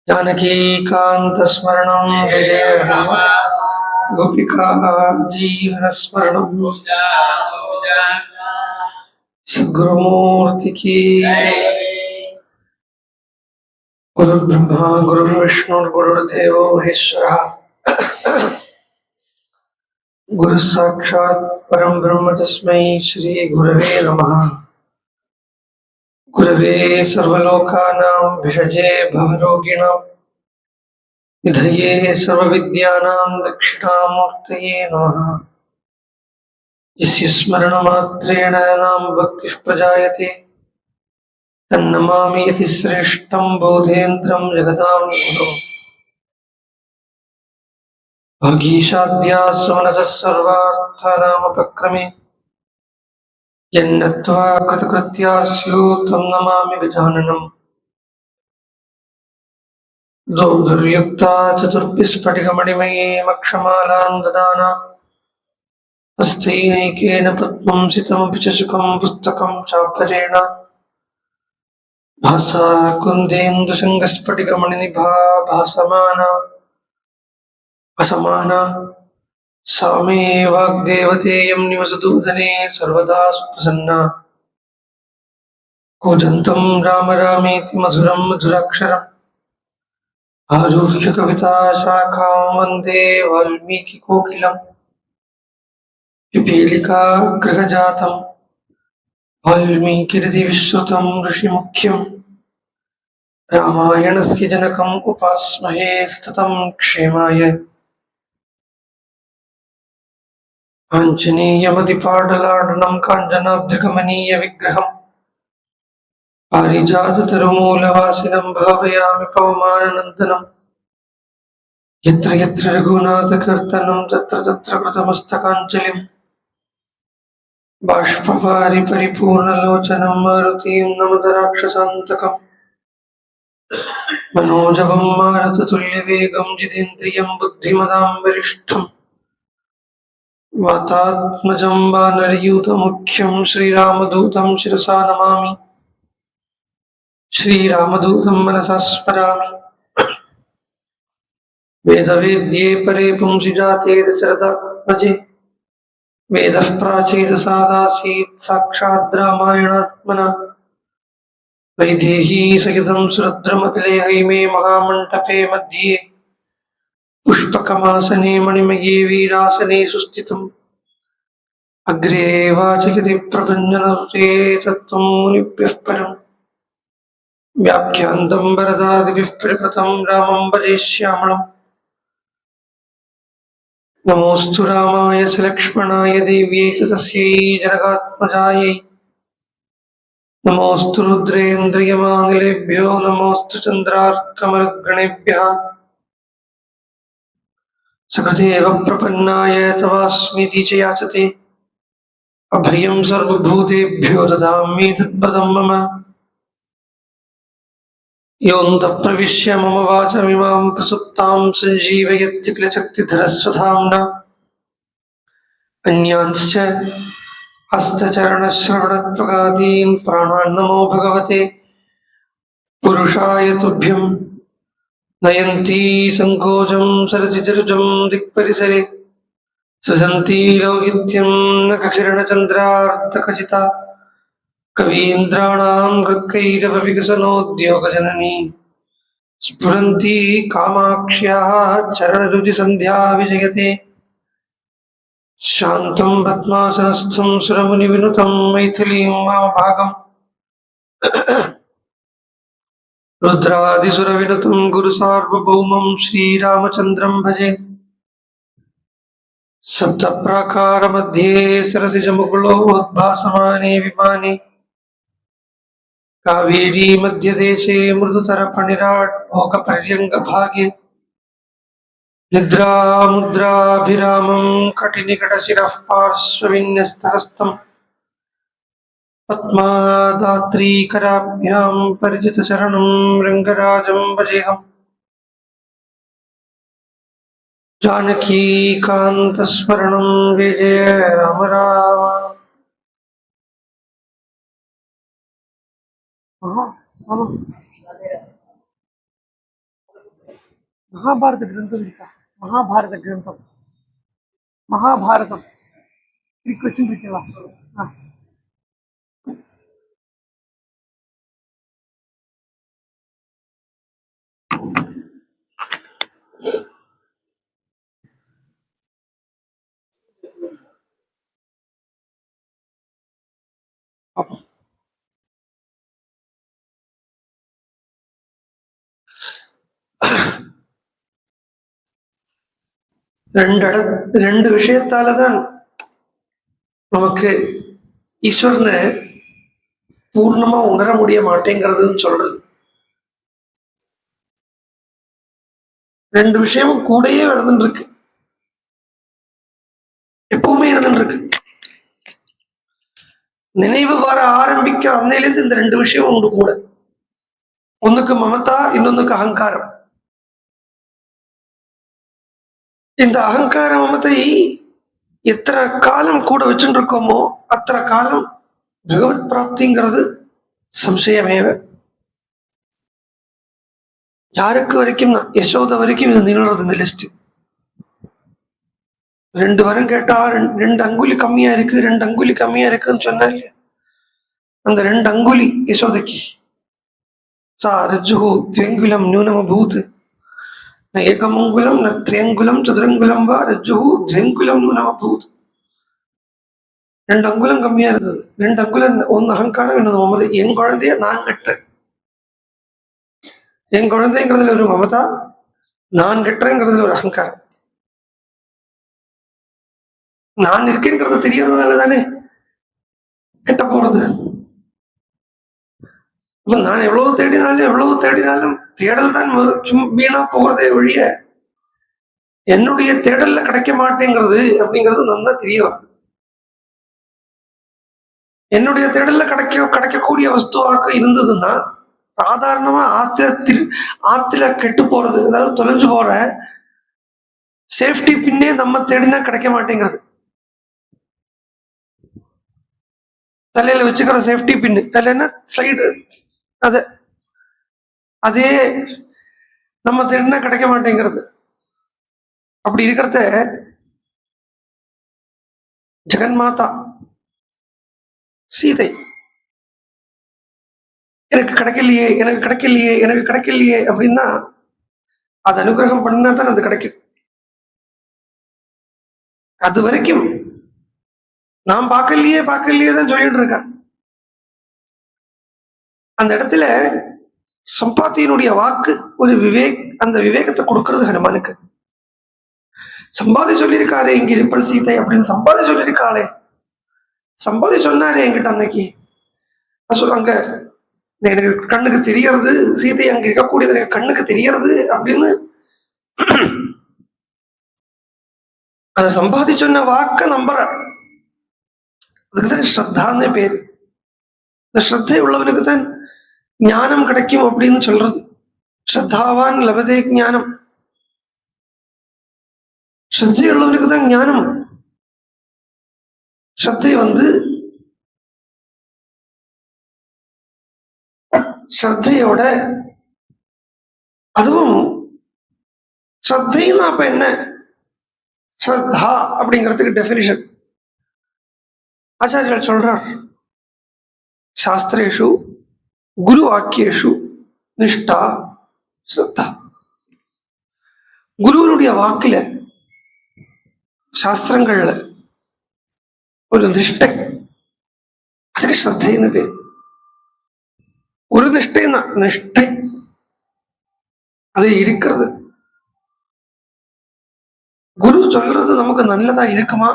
जानकीकान्तस्मरणं जय राम गोपिका जीवनस्मरणं सद्गुरुमूर्ति की गुरुर्ब्रह्मा गुरुर्विष्णुर्गुरुर्देवो महेश्वरः गुरुः साक्षात् परं ब्रह्म तस्मै श्री गुरवे नमः। गुरवे सर्वलोकानां भिषजे भवरोगिणां निधये सर्वविद्यानां दक्षिणामूर्तये नमः। यस्य स्मरणमात्रेण नाम भक्तिः प्रजायते तन्नमामि यतिश्रेष्ठं बोधेन्द्रं जगतां गुरुम्। भागीशाद्याः मनसः सर्वार्थानामुपक्रमे यन्नत्वा कृतकृत्याः स्युः तं नमामि गजाननम्। दोर्युक्ता चतुर्भिस्फटिकमणिमयीमक्षमालां ददाना हस्तैनेकेन पद्मं सितमपि च सुखं पुस्तकं चापरेण भासा कुन्देन्दुशङ्गस्फटिकमणिनिभा भासमाना असमाना सा मे वाग्देवतेयं निवसतु वदने सर्वदा सुप्रसन्ना। कूजन्तं राम रामेति मधुरं मधुराक्षरम् आरुह्य कविताशाखां वन्दे वाल्मीकिकोकिलम्। पिपीलिका गृहजातं वाल्मीकिरितिविश्रुतं ऋषिमुख्यं रामायणस्य जनकम् उपास्महे सततं क्षेमाय। आञ्जनेयमतिपाटलाडनं काञ्चनाब्जकमनीयविग्रहम् पारिजाततरुमूलवासिनं भावयामि पवमाननन्दनम्। यत्र यत्र रघुनाथकीर्तनं तत्र तत्र कृतमस्तकाञ्जलिम् बाष्पवारि परिपूर्णलोचनं मारुतिं नमत राक्षसान्तकम्। मनोजवं मारुततुल्यवेगं जितेन्द्रियं बुद्धिमतां वरिष्ठम् वातात्मजं वानरयूथमुख्यं श्रीरामदूतं शिरसा नमामि। श्रीरामदूतं मनसा स्मरामि। वेदवेद्ये परे पुंसि जाते दशरथात्मजे वेदः प्राचीदसादासीत् साक्षात् रामायणात्मना। वैदेही सहितं सुरद्रमतले हैमे महामण्टपे मध्ये पुष्पकमासने मणिमये वीरासने सुस्थितम्। अग्रे वाचयति प्रभञ्जनऋते तत्त्वं मुनिभ्यः परम्। व्याख्यान्तं वरदादिभिः परिवृतं रामं भजे श्यामलम्। नमोऽस्तु रामाय सलक्ष्मणाय देव्यै च तस्यै जनकात्मजायै। नमोऽस्तु रुद्रेन्द्रियमानिलेभ्यो नमोऽस्तु चन्द्रार्कमरुद्गणेभ्यः। सकृदेव प्रपन्नाय तवास्मीति च याचते अभयं सर्वभूतेभ्यो ददामि तत्पदं मम। योऽन्तः प्रविश्य मम वाचमिमां प्रसुप्तां सञ्जीवयत्यखिलशक्तिधरस्वधाम्ना। अन्यांश्च हस्तचरणश्रवणत्वगादीन् प्राणान् नमो भगवते पुरुषाय तुभ्यं। नयन्ती संकोचं सरसिजरुजं दिक्परिसरे सृजन्ती लौहित्यं नखकिरणचन्द्रार्धखचिता कवीन्द्राणां हृत्कैरवविकसनोद्योगजननी स्फुरन्ती कामाक्ष्याः चरणरुचिसन्ध्या विजयते। शान्तं पद्मासनस्थं सुरमुनिविनुतं मैथिलीं वामभागम् रुद्रादिसुरविनुतं गुरुसार्वभौमं श्रीरामचन्द्रं भजे। सप्तप्राकारमध्ये सरसिजमुकुलोद्भासमाने विमाने कावेरी मध्यदेशे मृदुतरफणिराट् भोगपर्यङ्गभागे निद्रामुद्राभिरामं कटिनिकटशिरः पार्श्वविन्यस्तहस्तम् पद्मादात्रीकराभ्यां परिचितचरणं रङ्गराजं भजेऽहम्। जानकीकान्तस्मरणं जय जय राम राम। மகாபாரத கிரந்தம் இருக்கா? மகாபாரத கிரந்தம், மகாபாரதம் இருக்கு வச்சுருக்கீங்களா? ரெண்டு விஷயத்தாலதான் நமக்கு ஈஸ்வரனை பூர்ணமா உணர முடிய மாட்டேங்கிறதுன்னு சொல்றது. ரெண்டு விஷயமும் கூடயே நடந்துட்டு இருக்கு, எப்பவுமே நடந்துட்டு இருக்கு. நினைவு வர ஆரம்பிக்க அன்னையிலேருந்து இந்த ரெண்டு விஷயம் உண்டு கூட. ஒண்ணுக்கு மமதா, இன்னொன்னுக்கு அகங்காரம். இந்த அகங்கார மமத்தை எத்தனை காலம் கூட வச்சுட்டு இருக்கோமோ அத்தனை காலம் பகவத் பிராப்திங்கிறது சம்சயமேவ. யாருக்கு வரைக்கும் யசோத வரைக்கும் இது நிகழ்றது இந்த லிஸ்ட். 2 வரம் கேட்டா 2 அங்குலி கம்மியா இருக்கு, 2 அங்குலி கம்மியா இருக்குன்னு சொன்னாங்க. அந்த 2 அங்குலி யசோதைக்கு சா ரஜ்ஜுகு தியங்குலம் நியூனமபூத் ந ஏகமங்குலம் ந திரியங்குலம் சதுரங்குலம் வா ரஜ்ஜுகு தியங்குலம் நியூனமபூத். 2 அங்குலம் கம்மியா இருந்தது. 2 அங்குலம், ஒன்னு அகங்காரம், இன்னொன்று மமதை. என் குழந்தைய நான் கட்டுறேன், என் குழந்தைங்கிறதுல ஒரு மமதா, நான் கட்டுறேங்கிறதுல ஒரு அகங்காரம். நான் இருக்கேங்கிறது தெரியறதுனால தானே கெட்ட போறது. நான் எவ்வளவு தேடினாலும் தேடல் தான் வீணா போகிறதே ஒழிய என்னுடைய தேடல்ல கிடைக்க மாட்டேங்கிறது அப்படிங்கிறது நல்லா தெரிய வருது. என்னுடைய தேடல்ல கிடைக்கக்கூடிய வஸ்துவாக இருந்ததுன்னா சாதாரணமா ஆத்துல கெட்டு போறது, அதாவது தொலைஞ்சு போற சேஃப்டி பின்னே நம்ம தேடினா கிடைக்க மாட்டேங்கிறது. தலையில வச்சுக்கிற சேஃப்டி பின்னு, அதுல என்ன ஸ்லைடு, அதே நம்ம தேடினா கிடைக்க மாட்டேங்கிறது. அப்படி இருக்கிறத ஜெகன்மாதா சீதை எனக்கு கிடைக்கலையே அப்படின்னா அது அனுகிரகம் பண்ணா தான் அது கிடைக்கும். அது வரைக்கும் நான் பார்க்கலையே தான் சொல்லிட்டு இருக்கேன். அந்த இடத்துல சம்பாத்தியினுடைய வாக்கு ஒரு அந்த விவேகத்தை கொடுக்கறது ஹனுமானுக்கு. சம்பாதி சொல்லியிருக்காரு இங்க இருப்பல் சீதை அப்படின்னு, சம்பாதி சொல்லியிருக்காளே, சம்பாதி சொன்னாரு என்கிட்ட அன்னைக்கு. அங்க எனக்கு கண்ணுக்கு தெரியறது, சீதை அங்க இருக்கக்கூடியது கண்ணுக்கு தெரியறது அப்படின்னு அதை சம்பாதி சொன்ன வாக்க நம்புற. அதுக்குதான் ஸ்ரத்தான்னு பேரு. இந்த ஸ்ரத்தை உள்ளவனுக்கு தான் ஞானம் கிடைக்கும் அப்படின்னு சொல்றது. ஸ்ரத்தாவான் லபதே ஞானம். ஸ்ரத்தை உள்ளவனுக்கு தான் ஞானம். ஸ்ரத்தை ஸ்ரத்தையோட, அதுவும் ஸ்ரத்தைன்னா அப்ப என்ன, ஸ்ரத்தா அப்படிங்கிறதுக்கு டெபினிஷன் ஆச்சாரியர்கள் சொல்றார். சாஸ்திரேஷு குரு வாக்கியேஷு நிஷ்டா ஸ்ரத்தா. குருவனுடைய வாக்குல, சாஸ்திரங்கள்ல ஒரு நிஷ்டை, அதுக்கு ஸ்ரத்தைன்னு பேர். ஒரு நிஷ்டைன்னா நிஷ்டை அது இருக்கிறது. குரு சொல்றது நமக்கு நல்லதா இருக்குமா,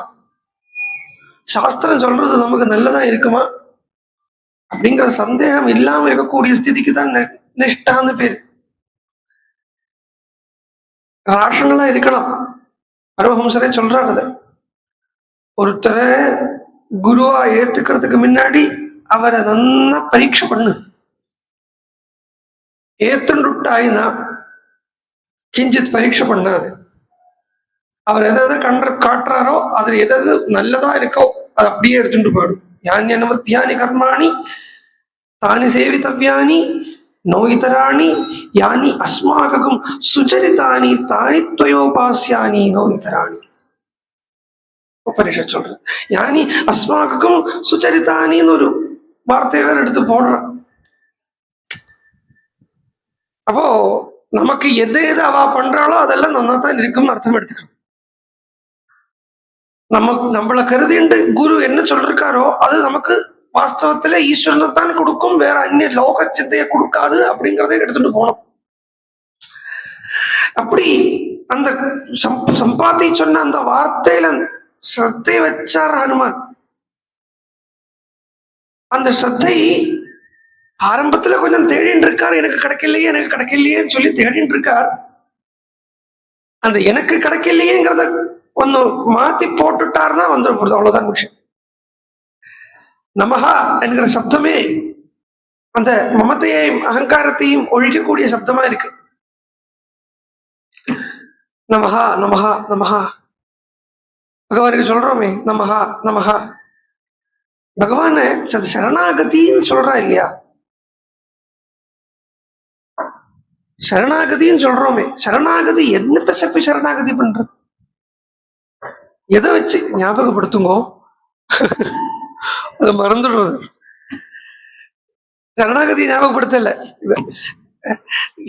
சாஸ்திரம் சொல்றது நமக்கு நல்லதா இருக்குமா அப்படிங்கிற சந்தேகம் இல்லாம இருக்கக்கூடிய ஸ்திதிக்கு தான் நிஷ்டான்னு பேர். ராஷனலா இருக்கலாம். பரமஹம்சரே சொல்றாரு அதை. ஒருத்தரை குருவா ஏத்துக்கிறதுக்கு முன்னாடி அவரை நல்லா பரீட்சை பண்ணு. ஏத்துண்டுட்டாயினா கிஞ்சித் பரீட்சை பண்ணாது. அவர் எதாவது காட்டுறாரோ அதுல எதாவது நல்லதா இருக்கோ அது அப்படியே எடுத்துட்டு போயிடும். யானி கர்மாணி தானி சேவித்தவ்யானி நோ இதராணி யானி அஸ்மாகம் சுச்சரித்தானி தானி துவயோபாசியானி நோ இதராணி. உபனிஷத் சொல்றது யானி அஸ்மாகம் சுச்சரித்தானின்னு ஒரு வார்த்தையை வேற எடுத்து போடுறான். அப்போ நமக்கு எது எது அவ பண்றாளோ அதெல்லாம் நல்லா தான் இருக்கும்னு அர்த்தம் எடுத்துக்கணும். நம்மளை கருதிண்டு குரு என்ன சொல்லிருக்காரோ அது நமக்கு வாஸ்தவத்துல ஈஸ்வரனை தான் கொடுக்கும், வேற அந்நிய லோக சிந்தையை கொடுக்காது அப்படிங்கிறத எடுத்துட்டு போனோம். அப்படி அந்த சம்பாதி சொன்ன அந்த வார்த்தையில ஸ்ரத்தை வச்சார் ஹனுமான். அந்த ஸ்ரத்தை ஆரம்பத்துல கொஞ்சம் தேடின்னு இருக்கார், எனக்கு கிடைக்கலையேன்னு சொல்லி தேடின்னு இருக்கார். அந்த எனக்கு கிடைக்கலையேங்கிறத கொஞ்சம் மாத்தி போட்டுட்டாருன்னா வந்துட போறது, அவ்வளவுதான் விஷயம். நமஹா என்கிற சப்தமே அந்த மமத்தையையும் அகங்காரத்தையும் ஒழிக்கக்கூடிய சப்தமா இருக்கு. நமஹா நமஹா நமஹா பகவானுக்கு சொல்றோமே நமஹா நமஹா. பகவான சரணாகதின்னு சொல்றா இல்லையா? சரணாகதின்னு சொல்றோமே, சரணாகதி என்னத்தை செப்பி சரணாகதி பண்றது? எதை வச்சு ஞாபகப்படுத்துங்கோ, அதை மறந்துடுறது. சரணாகதி ஞாபகப்படுத்தல.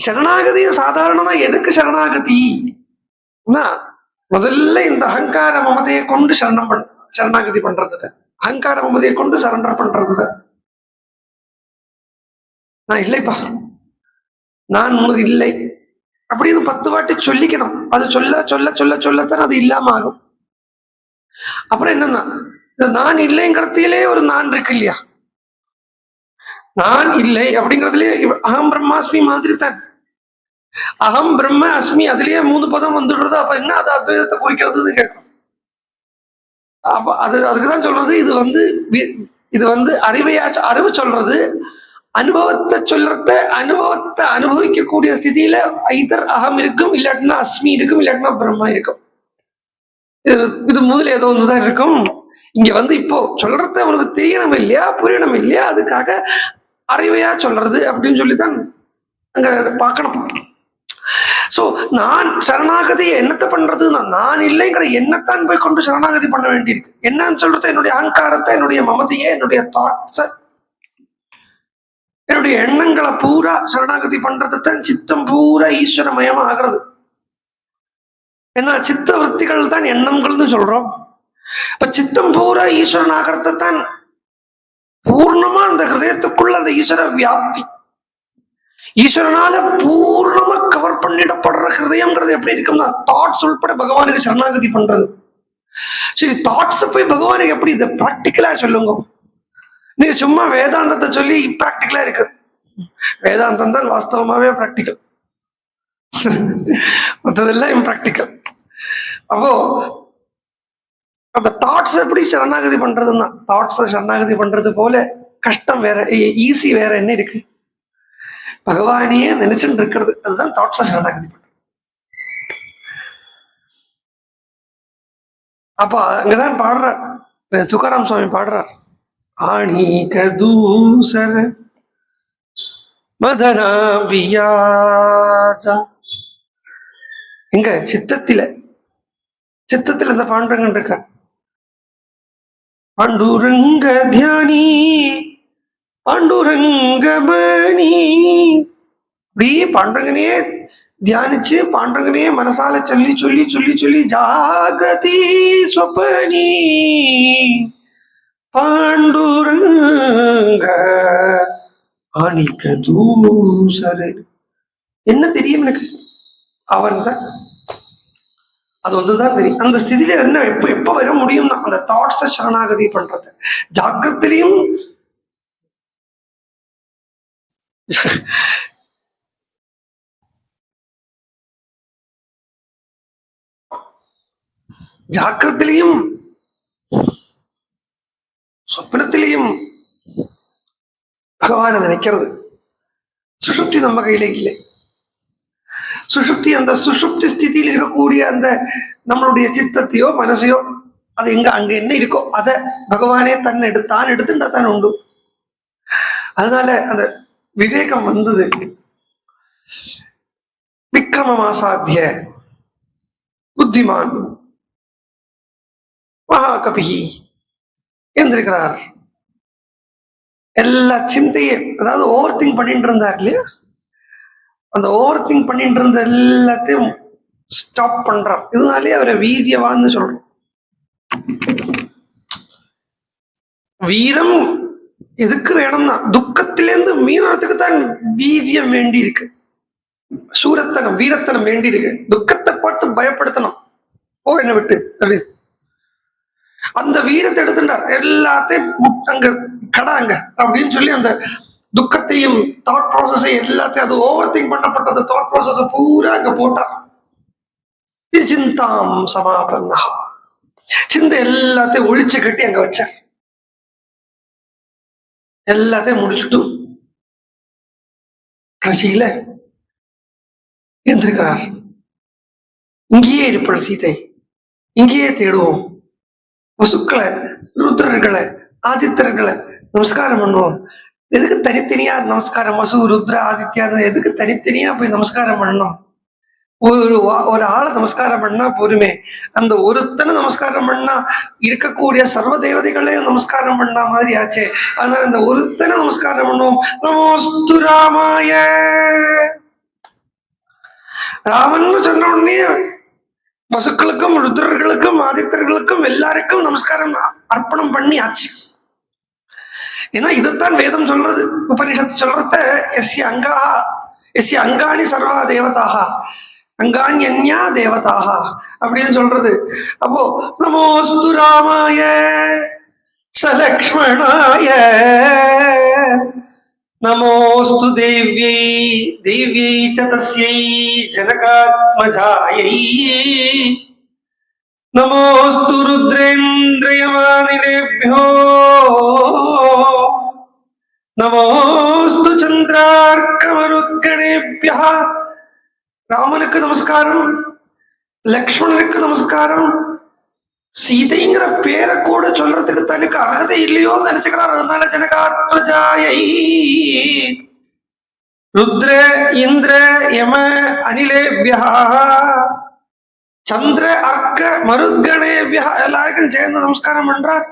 சரணாகதி சாதாரணமா எதுக்கு சரணாகதி? முதல்ல இந்த அகங்கார மமதையை கொண்டு சரணாகதி பண்றது, அகங்கார மமதையை கொண்டு சரண்டர் பண்றது. நான் இல்லைப்பா, நான் உனக்கு இல்லை அப்படின்னு 10 வாட்டி சொல்லிக்கணும். அது சொல்ல சொல்ல சொல்ல சொல்லத்தான் அது இல்லாம ஆகும். அப்புறம் என்னன்னா, நான் இல்லைங்கிறதுலே ஒரு நான் இருக்கு இல்லையா? நான் இல்லை அப்படிங்கிறதுலயே அகம் பிரம்மாஸ்மி மாதிரி தான். அகம் பிரம்ம அஸ்மி அதுலயே 3 பதம் வந்துடுறது. அப்ப என்ன அது அத்வைதத்தை குறிக்கிறதுன்னு கேட்கும். அப்ப அதுக்குதான் சொல்றது, இது வந்து அறிவு சொல்றது, அனுபவத்தை சொல்றத அனுபவத்தை அனுபவிக்கக்கூடிய ஸ்திதியில ஐதர் அகம் இருக்கும், இல்லாட்டினா அஸ்மி இருக்கும், இல்லாட்டினா பிரம்மா இருக்கும். இது முதல்ல ஏதோ ஒண்ணுதான் இருக்கும். இங்க இப்போ சொல்றத அவனுக்கு தெரியணும் இல்லையா, புரியணும் இல்லையா, அதுக்காக அறிவையா சொல்றது அப்படின்னு சொல்லித்தான் அங்க பார்க்கணும். சோ நான் சரணாகதி என்னத்தை பண்றதுன்னா, நான் இல்லைங்கிற எண்ணத்தான் போய் கொண்டு சரணாகதி பண்ண வேண்டியிருக்கு. என்னன்னு சொல்றது, என்னுடைய அகங்காரத்தை, என்னுடைய மமதையை, என்னுடைய தாட்ஸ, என்னுடைய எண்ணங்களை பூரா சரணாகதி பண்றது தான் சித்தம் பூரா ஈஸ்வரமயமா ஆகிறது. ஏன்னா சித்த விற்த்திகள் தான் எண்ணங்கள்னு சொல்றோம். இப்ப சித்தம் பூரா ஈஸ்வரன் ஆகிறத தான் பூர்ணமா அந்த ஹிருதயத்துக்குள்ள அந்த ஈஸ்வர வியாப்தி, ஈஸ்வரனால பூர்ணமா கவர் பண்ணிடப்படுற ஹிருதயம்ங்கிறது எப்படி இருக்கும்னா, தாட்ஸ் உள்பட பகவானுக்கு சரணாகதி பண்றது. சரி, தாட்ஸ் போய் பகவானுக்கு எப்படி இதை பிராக்டிக்கலா சொல்லுங்க. நீங்க சும்மா வேதாந்தத்தை சொல்லி இம்ப்ராக்டிக்கலா இருக்கு. வேதாந்தம் தான் வாஸ்தவமாவே பிராக்டிக்கல், மற்றதெல்லாம் இம்ப்ராக்டிக்கல். அப்போ அந்த தாட்ஸ் எப்படி சரணாகதி பண்றதுன்னா, தாட்ஸை சரணாகதி பண்றது போல கஷ்டம் வேற, ஈஸி வேற என்ன இருக்கு? பகவானையே நினைச்சுட்டு இருக்கிறது, அதுதான் தாட்ஸை சரணாகதி பண்றது. அப்ப அங்கதான் பாடுறார் துக்காராம் சுவாமி பாடுறார், ஆணி கதூசர மதனா பியாசா. எங்க சித்தத்தில இந்த பாண்டுரங்கன் இருக்க, பாண்டுரங்க தியானி பாண்டுரங்கமணி. அப்படியே பாண்டுரங்கனே தியானிச்சு பாண்டுரங்கனே மனசால சொல்லி சொல்லி சொல்லி சொல்லி ஜாகதி சொப்பனி பாண்டுரங்க ஆணிக்க தூசரு. என்ன தெரியும் எனக்கு? அவன் தான், அது ஒன்றுதான் தெரியும். அந்த ஸ்திதியில என்ன எப்ப வர முடியும்னா, அந்த தாட்ஸை சரணாகதி பண்றது. ஜாக்கிரத்திலையும் ஜாக்கிரத்திலையும் சொப்னத்திலையும் பகவானை நினைக்கிறது. சுஷுப்தி நம்ம கையில இல்லை. சுஷுப்தி, அந்த சுஷுப்தி ஸ்திதியில் இருக்கக்கூடிய அந்த நம்மளுடைய சித்தத்தையோ மனசையோ, அது அங்க என்ன இருக்கோ அதை பகவானே தான் எடுத்துட்டா தான் உண்டு. அதனால அந்த விவேகம் வந்தது. விக்ரமமாசாத்திய புத்திமான் மகாகபி இருந்திருக்கிறார். எல்லா சிந்தையும், அதாவது ஓவர் திங்க் பண்ணிட்டு இருந்தார் இல்லையா, அந்த ஓவர் திங்க் பண்ணிட்டு இருந்த எல்லாத்தையும் ஸ்டாப் பண்றார். இதனாலே அவரை வீரியவான்னு சொல்றோம். வீரம் எதுக்கு வேணும்னா துக்கத்திலேருந்து மீறத்துக்கு தான் வீரியம் வேண்டி இருக்கு. சூரத்தனம், வீரத்தனம் வேண்டி இருக்கு. துக்கத்தை பார்த்து பயப்படுத்தணும், ஓ என்ன விட்டு அப்படி அந்த வீரத்தை எடுத்துட்டார். எல்லாத்தையும் அங்க கடாங்க அப்படின்னு சொல்லி அந்த துக்கத்தையும் தாட் ப்ராசஸை எல்லாத்தையும், அது ஓவர் திங்க் பண்ணப்பட்ட அந்த தாட் ப்ராசஸ பூரா அங்க போட்டார். சிந்தாம் சமாபன்னா, சிந்தை எல்லாத்தையும் ஒழிச்சு கட்டி அங்க வச்சார். எல்லாத்தையும் முடிச்சுட்டு கடைசியில எழுந்திருக்கிறார். இங்கேயே இருப்பாள் சீதை, இங்கேயே தேடுவோம். வசுக்களை, ருத்ரர்களை, ஆதித்தர்களை நமஸ்காரம் பண்ணுவோம். எதுக்கு தனித்தனியா நமஸ்காரம்? வசு, ருத்ர, ஆதித்யா எதுக்கு தனித்தனியா போய் நமஸ்காரம் பண்ணணும்? ஒரு ஆளை நமஸ்காரம் பண்ணா போருமே. அந்த ஒருத்தனை நமஸ்காரம் பண்ணா இருக்கக்கூடிய சர்வ தேவதைகளையும் நமஸ்காரம் பண்ணா மாதிரி ஆச்சே. அதனால இந்த ஒருத்தனை நமஸ்காரம் பண்ணுவோம். நமோஸ்து ராமாய. ராமன் சொன்ன உடனே வசுக்களுக்கும் ருத்ரர்களுக்கும் ஆதித்தர்களுக்கும் எல்லாருக்கும் நமஸ்காரம் அர்ப்பணம் பண்ணி ஆச்சு. ஏன்னா இதைத்தான் வேதம் சொல்றது, உபனிஷத்து சொல்றத எஸ்ய அங்காஹா எஸ்ய அங்காணி சர்வா தேவதாக அங்கான்யா தேவதாக அப்படின்னு சொல்றது. அப்போ நமோஸ்து ராமாய சலக்ஷ்மணாய நமோஸ்து தேவ்யை தேவ்யை ச தஸ்யை ஜனகாத்மஜாயை நமோஸ்து ருத்ரேந்திரயமானிலேभ्यो நமோஸ்து சந்திரார்க்கமருத்கணேभ्यः. ராமனுக்கு நமஸ்காரம், லக்ஷ்மணனுக்கு நமஸ்காரம். சீதைங்கிற பேரை கூட சொல்றதுக்கு தனக்கு அர்ஹதை இல்லையோ நினைச்சுக்கிறார். அதனால ஜனகாத்மஜாயை ருத்ர இந்திர யம அனிலேभ्यः சந்திர அர்க்க மருத்கணேभ्यः எல்லாருக்கும் சேர்ந்து நமஸ்காரம் பண்றார்.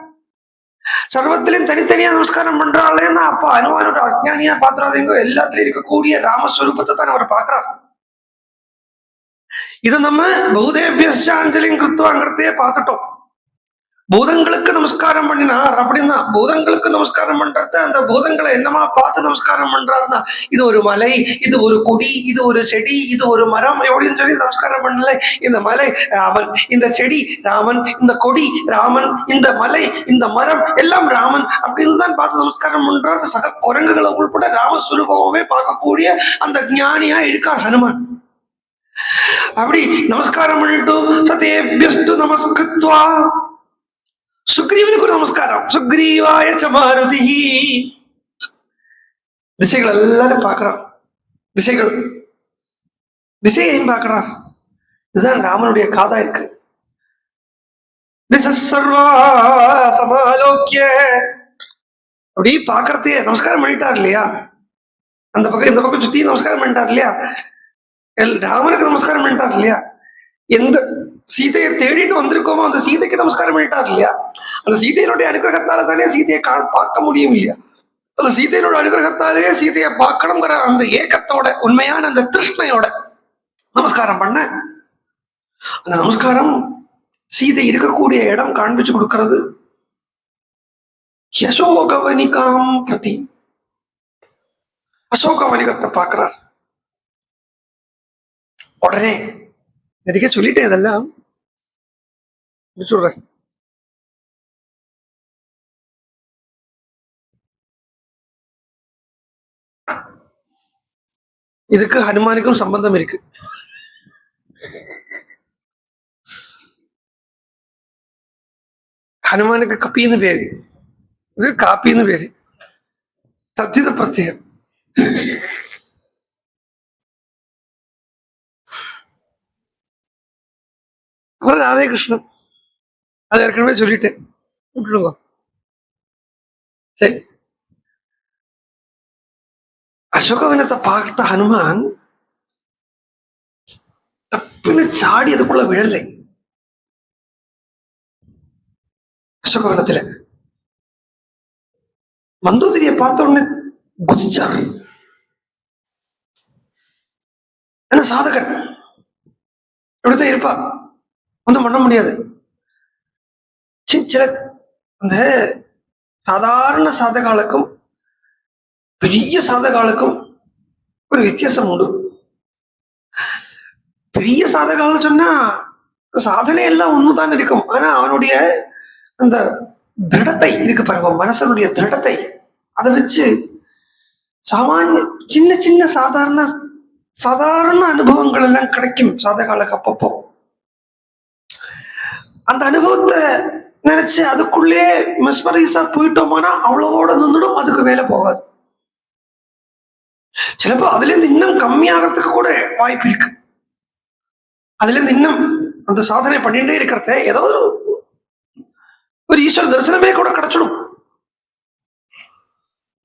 சர்வத்திலையும் தனித்தனியா நமஸ்காரம் பண்றாளேன்னா அப்ப அனுமானோட அஜ்ஞானியா பாத்துறாதீங்க. எல்லாத்திலையும் இருக்கக்கூடிய ராமஸ்வரூபத்தை தான் அவர் பாக்குறார். இதை நம்ம பௌதேபியஞ்சாஞ்சலியும் கிருத்துவாங்கிறதையே பார்த்துட்டோம். பூதங்களுக்கு நமஸ்காரம் பண்ணினார் அப்படின்னா, பூதங்களுக்கு நமஸ்காரம் பண்றத அந்த பூதங்களை என்னமா பார்த்து நமஸ்காரம் பண்றாருன்னா, இது ஒரு மலை, இது ஒரு கொடி, இது ஒரு செடி, இது ஒரு மரம் அப்படின்னு சொல்லி நமஸ்காரம் பண்ணல. இந்த மலை ராமன், இந்த செடி ராமன், இந்த கொடி ராமன், இந்த மலை இந்த மரம் எல்லாம் ராமன் அப்படின்னு தான் பார்த்து நமஸ்காரம் பண்றாரு. சக குரங்குகளை உள்பட ராமஸ்வரூபமே பார்க்கக்கூடிய அந்த ஞானியா இருக்கார் ஹனுமான். அப்படி நமஸ்காரம் பண்ணிட்டு சதேபியஸ்து நமஸ்கிருத்வா சுக்ரீவனுக்கு நமஸ்காரம். சுக்ரீவாய ச மாருதி. திசைகள் எல்லாரும் பார்க்கிறான். திசையையும் பார்க்கிறான். இதுதான் ராமனுடைய காதா இருக்கு. திச சர்வா சமாலோக்கிய அப்படி பாக்குறதே நமஸ்காரம் பண்ணிட்டார் இல்லையா. அந்த பக்கம் இந்த பக்கம் சுத்தி நமஸ்காரம் பண்ணிட்டார் இல்லையா. ராமனுக்கு நமஸ்காரம் பண்ணிட்டார் இல்லையா. எந்த சீதையை தேடிட்டு வந்திருக்கோமோ அந்த சீதைக்கு நமஸ்காரம் பண்ணிட்டார் இல்லையா. அந்த சீதையினுடைய அனுகிரகத்தால தானே சீதையை பார்க்க முடியும் இல்லையா. அந்த சீதையினோட அனுகிரகத்தாலேயே சீதையை பார்க்கணுங்கிற அந்த ஏக்கத்தோட, உண்மையான அந்த திருஷ்ணையோட நமஸ்காரம் பண்ண, அந்த நமஸ்காரம் சீதை இருக்கக்கூடிய இடம் காண்பிச்சு கொடுக்கிறது. யசோகவனிகாம் பிரதி, அசோகவனிகத்தை பார்க்கிறார். உடனே நடிக்க சொல்லிட்டேன், இதெல்லாம் சொல்றேன். இதுக்கு ஹனுமானுக்கும் சம்பந்தம் இருக்கு. ஹனுமானுக்கு கப்பின்னு பேரு, இது காப்பின்னு பேரு. தத்தித பிரத்யம். அப்புறம் ராதே கிருஷ்ணன், அது ஏற்கனவே சொல்லிட்டேன், விட்டுடுங்க. சரி, அசோகவனத்தை பார்த்த ஹனுமான் தப்புன்னு சாடி அதுக்குள்ள விழலை. அசோகவனத்துல மந்தோதரியை பார்த்த உடனே குதிச்சார். என்ன சாதகன் இப்படித்தான் இருப்பா, ஒன்றும் பண்ண முடியாது. சில அந்த சாதாரண சாதகாலுக்கும் பெரிய சாதகாலுக்கும் ஒரு வித்தியாசம் உண்டு. பெரிய சாதகால சொன்னா சாதனை எல்லாம் ஒண்ணுதான் இருக்கும். ஆனா அவனுடைய அந்த திருடத்தை இருக்கு பாருங்க, மனசனுடைய திருடத்தை அதை வச்சு சாமானிய சின்ன சின்ன சாதாரண அனுபவங்கள் எல்லாம் கிடைக்கும் சாதகாலுக்கு. அப்பப்போ அந்த அனுபவத்தை நினைச்சு அதுக்குள்ளே மெஸ்மரைஸா போயிட்டோமானா அவ்வளவோட நின்றுடும், அதுக்கு மேல போகாது. சிலப்போ அதுல இருந்து இன்னும் கம்மியாகிறதுக்கு கூட வாய்ப்பு இருக்கு. அதுல இருந்து இன்னும் அந்த சாதனை பண்ணிட்டே இருக்கிறத ஏதோ ஒரு ஈஸ்வர தரிசனமே கூட கிடைச்சிடும்.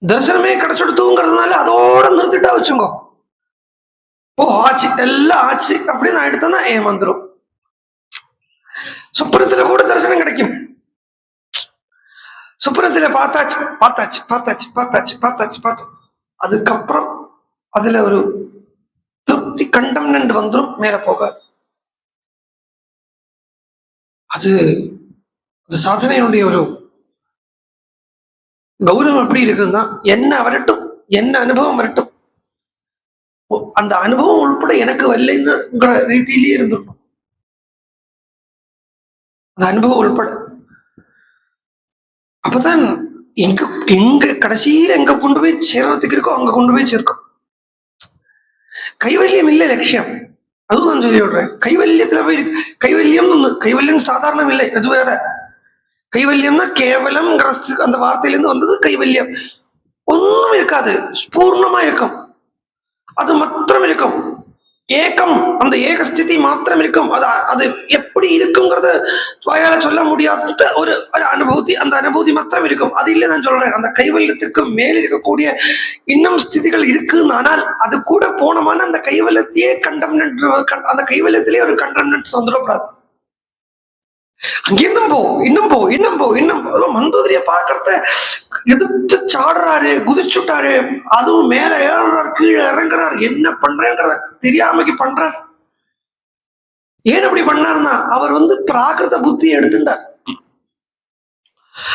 தரிசனமே கிடைச்சிடுத்துங்கிறதுனால அதோட நிறுத்திட்டா வச்சுங்கோ, ஓ ஆச்சு எல்லாம் ஆச்சு அப்படின்னு ஆயிடுத்தா ஏமாந்துரும். சுப்பனத்துல கூட தரிசனம் கிடைக்கும். சுப்பனத்துல பார்த்தாச்சு பார்த்தாச்சு பார்த்தாச்சு பார்த்தாச்சு பார்த்தாச்சு பார்த்து அதுக்கப்புறம் அதுல ஒரு திருப்தி கண்டம்னு வந்துடும், மேல போகாது. அது சாதனையினுடைய ஒரு கௌரவம் எப்படி இருக்குதுன்னா, என்ன வரட்டும், என்ன அனுபவம் வரட்டும், அந்த அனுபவம் உள்பட எனக்கு வரலைங்கிற ரீதியிலேயே இருந்துடணும். அந்த அனுபவம் உள்பட அப்பதான் எங்க கடைசியில எங்க கொண்டு போய் சேர்றதுக்கு இருக்கோ அங்க கொண்டு போய் சேர்க்கும். கைவல்யம் இல்லை லட்சியம், அதுவும் நான் சொல்லி விடுறேன். கைவல்யத்துல போய் கைவல்யம் சாதாரணம் இல்லை, அது வேற. கைவல்யம்னா கேவலம் அந்த வார்த்தையிலிருந்து வந்தது கைவல்யம். ஒண்ணும் இருக்காது, பூர்ணமா இருக்கும், அது மாத்திரம் இருக்கும். ஏகம், அந்த ஏகஸ்திதி மாத்திரம் இருக்கும். அது எப்படி இருக்குங்கிறத வாயால சொல்ல முடியாத ஒரு அனுபூதி, அந்த அனுபூதி மாத்திரம் இருக்கும். அது இல்லை நான் சொல்றேன். அந்த கைவல்யத்துக்கு மேல் இருக்கக்கூடிய இன்னும் ஸ்திதிகள் இருக்குன்னு, ஆனால் அது கூட போனமான அந்த கைவல்யத்தையே அந்த கைவல்யத்திலேயே ஒரு கண்டம்னன்ஸ் வந்துடக்கூடாது. அங்கிருந்தும் இன்னும் போ. மந்தோதரிய பாக்குறத எதிர்த்து சாடுறாரு, குதிச்சுட்டாரு, அதுவும் மேல ஏறுறாரு, கீழே இறங்குறாரு, என்ன பண்றேங்கிறத தெரியாமக்கு பண்றாரு. ஏன் அப்படி பண்ணாருன்னா, அவர் பிராகிருத புத்தியை எடுத்துட்டார்.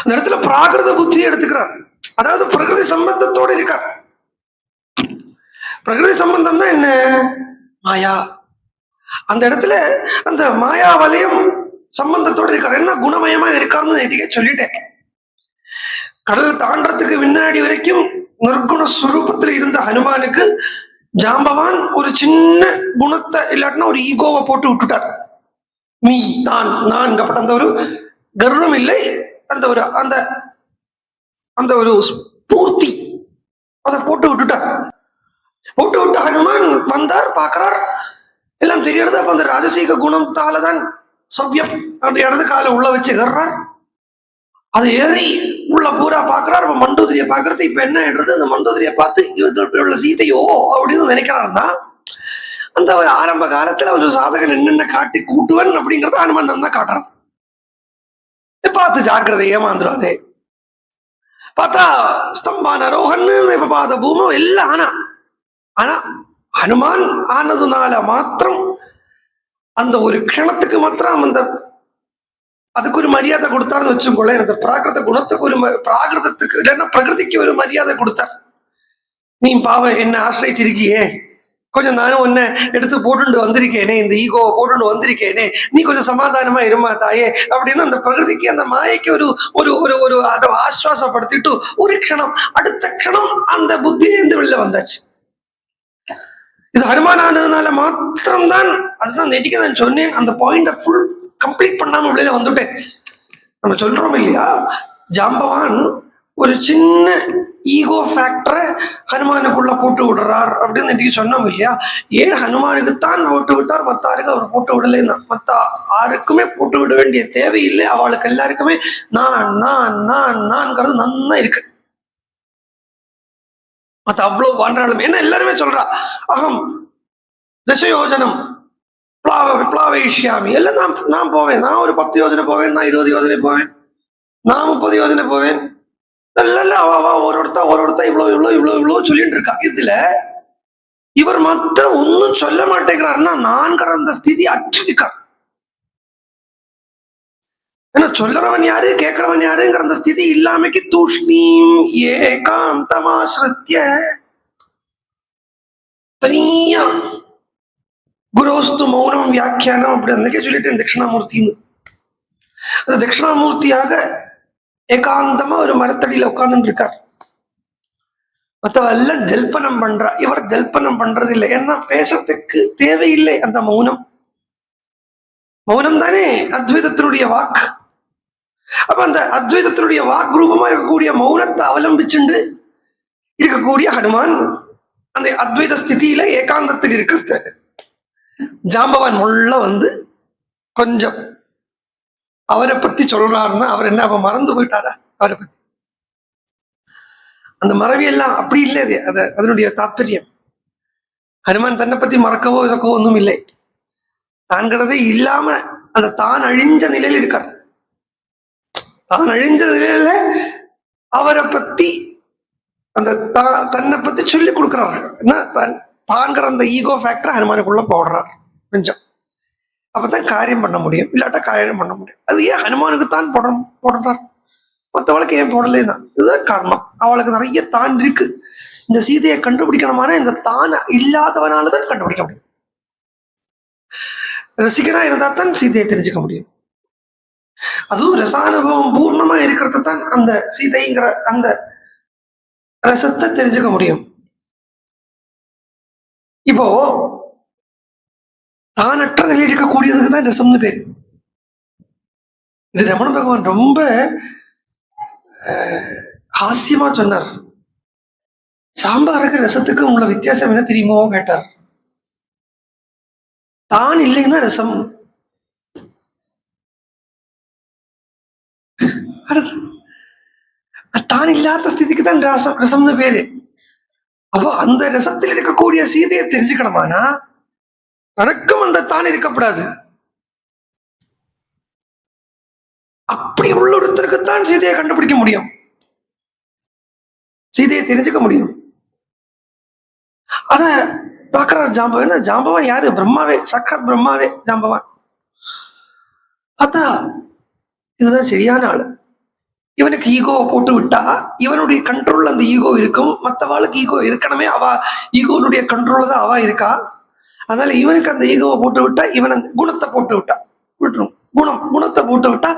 அந்த இடத்துல பிராகிருத புத்தியை எடுத்துக்கிறார். அதாவது பிரகிருதி சம்பந்தத்தோடு இருக்கார். பிரகிருதி சம்பந்தம்னா என்ன? மாயா. அந்த இடத்துல அந்த மாயா வலயம் சம்பந்தத்தோடு இருக்காரு. என்ன குணமயமா இருக்காருன்னு நேற்றைக்கே சொல்லிட்டேன். கடல் தாண்டறதுக்கு முன்னாடி வரைக்கும் நிர்குண ஸ்வரூபத்தில் இருந்த ஹனுமானுக்கு ஜாம்பவான் ஒரு சின்ன குணத்தை இல்லாட்டினா ஒரு ஈகோவை போட்டு விட்டுட்டார். நீ நான் அந்த ஒரு கர்வம் இல்லை, அந்த ஒரு அந்த ஒரு ஸ்பூர்த்தி அதை போட்டு விட்டுட்டார். போட்டு விட்டு ஹனுமான் வந்தார், பார்க்கிறார், எல்லாம் தெரியாது. அப்ப அந்த ராஜசீக குணத்தாலதான் சவ்யம் அந்த இடது காலை உள்ள வச்சு கர்றார். அது ஏறி உள்ள பூரா பாக்குறாரு. மண்டோதரியை பாக்குறது இப்ப என்ன ஆயிடுறது, அந்த மண்டோதரியை பார்த்து இவருள்ள சீதையோ அப்படின்னு நினைக்கிறாருன்னா, அந்த ஒரு ஆரம்ப காலத்துல ஒரு சாதகன் என்னென்ன காட்டி கூட்டுவன் அப்படிங்கறத ஹனுமான் தான் காட்டுறான். பார்த்து ஜாக்கிரதை, ஏமாந்துடாதே. பார்த்தா ஸ்தம்பான ரோகன்னு இப்ப பார்த்த பூமம் எல்லாம் ஆனா ஹனுமான் ஆனதுனால மாத்திரம் அந்த ஒரு க்ஷணத்துக்கு மாத்திரம் அதுக்கு ஒரு மரியாதை கொடுத்தாருன்னு வச்சுக்கோங்களேன். அந்த பிராகிருத குணத்துக்கு ஒரு பிராகிருதத்துக்கு இல்லைன்னா பிரகிருதிக்கு ஒரு மரியாதை கொடுத்தார். நீ பாவம் என்ன ஆசிரியிருக்கியே, கொஞ்சம் நானும் ஒன்ன எடுத்து போட்டுட்டு வந்திருக்கேனே, இந்த ஈகோவை போட்டுட்டு வந்திருக்கேனே, நீ கொஞ்சம் சமாதானமா இருமா தாயே அப்படின்னு அந்த பிரகிருதிக்கு அந்த மாயைக்கு ஒரு ஒரு ஒரு ஒரு ஆஸ்வாசப்படுத்திட்டு ஒரு க்ஷணம், அடுத்த க்ஷணம் அந்த புத்தியிலிருந்து வெளில வந்தாச்சு. இது ஹனுமான் ஆனதுனால மாத்திரம்தான். அதுதான் நேற்றுக்கு நான் சொன்னேன், அந்த பாயிண்ட ஃபுல் கம்ப்ளீட் பண்ணாம வெளியில வந்துட்டேன். நம்ம சொல்றோம் இல்லையா, ஜாம்பவான் ஒரு சின்ன ஈகோ ஃபேக்டரை ஹனுமானுக்குள்ள போட்டு விடுறார் அப்படின்னு நேற்றுக்கு சொன்னோம் இல்லையா. ஏன் ஹனுமானுக்குத்தான் போட்டு விட்டார், மத்தாருக்கு அவர் போட்டு விடலைன்னா? மத்த யாருக்குமே போட்டு விட வேண்டிய தேவையில்லை. அவளுக்கு எல்லாருக்குமே நான்ங்கிறது நன்னா இருக்கு. மத்த அவ்வளவு வாழ்றாலும் என்ன எல்லாருமே சொல்றா, அகம் தசயோஜனம் விப்ளாவேஷ்யாமி, எல்லாம் நான் போவேன், நான் ஒரு 10 யோஜனை போவேன், நான் 20 யோஜனை போவேன், நான் 30 யோஜனை போவேன். இல்ல அவ ஒரு இவ்வளவு சொல்லிட்டு இருக்கா. இதுல இவர் மாத்திரம் ஒன்னும் சொல்ல மாட்டேங்கிறாருன்னா நான்கிற அந்த ஸ்திதி அற்றிருக்கார். ஏன்னா சொல்றவன் யாரு கேட்கிறவன் யாருங்கிற அந்த ஸ்திதி இல்லாமக்கு தூஷ்ணீம் ஏகாந்தமாஸ்ருத்ய தனியா குரோஸ்து மௌனம் வியாக்கியானம் அப்படி அன்னைக்கே சொல்லிட்டேன் தட்சிணாமூர்த்தின்னு. அந்த தட்சிணாமூர்த்தியாக ஏகாந்தமா ஒரு மரத்தடியில உட்கார்ந்து இருக்கார். மற்றவெல்லாம் ஜல்பனம் பண்றா, இவர் ஜல்பனம் பண்றது இல்லை. ஏன்னா பேசுறதுக்கு தேவையில்லை அந்த மௌனம். மௌனம் தானே அத்வைதத்தினுடைய வாக்கு. அப்ப அந்த அத்வைதத்தினுடைய வாக் ரூபமா இருக்கக்கூடிய மௌனத்தை அவலம்பிச்சுண்டு இருக்கக்கூடிய ஹனுமான் அந்த அத்வைத ஸ்திதியில ஏகாந்தத்தில் இருக்கிறது. ஜாம்பவான் உள்ள வந்து கொஞ்சம் அவரை பத்தி சொல்றாருன்னா அவர் என்ன அவ மறந்து போயிட்டாரா அவரை பத்தி? அந்த மறவியெல்லாம் அப்படி இல்லை. அது அதனுடைய தாற்பயம். ஹனுமான் தன்னை பத்தி மறக்கவோ இறக்கவோ ஒன்றும் இல்லை. தான்கிறதே இல்லாம அந்த தான் அழிஞ்ச நிலையில் இருக்கார். தான் அழிஞ்ச நிலையில அவரை பத்தி அந்த தன்னை பத்தி சொல்லி கொடுக்குறாரு. தான்கிற அந்த ஈகோ ஃபேக்டர் ஹனுமானுக்குள்ள போடுறார் கொஞ்சம். அப்பதான் காரியம் பண்ண முடியும், இல்லாட்டா காரியம் பண்ண முடியும். அது ஏன் ஹனுமானுக்கு தான் போடுறார், மற்றவளுக்கு ஏன் போடலே தான். இதுதான் காரணம். அவளுக்கு நிறைய தான் இருக்கு. இந்த சீதையை கண்டுபிடிக்கணுமான இந்த தான் இல்லாதவனாலதான் கண்டுபிடிக்க முடியும். ரசிகனா இருந்தா தான் சீதையை தெரிஞ்சுக்க முடியும். அதுவும் ரசானுபவம் பூர்ணமா இருக்கிறது தான் அந்த சீதைங்கிற அந்த ரசத்தை தெரிஞ்சுக்க முடியும். இப்போ தானற்ற நிலையில் இருக்கக்கூடியதுக்கு தான் ரசம்னு பேர். இது ரமண பகவான் ரொம்ப ஹாஸ்யமா சொன்னார். சாம்பாருக்கு ரசத்துக்கு உள்ள வித்தியாசம் என்ன தெரியுமோ கேட்டார். தான் இல்லைன்னா ரசம். தான் இல்லாத ஸ்திதிக்கு தான் ரசம்னு பேரு. அப்போ அந்த ரசத்தில் இருக்கக்கூடிய சீதையை தெரிஞ்சுக்கணுமானா தனக்கும் அந்த தான் இருக்கப்படாது. அப்படி உள்ள ஒருத்தருக்குத்தான் சீதையை கண்டுபிடிக்க முடியும், சீதையை தெரிஞ்சுக்க முடியும். அத பாக்குறார் ஜாம்பவான். ஜாம்பவான் யாரு? பிரம்மாவே, சாட்சாத் பிரம்மாவே ஜாம்பவான். பார்த்தா இதுதான் சரியான ஆளு. இவனுக்கு ஈகோவை போட்டு விட்டா இவனுடைய கண்ட்ரோல் அந்த ஈகோ இருக்கும். மற்றவாளுக்கு ஈகோ இருக்கணுமே, அவ ஈகோனுடைய கண்ட்ரோல் தான் அவ இருக்கா. அதனால இவனுக்கு அந்த ஈகோவை போட்டு விட்டா, இவன் அந்த குணத்தை போட்டு விட்டா விட்டுரும். குணத்தை போட்டு விட்டா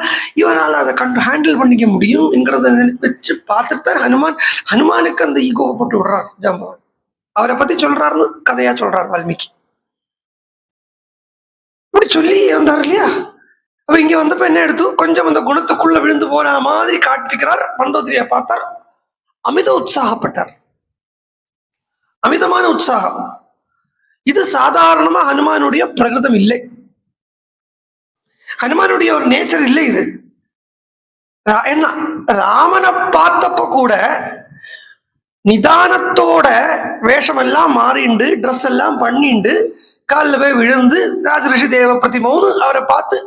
இவனால அதை ஹேண்டில் பண்ணிக்க முடியும்ங்கிறத வச்சு பார்த்துட்டு தான் ஹனுமானுக்கு அந்த ஈகோவை போட்டு விடுறார் ஜாம்பவான். அவரை பத்தி சொல்றாருன்னு கதையா சொல்றார் வால்மீகி. இப்படி சொல்லி வந்தார் இல்லையா? அப்ப இங்க வந்தப்ப என்ன எடுத்து கொஞ்சம் அந்த குணத்துக்குள்ள விழுந்து போற மாதிரி காட்டிருக்கிறார். மண்டோதரியை பார்த்தார், அமித உற்சாகப்பட்டார். அமிதமான உற்சாகம். இது சாதாரணமா ஹனுமானுடைய பிரகிருதம் இல்லை, ஹனுமானுடைய ஒரு நேச்சர் இல்லை இது. என்ன ராமனை பார்த்தப்ப கூட நிதானத்தோட வேஷம் எல்லாம் மாறிண்டு ட்ரெஸ் எல்லாம் பண்ணிண்டு காலில் போய் விழுந்து ராஜரிஷி தேவ பிரதிமோது அவரை பார்த்து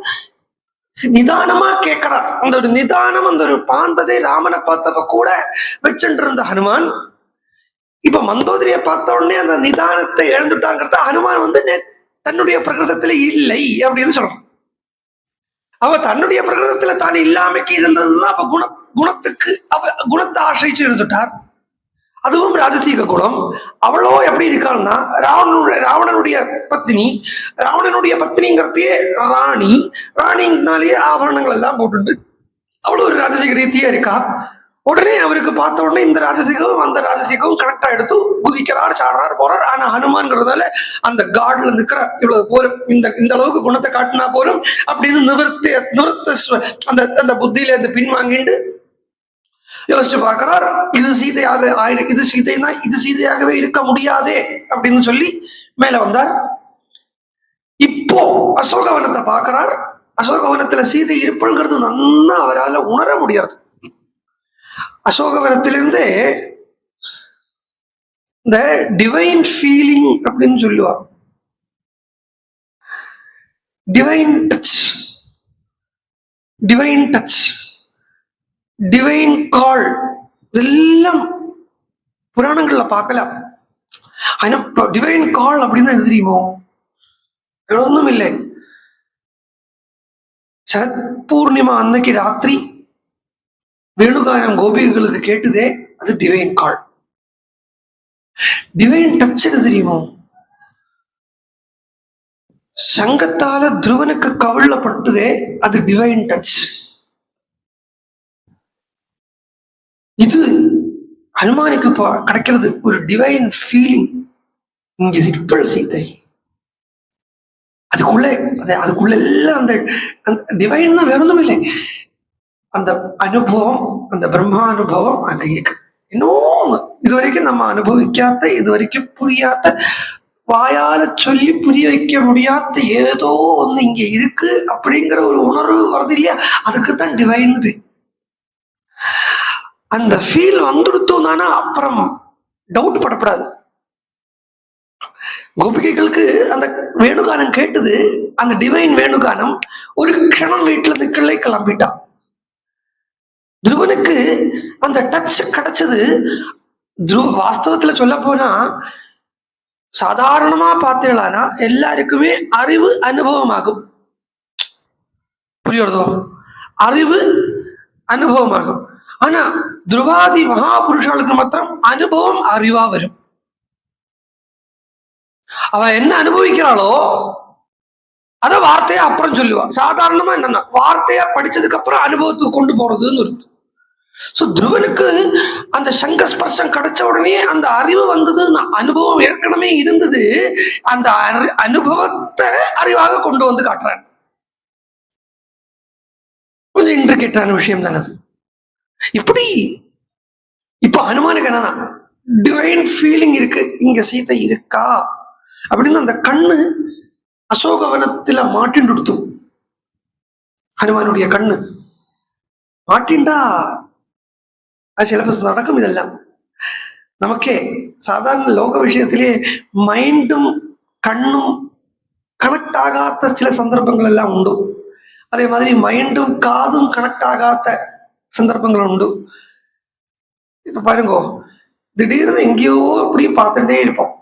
நிதானமா கேட்கிறார். அந்த ஒரு நிதானம், அந்த ஒரு பாந்ததை ராமனை பார்த்தப்ப கூட வச்சுட்டு இருந்த ஹனுமான் இப்ப மந்தோதரியை பார்த்த உடனே அந்த நிதானத்தை இழந்துட்டாங்கிறத ஹனுமான் தன்னுடைய பிரகிருதத்துல இல்லை அப்படின்னு சொல்றான். அவ தன்னுடைய பிரகிருதத்துல தான் இல்லாமைக்கு இருந்ததுதான். அப்ப குணத்துக்கு குணத்தை ஆசிரிச்சு இருந்துட்டார். அதுவும் ராஜசீக குணம். அவளோ எப்படி இருக்காள்னா ராவணனுடைய பத்னி. ராவணனுடைய பத்னிங்கிறதையே ராணினாலேயே ஆபரணங்கள் எல்லாம் போட்டு அவ்வளவு ஒரு ராஜசீக ரீதியா இருக்கா. உடனே அவருக்கு பார்த்த உடனே இந்த ராஜசீகம் அந்த ராஜசீகம் கரெக்டா எடுத்து குதிக்கிறார், சாடுறார், போறார். ஆனா ஹனுமான்ங்கிறதுனால அந்த காட்ல நிக்கிற இவ்வளவு போரும், இந்த அளவுக்கு குணத்தை காட்டினா போரும் அப்படின்னு நிவர்த்த அந்த புத்தியில இந்த பின்வாங்கிட்டு யோசிச்சு பார்க்கிறார். இது சீதையாக இது சீதைனா இது சீதையாகவே இருக்க முடியாதே அப்படின்னு சொல்லி மேல வந்தார். இப்போ அசோகவனத்தை பார்க்கிறார். அசோகவனத்துல சீதை இருப்புங்கிறது நன்னா அவரால் உணர முடியாது. அசோகவனத்திலிருந்து இந்த டிவைன் ஃபீலிங் அப்படின்னு சொல்லுவார். Divine touch, divine touch, divine call, இதெல்லாம் புராணங்கள்ல பார்க்கலாம். ஆனா டிவைன் கால் அப்படின்னு தான் தெரியுமோ, ஒன்றும் இல்லை. சரத் பூர்ணிமா அன்னைக்கு ராத்திரி வேணுகானம் கோபிகளுக்கு கேட்டுதே, அது டிவைன் கால். டிவைன் டச் தெரியுமோ, சங்கத்தால துருவனுக்கு கவிழப்பட்டதே, அது டிவைன் டச். இது ஹனுமானுக்கு கிடைக்கிறது ஒரு டிவைன் ஃபீலிங். இங்க சிற்பல் சீதை அதுக்குள்ள எல்லாம் அந்த டிவைன் வேற ஒன்றும் இல்லை. அந்த அனுபவம், அந்த பிரம்மானுபவம் அங்க இருக்கு. இன்னொன்னு இதுவரைக்கும் நம்ம அனுபவிக்காத, இதுவரைக்கும் புரியாத, வாயால சொல்லி புரிய வைக்க முடியாத ஏதோ ஒண்ணு இங்க இருக்கு அப்படிங்கிற ஒரு உணர்வு வருது இல்லையா, அதுக்குத்தான் டிவைன். அந்த ஃபீல் வந்துடுத்தோம்னா அப்புறம் டவுட் படப்படாது. கோபிகைகளுக்கு அந்த வேணுகானம் கேட்டது, அந்த டிவைன் வேணுகானம். ஒரு க்ஷணம் வீட்டுல நிக்கலை, கிளம்பிட்டான். துருவனுக்கு அந்த டச் கிடைச்சது. வாஸ்தவத்துல சொல்ல போனா, சாதாரணமா பார்த்தீங்களானா எல்லாருக்குமே அறிவு அனுபவமாகும். புரியுறதோ? அறிவு அனுபவமாகும். ஆனா துருவாதி மகாபுருஷாளுக்கு மாத்திரம் அனுபவம் அறிவா வரும். அவ என்ன அனுபவிக்கிறாளோ அத வார்த்தையா அப்புறம் சொல்லுவா. சாதாரணமா என்னன்னா வார்த்தையா படிச்சதுக்கு அப்புறம் அனுபவத்துக்கு கொண்டு போறதுன்னு இருக்கு. சோ துருவனுக்கு அந்த சங்கஸ்பர்ஷம் கிடைச்ச உடனே அந்த அறிவு வந்தது, அனுபவம் ஏற்கனவே இருந்தது. அந்த அனுபவத்தை அறிவாக கொண்டு வந்து காட்டுறான். கொஞ்சம் இன்ட்ரிகேட்டான விஷயம் தானே அது. இப்படி இப்ப ஹனுமானுக்கு என்னன்னா டிவைன் ஃபீலிங் இருக்கு, இங்க சீதை இருக்கா அப்படின்னு. அந்த கண்ணு அசோகவனத்துல மாட்டின் கொடுத்தும், ஹனுமானுடைய கண்ணு மாட்டின்டா அது சிலபஸ் நடக்கும். இதெல்லாம் நமக்கே சாதாரண லோக விஷயத்திலே மைண்டும் கண்ணும் கனெக்ட் ஆகாத சில சந்தர்ப்பங்கள் எல்லாம் உண்டு. அதே மாதிரி மைண்டும் காதும் கனெக்ட் ஆகாத சந்தர்ப்பங்கள் உண்டு. இப்ப பாருங்க, திடீர்னு எங்கேயோ அப்படி பார்த்துட்டே இருப்போம்.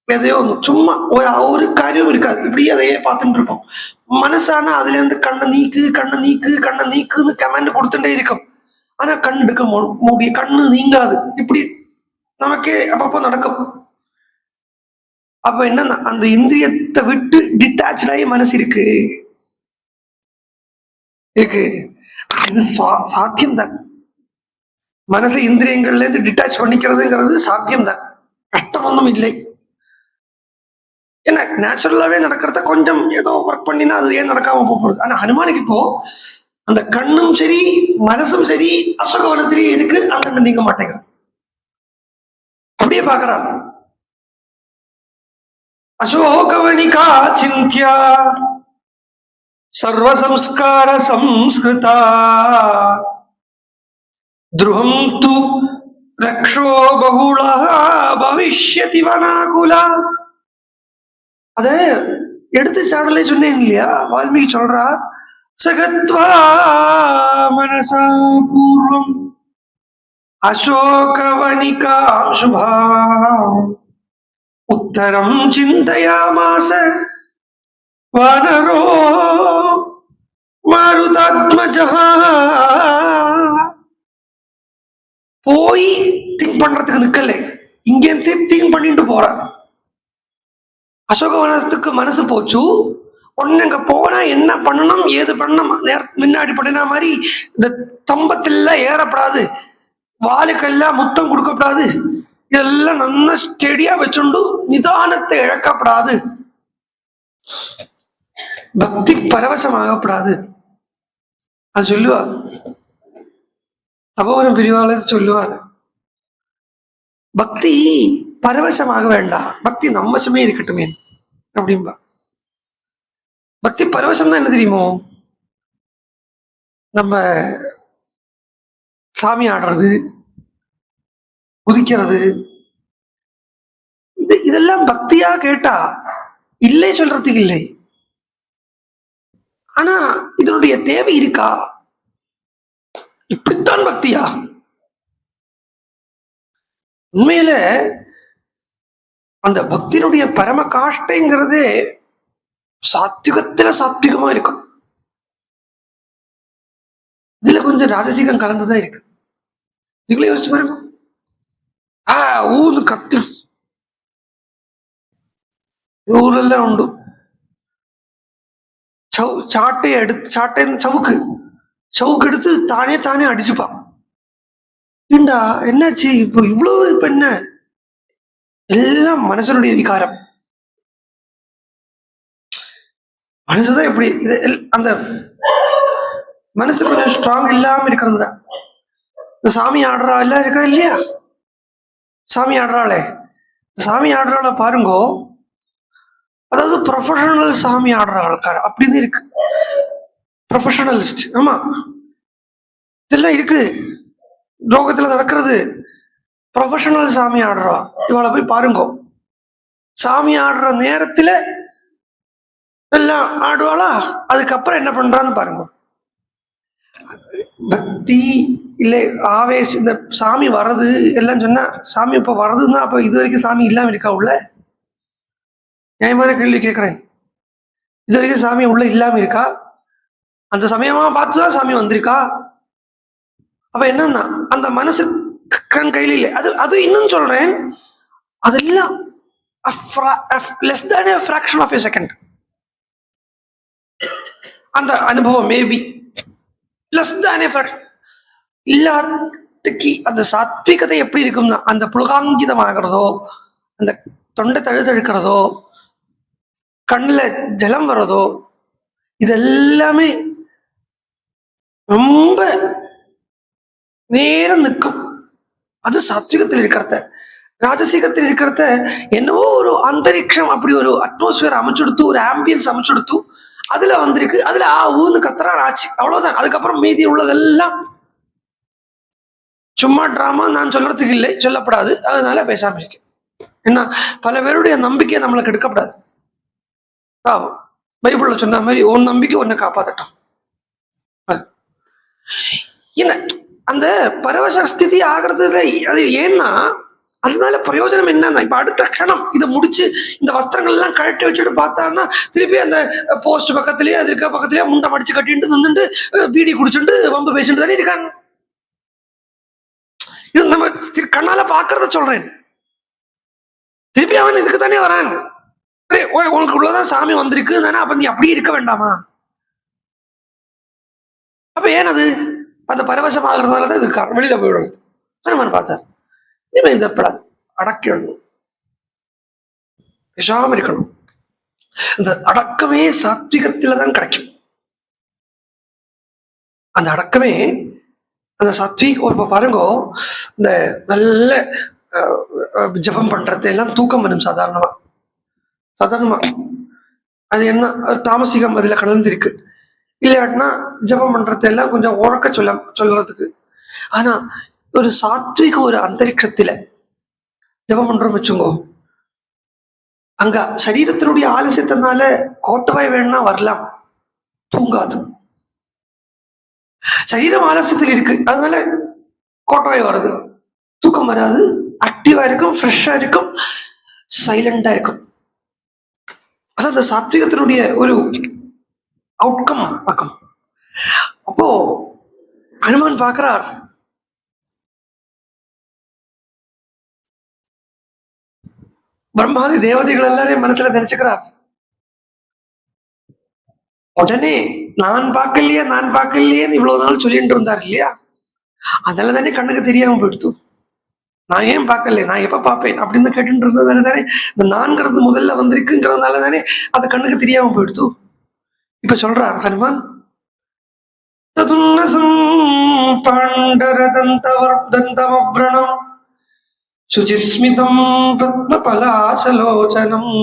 எதையோ ஒன்று சும்மா ஒரு காரியம் இருக்காது, இப்படியே அதையே பார்த்துட்டு இருப்போம். மனசான அதுல இருந்து கண்ணை நீக்கு, கண்ணை நீக்கு, கண்ணை நீக்குன்னு கமெண்ட் கொடுத்துட்டே இருக்கும். ஆனா கண் எடுக்க முடிய, கண்ணு நீங்காது. இப்படி நமக்கே அப்பப்போ நடக்கும். அப்ப என்னன்னா அந்த இந்திரியத்தை விட்டு டிட்டாச்சாகி மனசு இருக்கு. இது சாத்தியம்தான். மனசு இந்திரியங்கள்ல இருந்து டிட்டாச் பண்ணிக்கிறதுங்கிறது சாத்தியம்தான், கஷ்டம் ஒன்றும் இல்லை. ஏன்னா நேச்சுரலாவே நடக்கிறத கொஞ்சம் ஏதோ ஒர்க் பண்ணினா அது ஏன் நடக்காம போறது. ஆனா ஹனுமானுக்கு இப்போ அந்த கண்ணும் சரி மனசும் சரி அசோகவனத்திலேயே இருக்கு, அங்க நீங்க மாட்டேங்கிறது. அப்படியே பாக்குறார். அசோகவனிகா சிந்தியா சர்வ சம்ஸ்கார சம்ஸ்கிருதா துருவம் து ரக்ஷோ பகுள பவிஷ்யதி வனாகுலா. அத எடுத்து சாடலே சொன்னேன் இல்லையா, வால்மீகி சொல்றார், சகத்வா மனசா பூர்வம் அசோகவனிகா சுபா உத்தரம் சிந்தயாமாச வானரோ மாருதாத்மஜா. போய் திங்க் பண்றதுக்கு நிக்கல, இங்கே திங்க் பண்ணிட்டு போற. அசோகவனத்துக்கு மனசு போச்சு. ஒன்னு அங்க போனா என்ன பண்ணணும் ஏது பண்ணணும், முன்னாடி பண்ணின மாதிரி இந்த தம்பத்துல ஏறப்படாது, வாளுக்கெல்லாம் முத்தம் கொடுக்கப்படாது, இதெல்லாம் நல்ல ஸ்டெடியா வச்சுண்டு நிதானத்தை இழக்கப்படாது, பக்தி பரவசமாகப்படாது. அது சொல்லுவா தபோவனம் பிரிவாளர் சொல்லுவார், பக்தி பரவசமாக வேண்டாம், பக்தி நம்மசமே இருக்கட்டுமே அப்படின்பா. பக்தி பரவசம் தான் என்ன தெரியுமோ, நம்ம சாமி ஆடுறது, குதிக்கிறது, இதெல்லாம் பக்தியா கேட்டா இல்லை சொல்றதுக்கு இல்லை. ஆனா இதனுடைய தேவை இருக்கா? இப்படித்தான் பக்தியா? உண்மையில அந்த பக்தியினுடைய பரம காஷ்டைங்கிறது சாத்விகத்துல சாத்விகமா இருக்கும். இதுல கொஞ்சம் ராஜசிகம் கலந்துதான் இருக்கு. நீங்களே யோசிச்சு பாருங்க. ஊரு கத்து ஊரெல்லாம் உண்டு. சாட்டையை எடுத்து சவுக்கு எடுத்து தானே அடிச்சுப்பான். ஏண்டா என்னாச்சு இப்போ இவ்வளவு? இப்ப என்ன? எல்லாம் மனசனுடைய விகாரம். மனசுதான் எப்படி அந்த மனசு கொஞ்சம் ஸ்ட்ராங் இல்லாம இருக்கிறது தான். இந்த சாமி ஆடுறா எல்லாம் இருக்கா இல்லையா? சாமி ஆடுறாளே, சாமி ஆடுறாள பாருங்கோ. அதாவது ப்ரொஃபஷனல் சாமி ஆடுற ஆள்கார் அப்படின்னு இருக்கு. ப்ரொஃபஷனலிஸ்ட். ஆமா, இதெல்லாம் இருக்கு லோகத்துல நடக்கிறது. ப்ரொஃபஷனல் சாமி ஆடுறா, இவளை போய் பாருங்கோ. சாமி ஆடுற நேரத்துல எல்லாம் ஆடுவாளா, அதுக்கப்புறம் என்ன பண்றான்னு பாருங்க. பக்தி இல்லை ஆவேசம், இந்த சாமி வர்றது எல்லாம் சொன்னா, சாமி இப்ப வர்றதுன்னா அப்ப இது வரைக்கும் சாமி இல்லாம இருக்கா உள்ள? நியாயமான கேள்வி கேட்கிறேன். இது வரைக்கும் சாமி உள்ள இல்லாம இருக்கா? அந்த சமயமா பார்த்துதான் சாமி வந்திருக்கா? அப்ப என்னன்னா அந்த மனசு கண் கையில இல்லை. அது இன்னும் சொல்றேன், அதெல்லாம் less than a fraction of a second. அந்த அனுபவம் maybe less than a fraction. இல்லாத்துக்கு அந்த சாத்விகதை எப்படி இருக்கும்னா, அந்த புலகாங்கிதமாகிறதோ, அந்த தொண்டை தழுதழுக்கிறதோ, கண்ணில் ஜலம் வர்றதோ, இதெல்லாமே ரொம்ப நேரம் நிற்கும். அது சாத்விகத்தில் இருக்கிறத. ராஜசீகத்தில் இருக்கிறத என்னவோ ஒரு அந்தரிக்ஷம், அப்படி ஒரு அட்மாஸ்பியர் அமைச்சுடுத்து, ஒரு ஆம்பியன்ஸ் அமைச்சுடுத்து, அதுல வந்திருக்கு. அதுல ஊன்னு கத்துறான் ஆச்சு, அவ்வளவுதான். அதுக்கப்புறம் மீதி உள்ளதெல்லாம் சும்மா டிராமா. நான் சொல்றதுக்கு இல்லை, சொல்லப்படாது, அதனால பேசாம இருக்கேன். என்ன, பல பேருடைய நம்பிக்கையை நம்மளுக்கு எடுக்கப்படாது. பைபிள்ல சொன்ன மாதிரி உன் நம்பிக்கை உன்னை காப்பாத்தட்டும். என்ன அந்த பரவச ஸ்திதி ஆகிறது அது ஏன்னா, அதனால பிரயோஜனம் என்னன்னா, இப்ப அடுத்த க்ஷணம் இதை முடிச்சு இந்த வஸ்திரங்கள் எல்லாம் கழட்டி வச்சுட்டு பார்த்தான்னா, திருப்பி அந்த போஸ்ட் பக்கத்திலேயே அது இருக்க பக்கத்திலேயே முண்டை மடிச்சு கட்டிட்டு நின்றுட்டு பீடி குடிச்சுட்டு வம்பு பேசிட்டு தானே இருக்காங்க. இது நம்ம கண்ணால பாக்குறத சொல்றேன். திருப்பி அவன் இதுக்கு தானே வரான். உனக்கு உள்ளதான் சாமி வந்திருக்கு தானே, அப்ப நீ அப்படியே இருக்க வேண்டாமா? அப்ப ஏன் அது அந்த பரவசம் ஆகுறதுனாலதான் இது வெளியில போயிடுறது. ஹனுமான் பார்த்தார், இனிமே இந்த அடக்கிடணும், பேசாம இருக்கணும். அந்த அடக்கமே சாத்விகத்தில்தான் கிடைக்கும். அந்த அடக்கமே அந்த சாத்விக். பாருங்க, இந்த நல்ல ஜபம் பண்றது எல்லாம் தூக்கம் வரும் சாதாரணமா. அது என்ன தாமசிகம் அதுல கலந்துருக்கு. இல்லையாட்டினா ஜபம் பண்றது எல்லாம் கொஞ்சம் உறக்க சொல்றதுக்கு. ஆனா ஒரு சாத்விக ஒரு அந்தரிக்ஷத்துல ஜபம் பண்றோம் வச்சுங்கோ, அங்க சரீரத்தினுடைய ஆலசியத்தினால கோட்டவாய் வேணும்னா வரலாம், தூங்காது. சரீரம் ஆலசியத்தில் இருக்கு, அதனால கோட்டவாய் வருது, தூக்கம் வராது, ஆக்டிவா இருக்கும், ஃப்ரெஷ்ஷா இருக்கும், சைலண்டா இருக்கும். அது அந்த சாத்விகத்தினுடைய ஒரு அவுட்கம் பக்கம். அப்போ ஹனுமான் பார்க்கிறார், பிரம்மாதி தேவதைகள் எல்லாரையும் மனசுல நினைச்சுக்கிறார். உடனே நான் பார்க்கலையே இவ்வளவு நாள் சொல்லிட்டு இருந்தார் இல்லையா, அதனால தானே கண்ணுக்கு தெரியாம போயிடுத்து. நான் ஏன் பார்க்கல, நான் எப்ப பார்ப்பேன் அப்படின்னு கேட்டுட்டு இருந்ததால தானே, இந்த நான்கிறது முதல்ல வந்திருக்குங்கிறதுனால தானே அது கண்ணுக்கு தெரியாம போயிடுத்து. இப்ப சொல்றார் ஹனுமான், ததுன்னசம் பாண்டரதந்தவர்தந்தமப்ரணம் சுசிஸ்மிதம் பத்மபலாசலோச்சனம்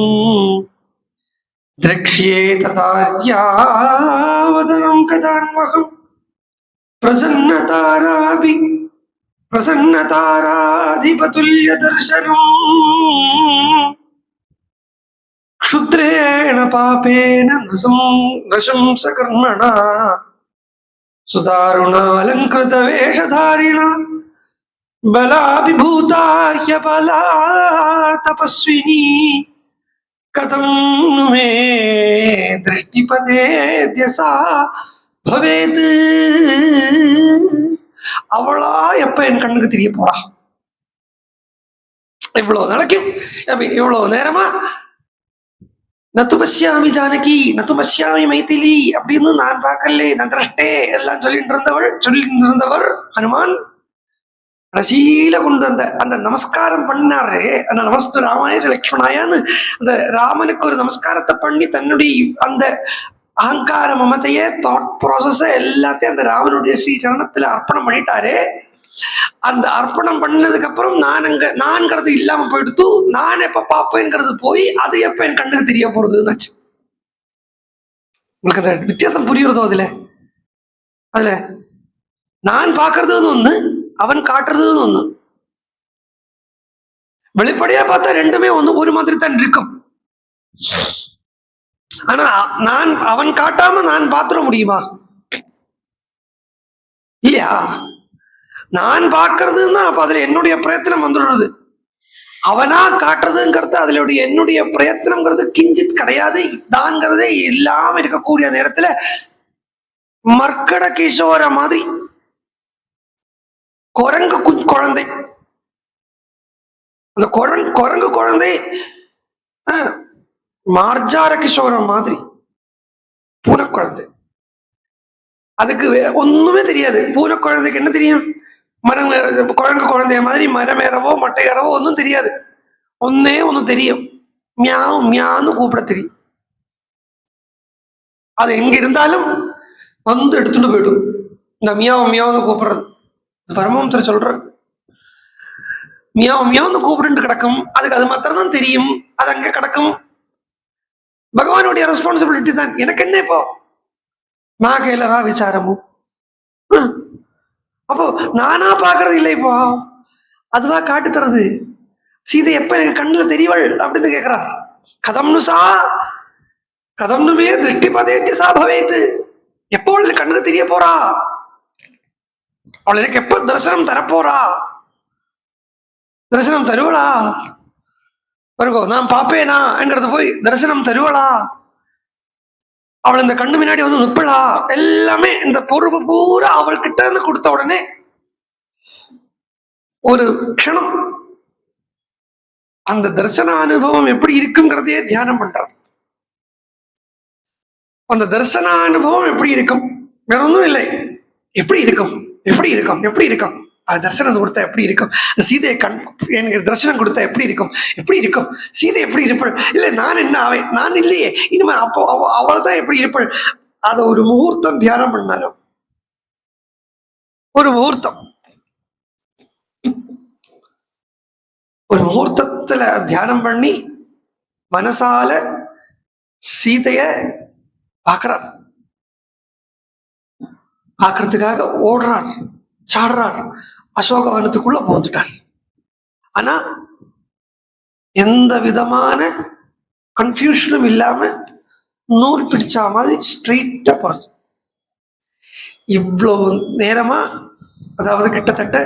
திரக்ஷ்யே ததார்யாவதனம் கதான்வகம் பிரசன்னதாராபி பிரசன்னதாராதிபதுல்ய தர்சனம் க்ஷுத்ரேண பாபேன நசம்ச கர்மணா சுதாருணாலங்கிருத வேஷதாரிணா பலாபிபூதாஹ்யபலா தபஸ்வினி கதம் மே திருஷ்டிபதேத்யசா பவேத். அவளா எப்ப என் கண்ணுக்கு தெரிய போறா? இவ்வளவு நாளைக்கு இவ்வளவு நேரமா நத்து பசியாமி ஜானகி நத்து பசியாமி மைதிலி அப்படின்னு நான் பார்க்கல, நான் திரஷ்டே எல்லாம் சொல்லிட்டு இருந்தவர் ஹனுமான் கடைசியில கொண்டு வந்த அந்த நமஸ்காரம் பண்ணாரு. அந்த நமஸ்து ராமாய லக்ஷ்மணாயான்னு அந்த ராமனுக்கு ஒரு நமஸ்காரத்தை பண்ணி தன்னுடைய அந்த அகங்கார மமத்தைய தாட் ப்ராசஸ எல்லாத்தையும் அந்த ராமனுடைய ஸ்ரீ சரணத்துல அர்ப்பணம் பண்ணிட்டாரு. அந்த அர்ப்பணம் பண்ணதுக்கு அப்புறம் நான்கிறது இல்லாம போயிடுத்து. நான் எப்ப பார்ப்பேங்கிறது போய் அது எப்ப என் கண்ணுக்கு தெரிய போறதுன்னு உங்களுக்கு அந்த வித்தியாசம் புரியுறதோ? அதுல நான் பாக்குறதுன்னு ஒண்ணு, அவன் காட்டுறதுன்னு ஒண்ணு. வெளிப்படையா பார்த்தா ரெண்டுமே ஒரு மாதிரி தான் இருக்கும். ஆனா நான் அவன் காட்டாம நான் பாத்துட முடியுமா? இல்லையா? நான் பார்க்கறதுன்னா அப்ப அதுல என்னுடைய பிரயத்தனம் வந்துடுறது. அவனா காட்டுறதுங்கிறது அதுல என்னுடைய பிரயத்தனம்ங்கிறது கிஞ்சித் கிடையாது. தான்ங்கிறதே இல்லாம இருக்கக்கூடிய நேரத்துல மர்க்கட கிஷோர மாதிரி குரங்கு குழந்தை, அந்த குரங்கு குழந்தை மார்ஜார கிஷோரம் மாதிரி பூனை குழந்தை. அதுக்கு ஒண்ணுமே தெரியாது. பூனை குழந்தைக்கு என்ன தெரியும்? மரம் குரங்கு குழந்தைய மாதிரி மரம் ஏறவோ மட்டை ஏறவோ ஒன்றும் தெரியாது. ஒண்ணு தெரியும், மியாவு மியான்னு கூப்பிட தெரியும். அது எங்க இருந்தாலும் வந்து எடுத்துட்டு போயிடும். இந்த மியாவு மியாவுன்னு கூப்பிடுறது பரமஹம்சர் சொல்றது. மியாவு மியாவுன்னு கூப்பிட்டு கிடக்கும். அதுக்கு அது மாத்திரம் தான் தெரியும். அது அங்க கிடக்கும். பகவானுடைய ரெஸ்பான்சிபிலிட்டி தான். எனக்கு என்ன இப்போ மாகேலரா விசாரமும். அப்போ நானா பாக்குறது இல்லை, இப்போ அதுவா காட்டு தருது. சீதை எப்ப எனக்கு கண்ணுல தெரியவள் அப்படின்னு கேக்குறா. கதம்னுமே திருஷ்டி பதேத்யசா பவேத். எப்போ அவளுக்கு கண்ணுக்கு தெரிய போறா? அவள் எனக்கு எப்ப தரிசனம் தரப்போறா? தரிசனம் தருவளா? நான் பாப்பேனா என்கிறது போய் தரிசனம் தருவளா? அவள் இந்த கண்ணு முன்னாடி நிப்பளா? எல்லாமே இந்த பொறுப்பு பூரா அவள் கிட்ட இருந்து கொடுத்த உடனே ஒரு க்ஷணம் அந்த தரிசன அனுபவம் எப்படி இருக்குங்கிறதையே தியானம் பண்றார். அந்த தரிசன அனுபவம் எப்படி இருக்கும்? வேற ஒன்றும் இல்லை. எப்படி இருக்கும்? எப்படி இருக்கும்? எப்படி இருக்கும்? அது தரிசனம் கொடுத்தா எப்படி இருக்கும்? சீதையை எனக்கு தரிசனம் கொடுத்தா எப்படி இருக்கும்? எப்படி இருக்கும்? சீதை எப்படி இருப்பாள்? இல்லை நான் என்ன ஆவேன்? நான் இல்லையே இனிமே. அப்போ அவள் தான் எப்படி இருப்பாள்? அதை ஒரு முகூர்த்தம் தியானம் பண்ணாரு. ஒரு முகூர்த்தத்துல தியானம் பண்ணி மனசால சீதைய பார்க்கிறார். பார்க்கறதுக்காக ஓடுறார், சாடுறார். அசோகவனத்துக்குள்ள போந்துட்டார். ஆனா எந்த விதமான கன்ஃபியூஷனும் இல்லாம நூல் பிடிச்ச மாதிரி ஸ்ட்ரெயிட்டா போறது. இவ்வளவு நேரமா, அதாவது கிட்டத்தட்ட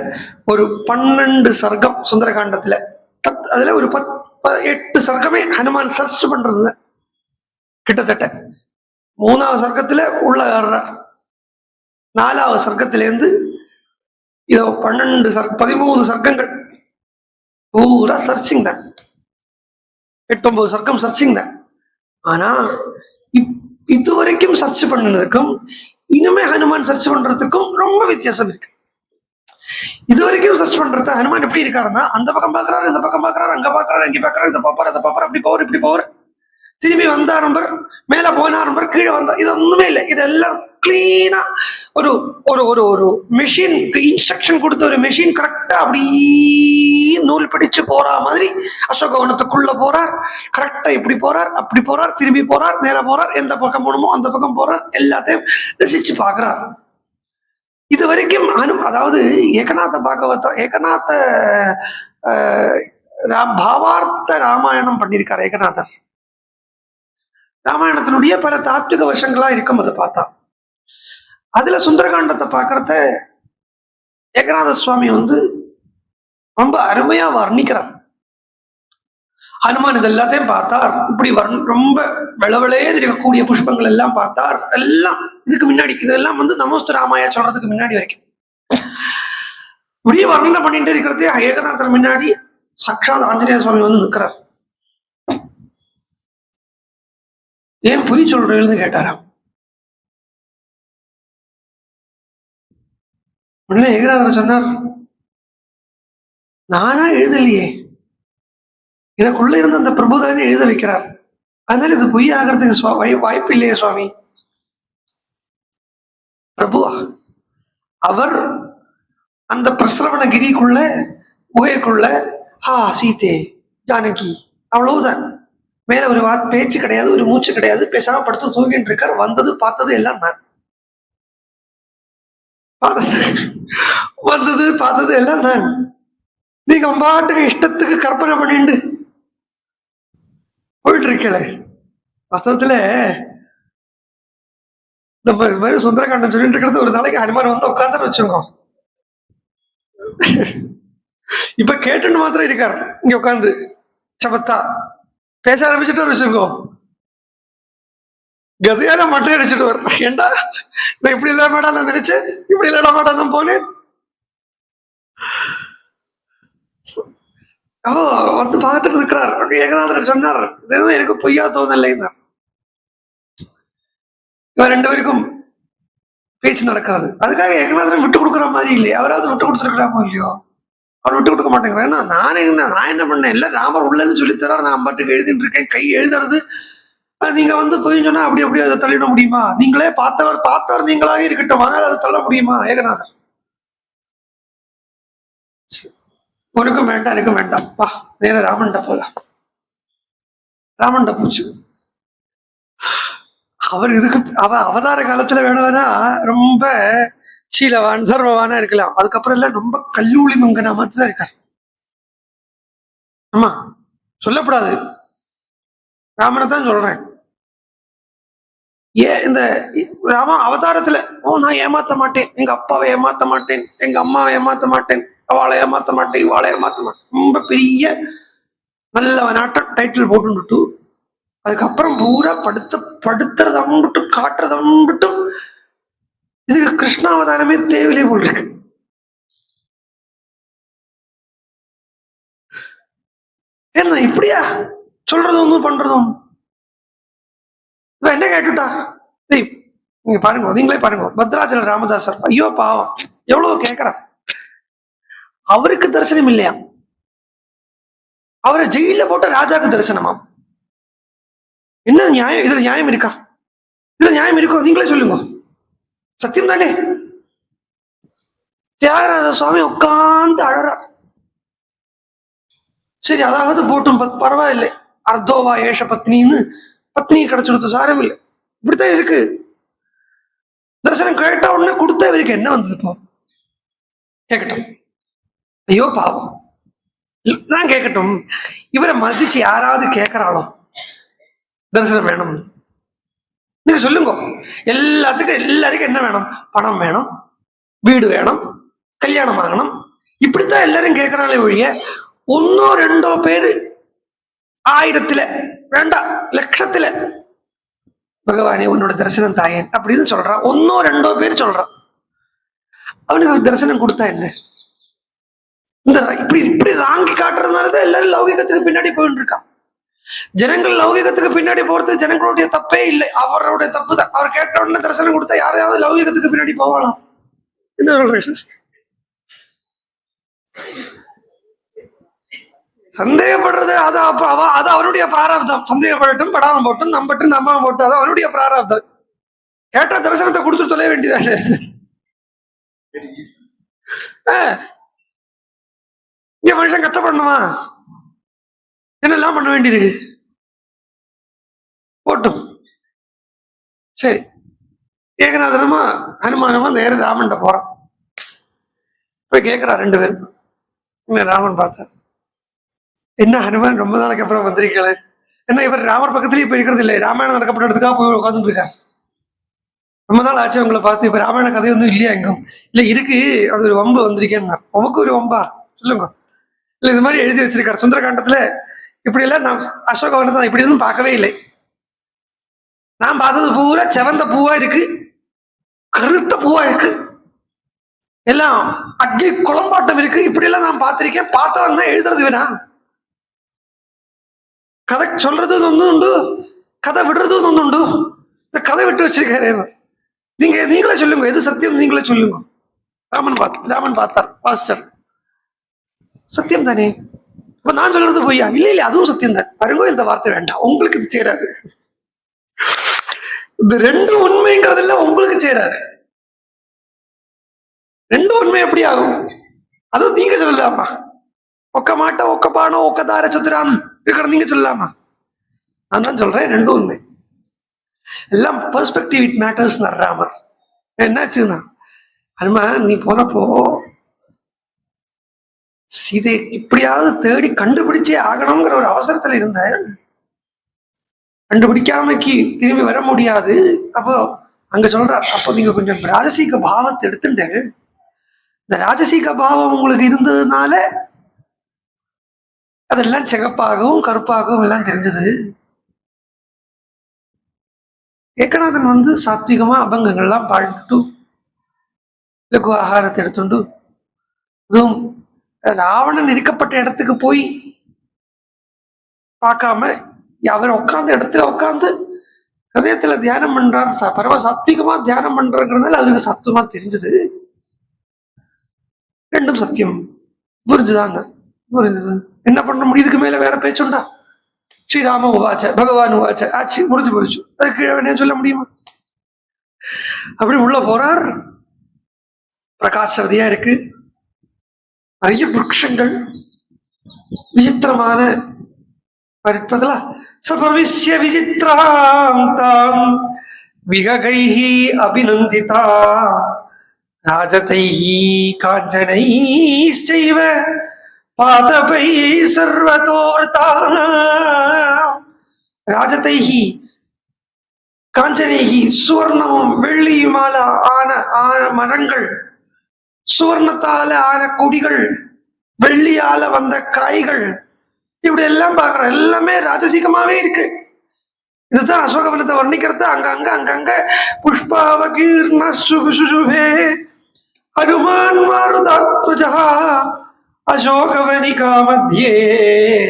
ஒரு 12 சர்க்கம் சுந்தரகாண்டத்துல, அதுல ஒரு 8 சர்க்கமே ஹனுமான் சர்ச் பண்றது. கிட்டத்தட்ட 3வது சர்க்கத்துல உள்ள 4வது சர்க்கத்திலேருந்து இதோ 13 சர்க்கங்கள் பூரா சர்ச்சிங் தான். 8-9 சர்க்கம் சர்ச்சிங் தான். ஆனா இதுவரைக்கும் சர்ச் பண்ணதுக்கும் இனிமே ஹனுமான் சர்ச் பண்றதுக்கும் ரொம்ப வித்தியாசம் இருக்கு. இதுவரைக்கும் சர்ச் பண்றது ஹனுமான் எப்படி இருக்காருன்னா, அந்த பக்கம் பாக்குறாரு, இந்த பக்கம் பாக்குறாரு, அங்க பாக்குறாரு, இங்க பாக்குறாரு, இதை பாப்பாரு, அதை பாப்பாரு, அப்படி போவார், இப்படி போவார், திரும்பி வந்தா நம்பர், மேல போனா நம்பர், கீழே வந்தா, இது ஒண்ணுமே இல்லை. இதெல்லாம் கிளீனா ஒரு ஒரு ஒரு ஒரு மெஷினுக்கு இன்ஸ்ட்ரக்ஷன் கொடுத்த ஒரு மெஷின் கரெக்டா அப்படி நூல் பிடிச்சு போறா மாதிரி அசோகவனத்துக்குள்ள போறார். கரெக்டா இப்படி போறார், அப்படி போறார், திரும்பி போறார், நேர போறார், எந்த பக்கம் போகணுமோ அந்த பக்கம் போறார். எல்லாத்தையும் ரசிச்சு பாக்குறார். இது வரைக்கும் அதாவது ஏகநாத பாகவதம், ஏகநாத பாவார்த்த ராமாயணம் பண்ணியிருக்கார் ஏகநாதர். ராமாயணத்தினுடைய பல தாத்விக வருஷங்களா இருக்கும் அதை பார்த்தா. அதுல சுந்தரகாண்டத்தை பார்க்கறத ஏகநாத சுவாமி ரொம்ப அருமையா வர்ணிக்கிறார். ஹனுமான் இது எல்லாத்தையும் பார்த்தார், இப்படி ரொம்ப விளவலே இருக்கக்கூடிய புஷ்பங்கள் எல்லாம் பார்த்தார். எல்லாம் இதுக்கு முன்னாடி இதெல்லாம் நமஸ்து ராமாயா சொல்றதுக்கு முன்னாடி வரைக்கும் இப்படியே வர்ணனை பண்ணிட்டு இருக்கிறதே ஏகநாதர் முன்னாடி சாட்சாத் ஆஞ்சநேய சுவாமி நிற்கிறார். ஏன் பொய் சொல்றேன்னு கேட்டாராம். உடனே ஏகநாதர் சொன்னார், நானா எழுதலையே, எனக்குள்ள இருந்து அந்த பிரபுதானே எழுத வைக்கிறார், அதனால இது பொய் ஆகிறதுக்கு வாய்ப்பு இல்லையே சுவாமி. பிரபுவா அவர் அந்த பிரசரவணகிரிக்குள்ள குகைக்குள்ள சீதே ஜானகி அவ்வளவுதான், மேல ஒரு பேச்சு கிடையாது, ஒரு மூச்சு கிடையாது, பேசாம படுத்து தூங்கிட்டு இருக்கார். வந்தது பார்த்தது எல்லாம் தான், வந்தது பார்த்தது எல்லாம் தான். நீங்க பாட்டுக்கு இஷ்டத்துக்கு கற்பனை பண்ணிட்டு போயிட்டு இருக்கல. வாஸ்தவத்துல இந்த மாதிரி சுந்தரகாண்டம் சொல்லிட்டு இருக்கிறது ஒரு நாளைக்கு ஹனுமான் உட்காந்து வச்சுக்கோ. இப்ப கேட்டுன்னு மாத்திரம் இருக்கார் இங்க உட்காந்து சபத்தா பேச ஆரம்பிச்சுட்டு வச்சுக்கோ, கதையால மட்டை அடிச்சுட்டு வர. ஏண்டா நான் இப்படி இல்ல மாட்டா நான் நினைச்சேன், இப்படி இல்லடா மாட்டா தான் போனேன். பார்த்துட்டு இருக்கிறார். ஏகநாதர் சொன்னார், இதுவும் எனக்கு பொய்யா தோணலைன்னார். இவன் ரெண்டு பேருக்கும் பேச்சு நடக்காது. அதுக்காக ஏகநாதரை விட்டு கொடுக்குற மாதிரி இல்லையே, அவராவது விட்டு கொடுத்துருக்கிறாமோ இல்லையோ, அவர் விட்டு கொடுக்க மாட்டேங்கிறேன். ஏன்னா நான் என்ன பண்ணேன், இல்லை ராமர் உள்ளது சொல்லித்தரார், நான் பாட்டுக்கு எழுதிட்டு இருக்கேன், கை எழுதுறது. நீங்க போய் சொன்னா அப்படி அதை தள்ளிட முடியுமா? நீங்களே பார்த்தவர் நீங்களாவே இருக்கட்டும், அதனால அதை தள்ள முடியுமா? ஏகநாதர் உனக்கும் வேண்டாம் எனக்கும் வேண்டாம், பா நேர ராமன்ட போலாம். ராமன்ட போச்சு. அவர் அவதார காலத்துல வேணும்னா ரொம்ப சீலவான் தர்மவானா இருக்கலாம், அதுக்கப்புறம் எல்லாம் ரொம்ப கல்லூலி மங்கனா மாதிரி தான் இருக்கார். ஆமா சொல்லப்படாது, ராமனை தான் சொல்றேன். ஏன் இந்த ராம அவதாரத்துல நான் ஏமாத்த மாட்டேன், எங்க அப்பாவை ஏமாத்த மாட்டேன், எங்க அம்மாவை ஏமாத்த மாட்டேன், அவளை ஏமாத்த மாட்டேன், இவாளை ஏமாத்த மாட்டேன், ரொம்ப பெரிய நல்லவனாட்டம் டைட்டில் போட்டு அதுக்கப்புறம் பூரா படுத்துறதம்பிட்டும் காட்டுறதம்பிட்டும் இதுக்கு கிருஷ்ணாவதாரமே தேவையிலே போல் இருக்கு. என்ன இப்படியா சொல்றதும் பண்றதும்? என்ன கேட்டுட்டா நீங்க பாருங்க, நீங்களே பாருங்க, பத்ராச்சல ராமதாசர் ஐயோ பாவம் எவ்வளவு கேட்கிறார். அவருக்கு தரிசனம் இல்லையா, அவரை ஜெயில போட்ட ராஜாக்கு தரிசனமா? என்ன நியாயம்? இதுல நியாயம் இருக்கா? இதுல நியாயம் இருக்கோ? நீங்களே சொல்லுங்க. சத்தியம் தானே. தியாகராஜ சுவாமி உட்கார்ந்து அழறார். சரி அதாவது போட்டும் பரவாயில்லை, அர்த்தோவா ஏஷ பத்னின்னு பத்னி கிடைச்சிருத்த சாரம் இல்லை, இப்படித்தான் இருக்கு. தரிசனம் கேட்ட உடனே கொடுத்த இவருக்கு என்ன வந்தது? இப்போ கேட்கட்டும், ஐயோ பாவம் நான் கேட்கட்டும், இவரை மதிச்சு யாராவது கேட்கிறாளோ தரிசனம் வேணும்? நீங்க சொல்லுங்க. எல்லாருக்கும் என்ன வேணும்? பணம் வேணும், வீடு வேணும், கல்யாணம் ஆகணும், இப்படித்தான் எல்லாரும் கேட்கிறாளே ஒழிய ஒன்னோ ரெண்டோ பேரு ஆயிரத்துல வேண்டாம் லட்சத்துல பகவானே உன்னோட தரிசனம் தாயேன் அப்படின்னு சொல்றான். ஒன்னோ ரெண்டோ பேர் சொல்றான். அவனுக்கு தரிசனம் கொடுத்தா என்ன? இந்த இப்படி ராங்கி காட்டுறதுனாலதான் எல்லாரும் லௌகிகத்துக்கு பின்னாடி போயிட்டு இருக்கான். ஜனங்கள் லௌகிகத்துக்கு பின்னாடி போறது ஜனங்களுடைய தப்பே இல்லை, அவருடைய தப்பு தான். அவர் கேட்ட உடனே தரிசனம் கொடுத்தா யாரையாவது லௌகிகத்துக்கு பின்னாடி போகலாம். என்ன சொல்றேன்? சந்தேகப்படுறது அது அவனுடைய பிராரப்தம். சந்தேகப்படட்டும், படாம போட்டும், நம்பட்டும் நம்பாம போட்டும், அது அவனுடைய பிராரப்தம். கேட்ட தரிசனத்தை கொடுத்து சொல்ல வேண்டியதானே. இங்க மனுஷன் கஷ்டப்படணுமா? என்னெல்லாம் பண்ண வேண்டியது? போட்டும். சரி, ஏகநாதனமா ஹனுமானமா நேர ராமன்ட்ட போறான். போய் கேட்கிறா 2 பேரும். ராமன் பார்த்தார், என்ன ஹனுமான் ரொம்ப நாளைக்கு அப்புறம் வந்திருக்கீங்களே, என்ன இவர் ராமர் பக்கத்துலயே போய் இருக்கிறது இல்லை, ராமாயணம் நடக்கப்பட்ட இடத்துக்காக போய் உட்காந்துட்டு இருக்காரு. ரொம்ப நாள் ஆச்சு உங்களை பார்த்து, இப்ப ராமாயண கதை ஒன்றும் இல்லையா எங்கும்? இல்ல இருக்கு, அது ஒரு வம்பு வந்திருக்கேன்னா. உமக்கு ஒரு வம்பா சொல்லுங்க. இல்ல இது மாதிரி எழுதி வச்சிருக்காரு சுந்தரகாண்டத்துல, இப்படி எல்லாம் நான் அசோகவனத்தை இப்படி எதுவும் பார்க்கவே இல்லை. நான் பார்த்தது பூரா செவந்த பூவா இருக்கு, கருத்த பூவா இருக்கு, எல்லாம் அக்னி குளம்பாட்டம் இருக்கு, இப்படி எல்லாம் நான் பார்த்திருக்கேன். பார்த்தவன் தான் எழுதுறது வேணா, கதை சொல்றது ஒன்று உண்டு, கதை விடுறது ஒன்று உண்டு. இந்த கதை விட்டு வச்சிருக்காரு. நீங்களே சொல்லுங்க, எது சத்தியம் நீங்களே சொல்லுங்க. ராமன் பார்த்தார், பாஸ்டர் சத்தியம் தானே, இப்ப நான் சொல்றது பொய்யா? இல்ல அதுவும் சத்தியம் தான். பாருங்க, இந்த வார்த்தை வேண்டாம், உங்களுக்கு இது சேராது. இந்த 2 உண்மைங்கிறதுல உங்களுக்கு சேராது. 2 உண்மை எப்படி ஆகும்? அதுவும் நீங்க சொல்லலாமா? ஒக்க மாட்ட ஒக்க பானோ ஒக்க தார சத்துரான்னு இருக்கிற நீங்க சொல்லலாமா? நான் தான் சொல்றேன் 2 உண்மை. எல்லாம் பெர்ஸ்பெக்டிவ், இட் மேட்டர்ஸ். ராமர் என்னாச்சுன்னா, ஹனுமான் நீ போனப்போ சீதை இப்படியாவது தேடி கண்டுபிடிச்சே ஆகணுங்கிற ஒரு அவசரத்துல இருந்த, கண்டுபிடிக்காமக்கு திரும்பி வர முடியாது. அப்போ அங்க சொல்ற, அப்போ நீங்க கொஞ்சம் ராஜசீக பாவத்தை எடுத்துட்டு, இந்த ராஜசீக பாவம் உங்களுக்கு இருந்ததுனால அதெல்லாம் சிகப்பாகவும் கருப்பாகவும் எல்லாம் தெரிஞ்சது. ஏகநாதன் சாத்விகமா அபங்கங்கள்லாம் பாடிட்டு லகு ஆகாரத்தை எடுத்துண்டு, அதுவும் ராவணன் இருக்கப்பட்ட இடத்துக்கு போய் பார்க்காம அவர் உட்கார்ந்த இடத்துல உட்கார்ந்து ஹதயத்துல தியானம் பண்றார். பரம சாத்விகமா தியானம் பண்றதுனால அவருக்கு சத்துவமா தெரிஞ்சது. 2 சத்தியம் புரிஞ்சுதாங்க, புரிஞ்சுது. என்ன பண்ண முடியும்? இதுக்கு மேல வேற பேச்சுண்டா? ஸ்ரீராம உவாச்ச பகவான் உவாச்ச ஆச்சு, முடிஞ்சு போயிடுச்சு. அதுக்கு கீழே சொல்ல முடியுமா? அப்படி உள்ள போறார். பிரகாசவதியா இருக்கு, நிறைய விருட்சங்கள், விசித்திரமான பரிப்பதல சபவிஷ்ய விசித்ராம் தாம் விககைஹி அபிநந்திதா ராஜதைஹி காஞ்சனைச்சைவ பாதபை சர்வதோர்தா. ராஜதைஹி காஞ்சனைஹி, சுவர்ணமும் வெள்ளியுமால ஆன மரங்கள், சுவர்ணத்தால ஆன கொடிகள், வெள்ளியால வந்த காய்கள், இப்படி எல்லாம் பாக்குறோம். எல்லாமே ராஜசீகமாவே இருக்கு. இதுதான் அசோகவனத்தை வர்ணிக்கிறது. அங்கங்க புஷ்பாவகீர்ண சுபே ஹனுமான் மாருதாத்மஜா அசோகவனிகா மத்தியே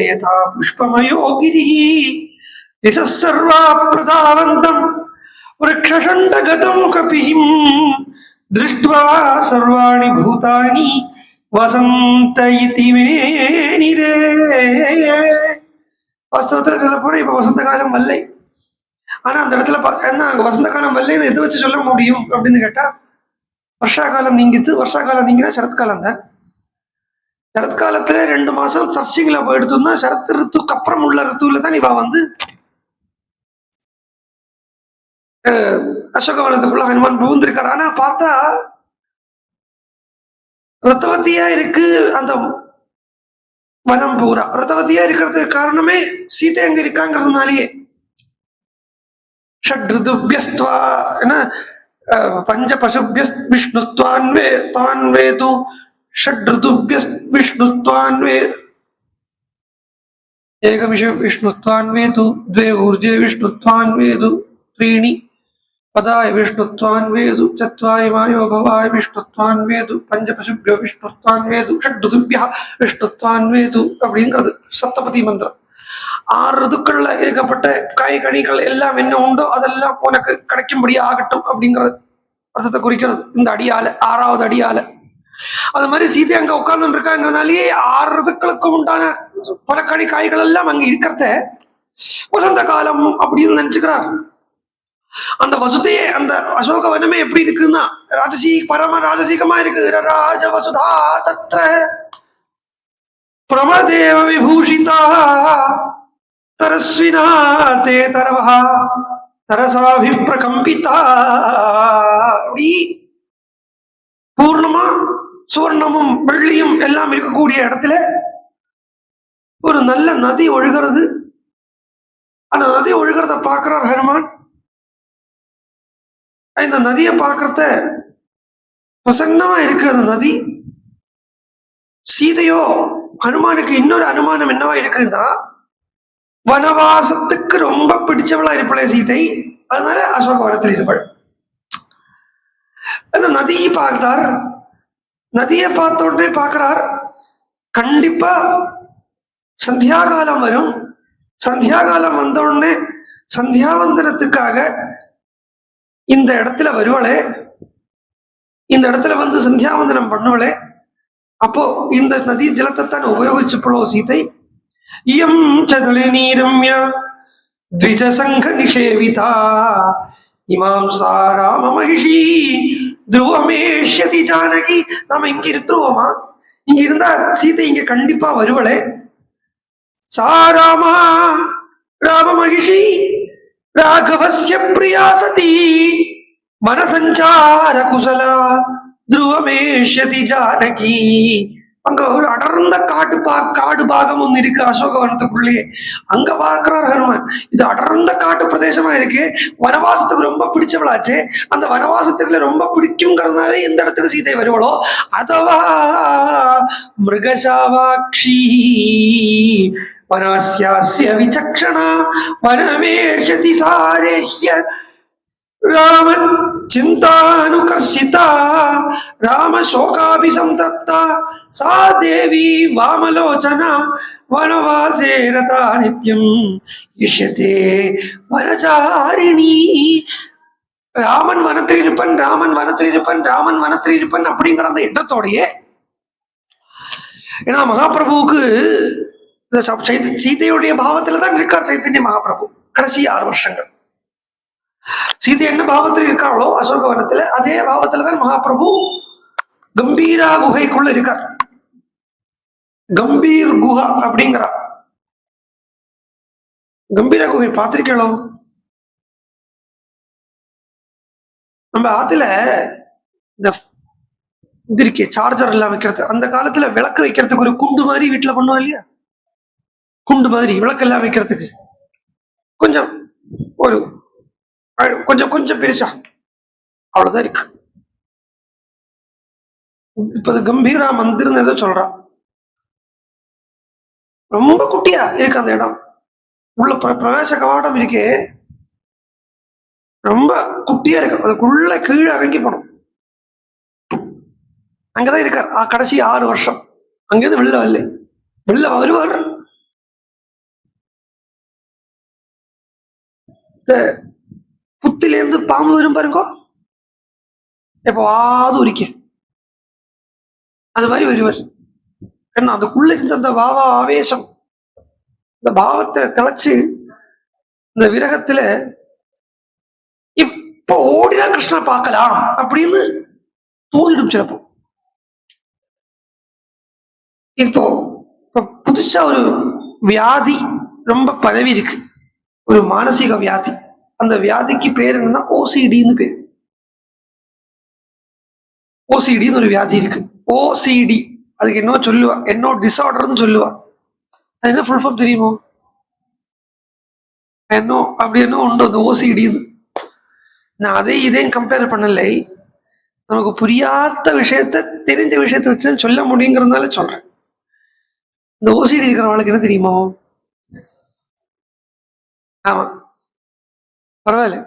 யதா புஷ்பமயோ கிரிஹி திசः சர்வா பிரதாவந்தம் விருக்ஷண்டகதம் கபிஹிம் திருஷ்ட்வா சர்வாணி பூதானி வசந்த இதி மேனிரே. வாஸ்தவத்துல சொல்ல போனா இப்ப வசந்த காலம் வல்லை. ஆனா அந்த இடத்துல என்ன வசந்த காலம் வல்லைன்னு எது வச்சு சொல்ல முடியும் அப்படின்னு கேட்டா, வருஷா காலம் நீங்கித்து. வருஷா காலம் நீங்கினா சரத்காலம் தான். சரத்காலத்துல 2 மாசம் சர்ச்சிங்ல போயிடுத்துன்னா சரத் ரித்துக்கு அப்புறம் உள்ள ரித்துவில தான் இவ அசோகவனத்துக்குள்ள ஹனுமான் புகுந்திருக்காரு. ஆனா பார்த்தா ரத்தவத்தியா இருக்கு அந்த வனம் பூரா. ரத்தவத்தியா இருக்கிறதுக்கு காரணமே சீதை அங்க இருக்காங்கிறதுனாலேயே. ஷட் ரிதுபியஸ்துவா என்ன பஞ்ச பசுபிய விஷ்ணுஸ்துவான் வேது ஷட் ரிதுபிய விஷ்ணுஸ்துவான் வே ஏக விஷ்ணுஸ்துவான் வேது द्वे ऊर्जे विष्णुत्वान् वेदु त्रीणि पदाय विष्णुत्वान् वेदु चत्वारि मायो भवाय विष्णुत्वान् वेदु पंचपशुभ्यो विष्णुत्वान् वेदु षड्ऋतुभ्यः विष्णुत्वान् वेदु அப்படிங்கிறது சப்தபதி மந்திரம். 6 ऋतुக்கள்ல ஏகப்பட்ட காய் கனிகள் எல்லாம் என்ன உண்டோ அதெல்லாம் உனக்கு கிடைக்கும்படி ஆகட்டும் அப்படிங்கிறது அர்த்தத்தை குறிக்கிறது இந்த அடியால, 6வது அடியால. அது மாதிரி சீதை அங்க உட்கார்ந்து இருக்காங்கிறதுனாலேயே 6 ऋतुக்களுக்கு உண்டான பல கனி காய்கள் எல்லாம் அங்க இருக்கிறத வசந்த காலம் அப்படின்னு நினைச்சுக்கிறார். அந்த வசுதையே, அந்த அசோகவனமே எப்படி இருக்குன்னா பரம ராஜசீகமா இருக்கு. ராஜ வசுதா தத்ர பிரமதேவ விபூஷிதா தரஸ்வினா தே தரவஹா தரசாபி பிரகம்பிதா. அப்படி பூர்ணமா சுவர்ணமும் வெள்ளியும் எல்லாம் இருக்கக்கூடிய இடத்துல ஒரு நல்ல நதி ஒழுகிறது. அந்த நதி ஒழுகிறத பார்க்கிறார் ஹனுமான். இந்த நதியை பார்க்கறத பிரசன்னமா இருக்கு அந்த நதி. சீதையோ ஹனுமானுக்கு இன்னொரு அனுமானம் என்னவா இருக்குன்னா, வனவாசத்துக்கு ரொம்ப பிடிச்சவளா இருப்பளே சீதை, அதனால அசோக வனத்தில் இருப்பாள். அந்த நதியை பார்த்தார். நதியை பார்த்த உடனே பார்க்கிறார், கண்டிப்பா சந்தியாகாலம் வரும். சந்தியாகாலம் வந்த உடனே சந்தியாவந்தனத்துக்காக இந்த இடத்துல வருவளே, இந்த இடத்துல வந்து சந்தியாவந்தனம் பண்ணுவளே, அப்போ இந்த நதி ஜலத்தை தான் உபயோகிச்சுப்பளோ சீதை. இயம் சதுளி நீரம்யா த்விஜசங்க நிஷேவிதா இமாம் சா ராம மகிஷி துருவமேஷ்யதி ஜானகி. நாம இங்க இருந்துருவோமா? இங்க இருந்தா சீதை இங்க கண்டிப்பா வருவளே. சா ராமா ராம மகிஷி ராகவஸ்ய பிரியா சதி மனசஞ்சார குசலா துருவமேஷ்யதி ஜானகி. அங்க ஒரு அடர்ந்த காடு பாகம் ஒண்ணு இருக்கு அசோகவனத்துக்குள்ளேயே. அங்க பார்க்கிறார் ஹனுமான், இது அடர்ந்த காட்டு பிரதேசமா இருக்கு, வனவாசத்துக்கு ரொம்ப பிடிச்சவளாச்சு. அந்த வனவாசத்துக்குள்ள ரொம்ப பிடிக்குங்கிறதுனால எந்த இடத்துக்கு சீதை வருவளோ அதவா மிருகசாவாட்சி வனஸ்யாஸ்ய விசக்ஷணா வனமேஷதி சாரேஹ்ய ராம சிந்தானுகர்ஷிதா ராம சோகாபிசந்தப்தா சா தேவி வாமலோச்சனா வனவாசே ரதா நித்யம் இஷ்யதே வனச்சாரிணி. ராமன் வனத்தில் இருப்பன், ராமன் வனத்தில் இருப்பன், ராமன் வனத்தில் இருப்பன் அப்படிங்கிற அந்த எண்ணத்தோடையே, ஏன்னா மகாபிரபுவுக்கு சீதையுடைய பாவத்துல தான் இருக்கார் சைத்தன்ய மகாபிரபு கடைசி 6 வருஷங்கள். சீதை என்ன பாவத்தில் இருக்காளோ அசோகவனத்துல, அதே பாவத்துல தான் மகாபிரபு கம்பீரா குகைக்குள்ள இருக்கார். கம்பீர் குஹா அப்படிங்கிறா. கம்பீரா குகை பார்த்திருக்கோ? நம்ம ஆத்துல இந்த இது இருக்கே சார்ஜர் எல்லாம் வைக்கிறது, அந்த காலத்துல விளக்கு வைக்கிறதுக்கு ஒரு குண்டு மாதிரி வீட்டுல பண்ணுவோம் இல்லையா? குண்டு மாதிரி விளக்கு எல்லாம் வைக்கிறதுக்கு கொஞ்சம் ஒரு கொஞ்சம் கொஞ்சம் பெருசா அவ்வளவுதான் இருக்கு. இப்ப கம்பீரா மந்திர்னு ஏதோ சொல்றா, ரொம்ப குட்டியா இருக்கு அந்த இடம். உள்ள பிரவேச கவாடம் இருக்கே, ரொம்ப குட்டியா இருக்கு. அதுக்குள்ள கீழே இறங்கி போனோம். அங்கதான் இருக்கார் கடைசி 6 வருஷம். அங்கிருந்து வெளில வருவார். புத்திலேருந்து பாம்பு வரும் பாருங்க, எப்பவாது உரிக்க, அது மாதிரி வருவார். ஏன்னா அதுக்குள்ள இருந்த அந்த பாவா ஆவேசம், இந்த பாவத்தை திளைச்சு இந்த விரகத்துல இப்போ ஓடினா கிருஷ்ணனை பார்க்கலாம் அப்படின்னு தோணிடும் சிலப்போ. இப்போ புதுசா ஒரு வியாதி ரொம்ப பரவி இருக்கு, ஒரு மானசீக வியாதி. அந்த வியாதிக்கு பேர் என்னன்னா ஓசிடின்னு பேர். ஓசிடின்னு ஒரு வியாதி இருக்கு. ஓசிடி அதுக்கு என்ன சொல்லுவா, என்ன டிசார்டர்னு சொல்லுவா. அது என்ன ஃபுல் ஃபார்ம் தெரியுமோ? என்ன அப்படி என்ன உண்டு அந்த ஓசிடின்னு. நான் இதையும் கம்பேர் பண்ணலை, நமக்கு புரியாத விஷயத்த தெரிஞ்ச விஷயத்த வச்சு சொல்ல முடியுங்கிறதுனால சொல்றேன். இந்த ஓசிடி இருக்கிறவங்களுக்கு என்ன தெரியுமோ? ஆமா, பரவாயில்ல.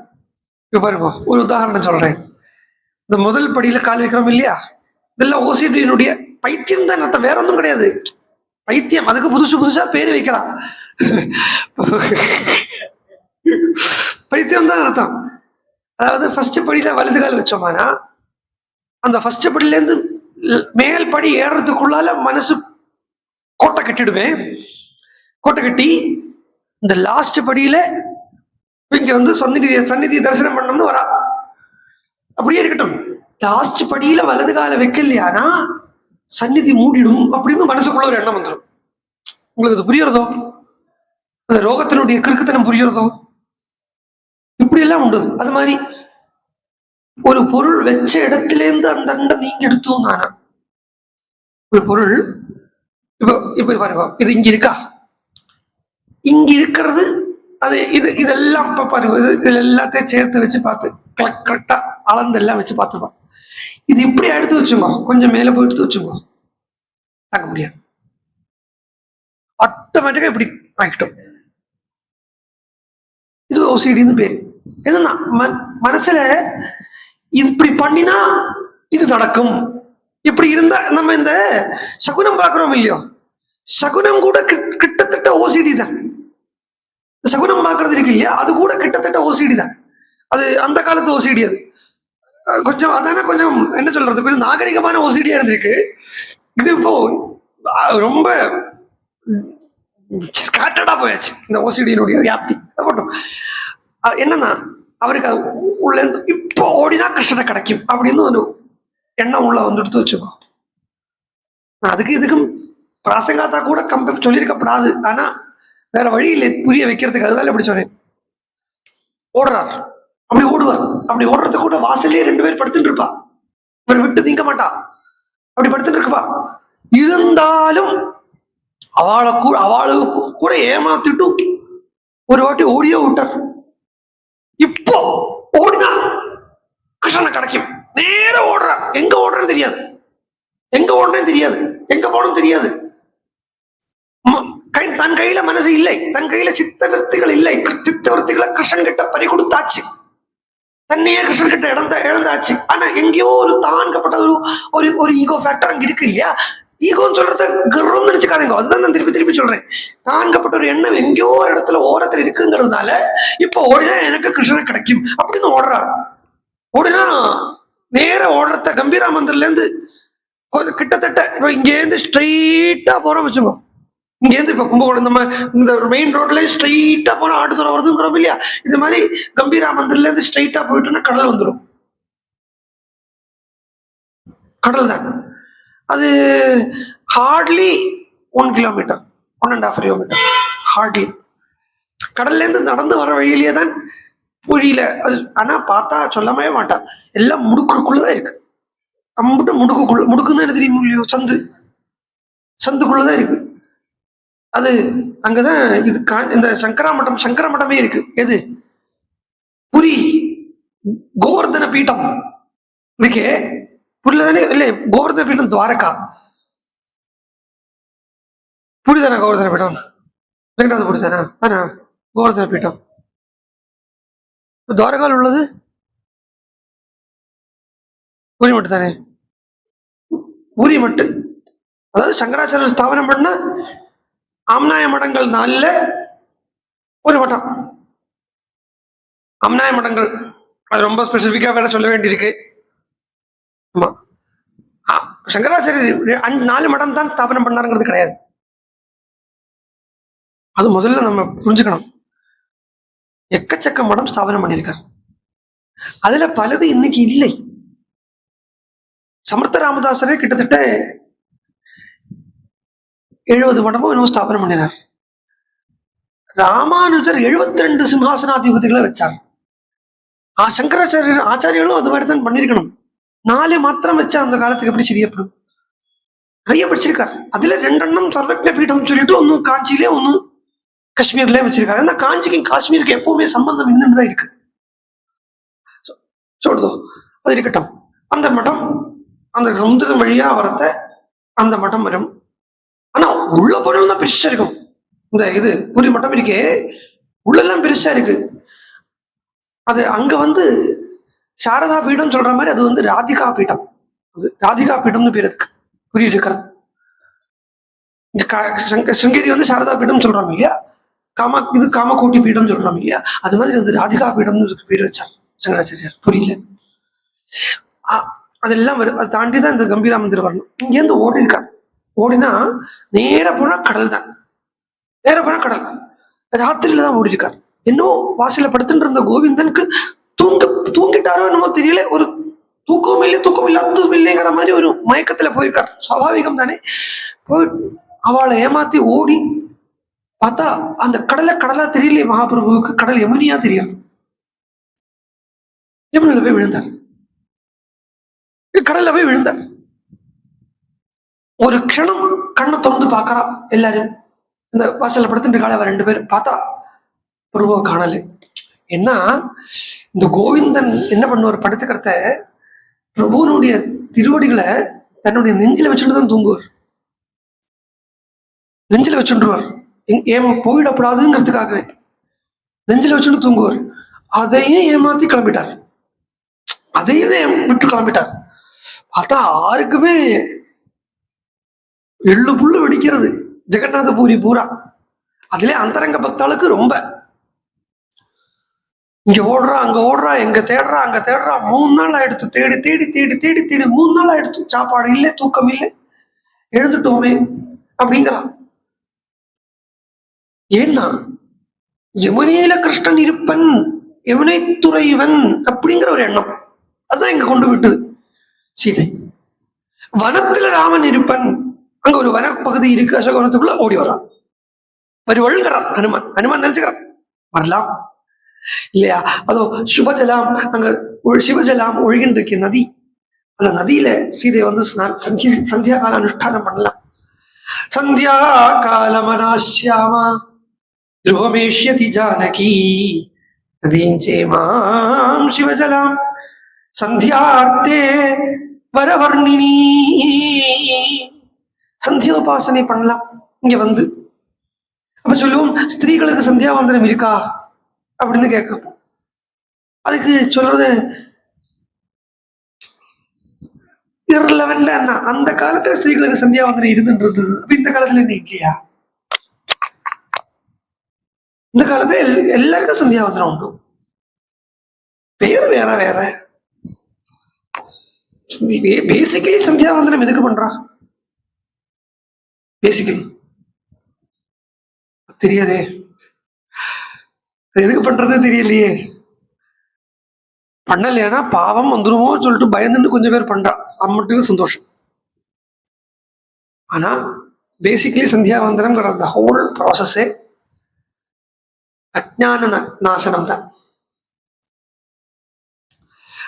இப்ப பாருங்க, ஒரு உதாரணம் சொல்றேன். இந்த முதல் படியில கால் வைக்கிறோம் இல்லையா, இதெல்லாம் ஓசிடியினுடைய பைத்தியம் தான் அர்த்தம், வேற ஒன்றும் கிடையாது. பைத்தியம், அதுக்கு புதுசா பேரு வைக்கிறான். பைத்தியம் தான் அர்த்தம். அதாவது ஃபர்ஸ்ட் படியில வலது கால் வச்சோமானா, அந்த ஃபர்ஸ்ட் படியில இருந்து மேல் படி ஏறுறதுக்குள்ளால மனசு கோட்டை கட்டிடுவேன். கோட்டை கட்டி இந்த லாஸ்ட் படியில இங்க வந்து சந்நிதி தரிசனம் பண்ணணும்னு வரா. அப்படியே இருக்கட்டும், லாஸ்ட் படியில வலது கால வைக்கலையானா சந்நிதி மூடிடும் அப்படின்னு மனசுக்குள்ள ஒரு எண்ணம் வந்துடும். உங்களுக்கு அது புரியறதோ? அந்த ரோகத்தினுடைய கிறுக்குத்தனம் புரியறதோ? இப்படி எல்லாம் உண்டு. அது மாதிரி ஒரு பொருள் வச்ச இடத்துல இருந்து அந்த அண்டை நீங்க எடுத்தோம் நானா, ஒரு பொருள். இப்போ இப்போ பாருங்க, இது இங்க இருக்கா, இங்க இருக்கிறது அது இதெல்லாம் இப்ப பாருங்க, இதுல எல்லாத்தையும் சேர்த்து வச்சு பார்த்து கரெக்டா அளந்து எல்லாம் வச்சு பார்த்துருப்போம். இது இப்படி எடுத்து வச்சுங்க, கொஞ்சம் மேல போய் எடுத்து வச்சுங்க, தாக்க முடியாது. ஆட்டோமேட்டிக்கா இப்படி ஆகிட்டோம். இது ஓசிடின்னு பேரு. என்னன்னா மனசுல இது இப்படி பண்ணினா இது நடக்கும், இப்படி இருந்தா நம்ம இந்த சகுனம் பார்க்கிறோம் இல்லையோ, சகுனம் கூட கிட்டத்தட்ட ஓசிடி தான். சகுனம் பார்க்கறது இருக்கு இல்லையா, அது கூட கிட்டத்தட்ட ஓசிடி தான். அது அந்த காலத்து ஓசிடி. அது கொஞ்சம் அதான கொஞ்சம் என்ன சொல்றது, கொஞ்சம் நாகரிகமான ஓசிடியா இருந்திருக்கு. இது இப்போ ரொம்ப ஸ்கேட்டர்டா போயாச்சு இந்த ஓசிடியினுடைய வியாப்தி. என்னன்னா அவருக்கு உள்ள இருந்து இப்போ ஓடினா கிருஷ்ணனை கிடைக்கும் அப்படின்னு ஒரு எண்ணம் உள்ள வந்துடுத்து வச்சுக்கோ. அதுக்கு இதுக்கும் பிராசங்காத்தா கூட கம்பேர் சொல்லியிருக்கப்படாது. ஆனா வேற வழி இல்லை புரிய வைக்கிறதுக்கு, அதுதான் இப்படி சொன்னேன். ஓடுறார், அப்படி ஓடுவார். அப்படி ஓடுறது கூட வாசலே 2 பேர் படுத்துட்டு இருப்பா, இவர் விட்டு நீங்க மாட்டா, அப்படி படுத்துட்டு இருப்பா. இருந்தாலும் அவளுக்கு கூட ஏமாத்திட்டு ஒரு வாட்டி ஓடியே விட்டார். இப்போ ஓடினா கிருஷ்ணனை கிடைக்கும், நேர ஓடுற. எங்க ஓடுறேன்னு தெரியாது, எங்க ஓடுறேன்னு தெரியாது, எங்க போனோம் தெரியாது. தன் கையில மனசு இல்லை, தன் கையில சித்தவர்த்திகள் இல்லை. சித்தவர்த்திகளை கிருஷ்ணன் கிட்ட பறி கொடுத்தாச்சு, தன்னையே கிருஷ்ணன் கிட்ட இழந்தாச்சு. ஆனா எங்கேயோ ஒரு தான்கப்பட்ட ஒரு ஈகோ ஃபேக்டர் அங்க இருக்கு இல்லையா. ஈகோன்னு சொல்றது கர்வம் நினைச்சுக்காதீங்க, அதுதான் நான் திருப்பி திருப்பி சொல்றேன். தான்கப்பட்ட ஒரு எண்ணம் எங்கேயோ ஒரு இடத்துல ஓரத்துல இருக்குங்கிறதுனால இப்போ ஓடினா எனக்கு கிருஷ்ணன் கிடைக்கும் அப்படின்னு ஓடுறாரு. ஓடினா நேர ஓடுறத கம்பீரா மந்திரில இருந்து கிட்டத்தட்ட இப்போ இங்கேருந்து ஸ்ட்ரெயிட்டா போறோம் வச்சுக்கோ. இங்கேருந்து இப்ப கும்பகோணம் நம்ம இந்த மெயின் ரோட்ல ஸ்ட்ரெயிட்டா போனா ஆட்டுத்துறை வருதுங்கிறோம் இல்லையா. இது மாதிரி கம்பீரா மந்திரில இருந்து ஸ்ட்ரெயிட்டா போயிட்டோம்னா கடல் வந்துடும். கடல் தான் அது. Hardly 1 kilometre, 1.5 kilometre hardly. கடல்ல இருந்து நடந்து வர வழியிலேயே தான் புரியல அது. ஆனா பார்த்தா சொல்லவே மாட்டா, எல்லாம் முடுக்குக்குள்ளதான் இருக்கு. நம்மகிட்ட முடுக்குன்னு என்ன தெரியும் இல்லையோ, சந்துக்குள்ளதான் இருக்கு அது. அங்கதான் இது இந்த சங்கர மட்டமே இருக்கு. எது புரி கோவர்தன பீட்டம் இருக்கே, புரியல தானே? இல்ல கோவர்தன பீட்டம் துவாரகா, புரிதானா? கோவர்தன பீட்டம் வெங்கடாத புரிதானா? தானா கோவர்தன பீட்டம் துவாரகாவில் உள்ளது பூரி மட்டு தானே? பூரி மட்டு, அதாவது சங்கராச்சாரியர் ஸ்தாபனம் பண்ண ஆம்நாய மடங்கள் 4ல ஒரு மட்டம். ஆம்நாய மடங்கள் அது ரொம்ப ஸ்பெசிபிக்கா வேற சொல்ல வேண்டியிருக்கு. ஆமா, சங்கராச்சாரியர் 4 மடம் தான் ஸ்தாபனம் பண்ணாருங்கிறது கிடையாது. அது முதல்ல நம்ம புரிஞ்சுக்கணும். எக்கச்சக்க மடம் ஸ்தாபனம் பண்ணியிருக்காரு, அதுல பலது இன்னைக்கு இல்லை. சமர்த்த ராமதாசரே கிட்டத்தட்ட 70 மடமும் இன்னும் ஸ்தாபனம் பண்ணினார். ராமானுஜர் 72 சிம்ஹாசனாதிபதிகளை வச்சார். சங்கராச்சாரியர் ஆச்சாரியர்களும் அது மாதிரி தான் பண்ணிருக்கணும். 4 மாத்திரம் வச்சா அந்த காலத்துக்கு எப்படி சரியப்படும்? நிறைய படிச்சிருக்காரு. அதுல 2 எண்ணம் சர்வஜ்ஞ பீடம் சொல்லிட்டு ஒண்ணு காஞ்சியிலே ஒண்ணு காஷ்மீர்லயே வச்சிருக்காரு. ஆனா காஞ்சிக்கும் காஷ்மீருக்கு எப்பவுமே சம்பந்தம் இருந்துதான் இருக்கு. சொல்றதோ அது இருக்கட்டும். அந்த மடம் அந்த சமுத்திரம் வழியா வரத்த அந்த மடம் வரும். ஆனா உள்ள பொருள் தான் பெருசா இருக்கும். இந்த இது புரி மட்டம் இருக்கே, உள்ளெல்லாம் பெருசா இருக்கு. அது அங்க சாரதா பீடம் சொல்ற மாதிரி அது ராதிகா பீடம். அது ராதிகா பீடம்னு பேர் அதுக்கு புரி இருக்கிறது. இங்க சிங்கேரி சாரதா பீடம் சொல்றாங்க இல்லையா, காமகோட்டி பீடம் சொல்றாங்க இல்லையா, அது மாதிரி ராதிகா பீடம்னு பேர் வச்சார் சங்கராச்சாரியார். புரியல, அதெல்லாம் வரும். அதை தாண்டிதான் இந்த கம்பீரா மந்திரம் வரணும். இங்கேருந்து ஓடிருக்கார். ஓடினா நேர போனா கடல் தான், நேர போனா கடல். ராத்திரியில தான் ஓடி இருக்கார். இன்னும் வாசல படுத்துட்டு இருந்த கோவிந்தனுக்கு தூங்கிட்டாரோ என்னமோ தெரியல, ஒரு தூக்கம் இல்லைங்கிற மாதிரி ஒரு மயக்கத்துல போயிருக்கார். சுவாபாவிகம் தானே. போய் அவளை ஏமாத்தி ஓடி பார்த்தா அந்த கடலா தெரியலையே மகாபிரபுவுக்கு. கடல் யமுனியா தெரியாது. யமுனில போய் விழுந்தார், கடல்ல போய் விழுந்தார். ஒரு க்ஷணம் கண்ணை திறந்து பார்க்கறா. எல்லாரும் இந்த வாசல்ல படுத்துட்டு இருக்காள 2 பேர் பார்த்தா பிரபுவை காணல. ஏன்னா இந்த கோவிந்தன் என்ன பண்ணுவார், படுத்துக்கிறத பிரபுவனுடைய திருவடிகளை தன்னுடைய நெஞ்சில வச்சுட்டு தான் தூங்குவார். நெஞ்சில வச்சுருவார், ஏன் போயிடப்படாதுங்கிறதுக்காகவே நெஞ்சில வச்சுட்டு தூங்குவார். அதையும் ஏமாத்தி கிளம்பிட்டார், அதையும் விட்டு கிளம்பிட்டார். பார்த்தா யாருக்குமே எள்ளு புல்லு வெடிக்கிறது ஜெகநாத பூரி பூரா. அதுல அந்தரங்க பக்தாளுக்கு ரொம்ப இங்க ஓடுறா அங்க ஓடுறா, எங்க தேடுறா அங்க தேடுறா. 3 நாள் ஆயிடுத்து, தேடி தேடி தேடி தேடி தேடி 3 நாள் ஆயிடுத்து. சாப்பாடு இல்லை, தூக்கம் இல்லை, எழுந்துட்டோமே அப்படிங்கிறான். ஏன்னா யமுனையில கிருஷ்ணன் இருப்பன், யமுனை துறைவன் அப்படிங்கிற ஒரு எண்ணம் அதுதான் இங்க கொண்டு விட்டது சீதை. வனத்துல ராமன் இருப்பன், அங்க ஒரு வனப்பகுதி இருக்கு, அசோகவனத்துக்குள்ள ஓடி வரான், வருவள்கிறான் ஹனுமான். ஹனுமான் நினைச்சுக்கிறான் வரலாம் இல்லையா. அதோ சுபஜலாம், அங்க சிவஜலாம் ஒழுகின்ற இருக்க நதி, அந்த நதியில சீதை வந்து சந்தியா கால அனுஷ்டானம் பண்ணலாம். சந்தியா காலமனாஷ்யாமா த்ருவமேஷ்யதி ஜானகி நதீஞ்சேமாம் சிவஜலாம் சந்தியார்த்தே வரவர்ணினி. சந்தியோபாசனை பண்ணலாம் இங்க வந்து. அப்ப சொல்லுவோம், ஸ்திரீகளுக்கு சந்தியாவந்தனம் இருக்கா அப்படின்னு கேட்கப்போம். அதுக்கு சொல்றது இரலவென்ட்ல என்ன, அந்த காலத்துல ஸ்திரீகளுக்கு சந்தியாவந்தனம் இருந்துன்றது, அப்ப இந்த காலத்துல என்ன இல்லையா? இந்த காலத்துல எல்லாருக்கும் சந்தியாவந்தனம் உண்டு, பேர் வேற வேற. பேசிக்கலி சந்தியாவந்தனம் எதுக்கு பண்றா? பேசிக்கலி தெரியாதே, எதுக்கு பண்றது தெரியலையே. பண்ணலையானா பாவம் வந்துருமோ சொல்லிட்டு பயந்துட்டு கொஞ்சம் பேர் பண்றா, அம்மட்டுக்கு சந்தோஷம். ஆனா பேசிக்கலி சந்தியாவந்தனம் அந்த ஹோல் ப்ராசஸே அஜ்ஞான நாசனம் தான்.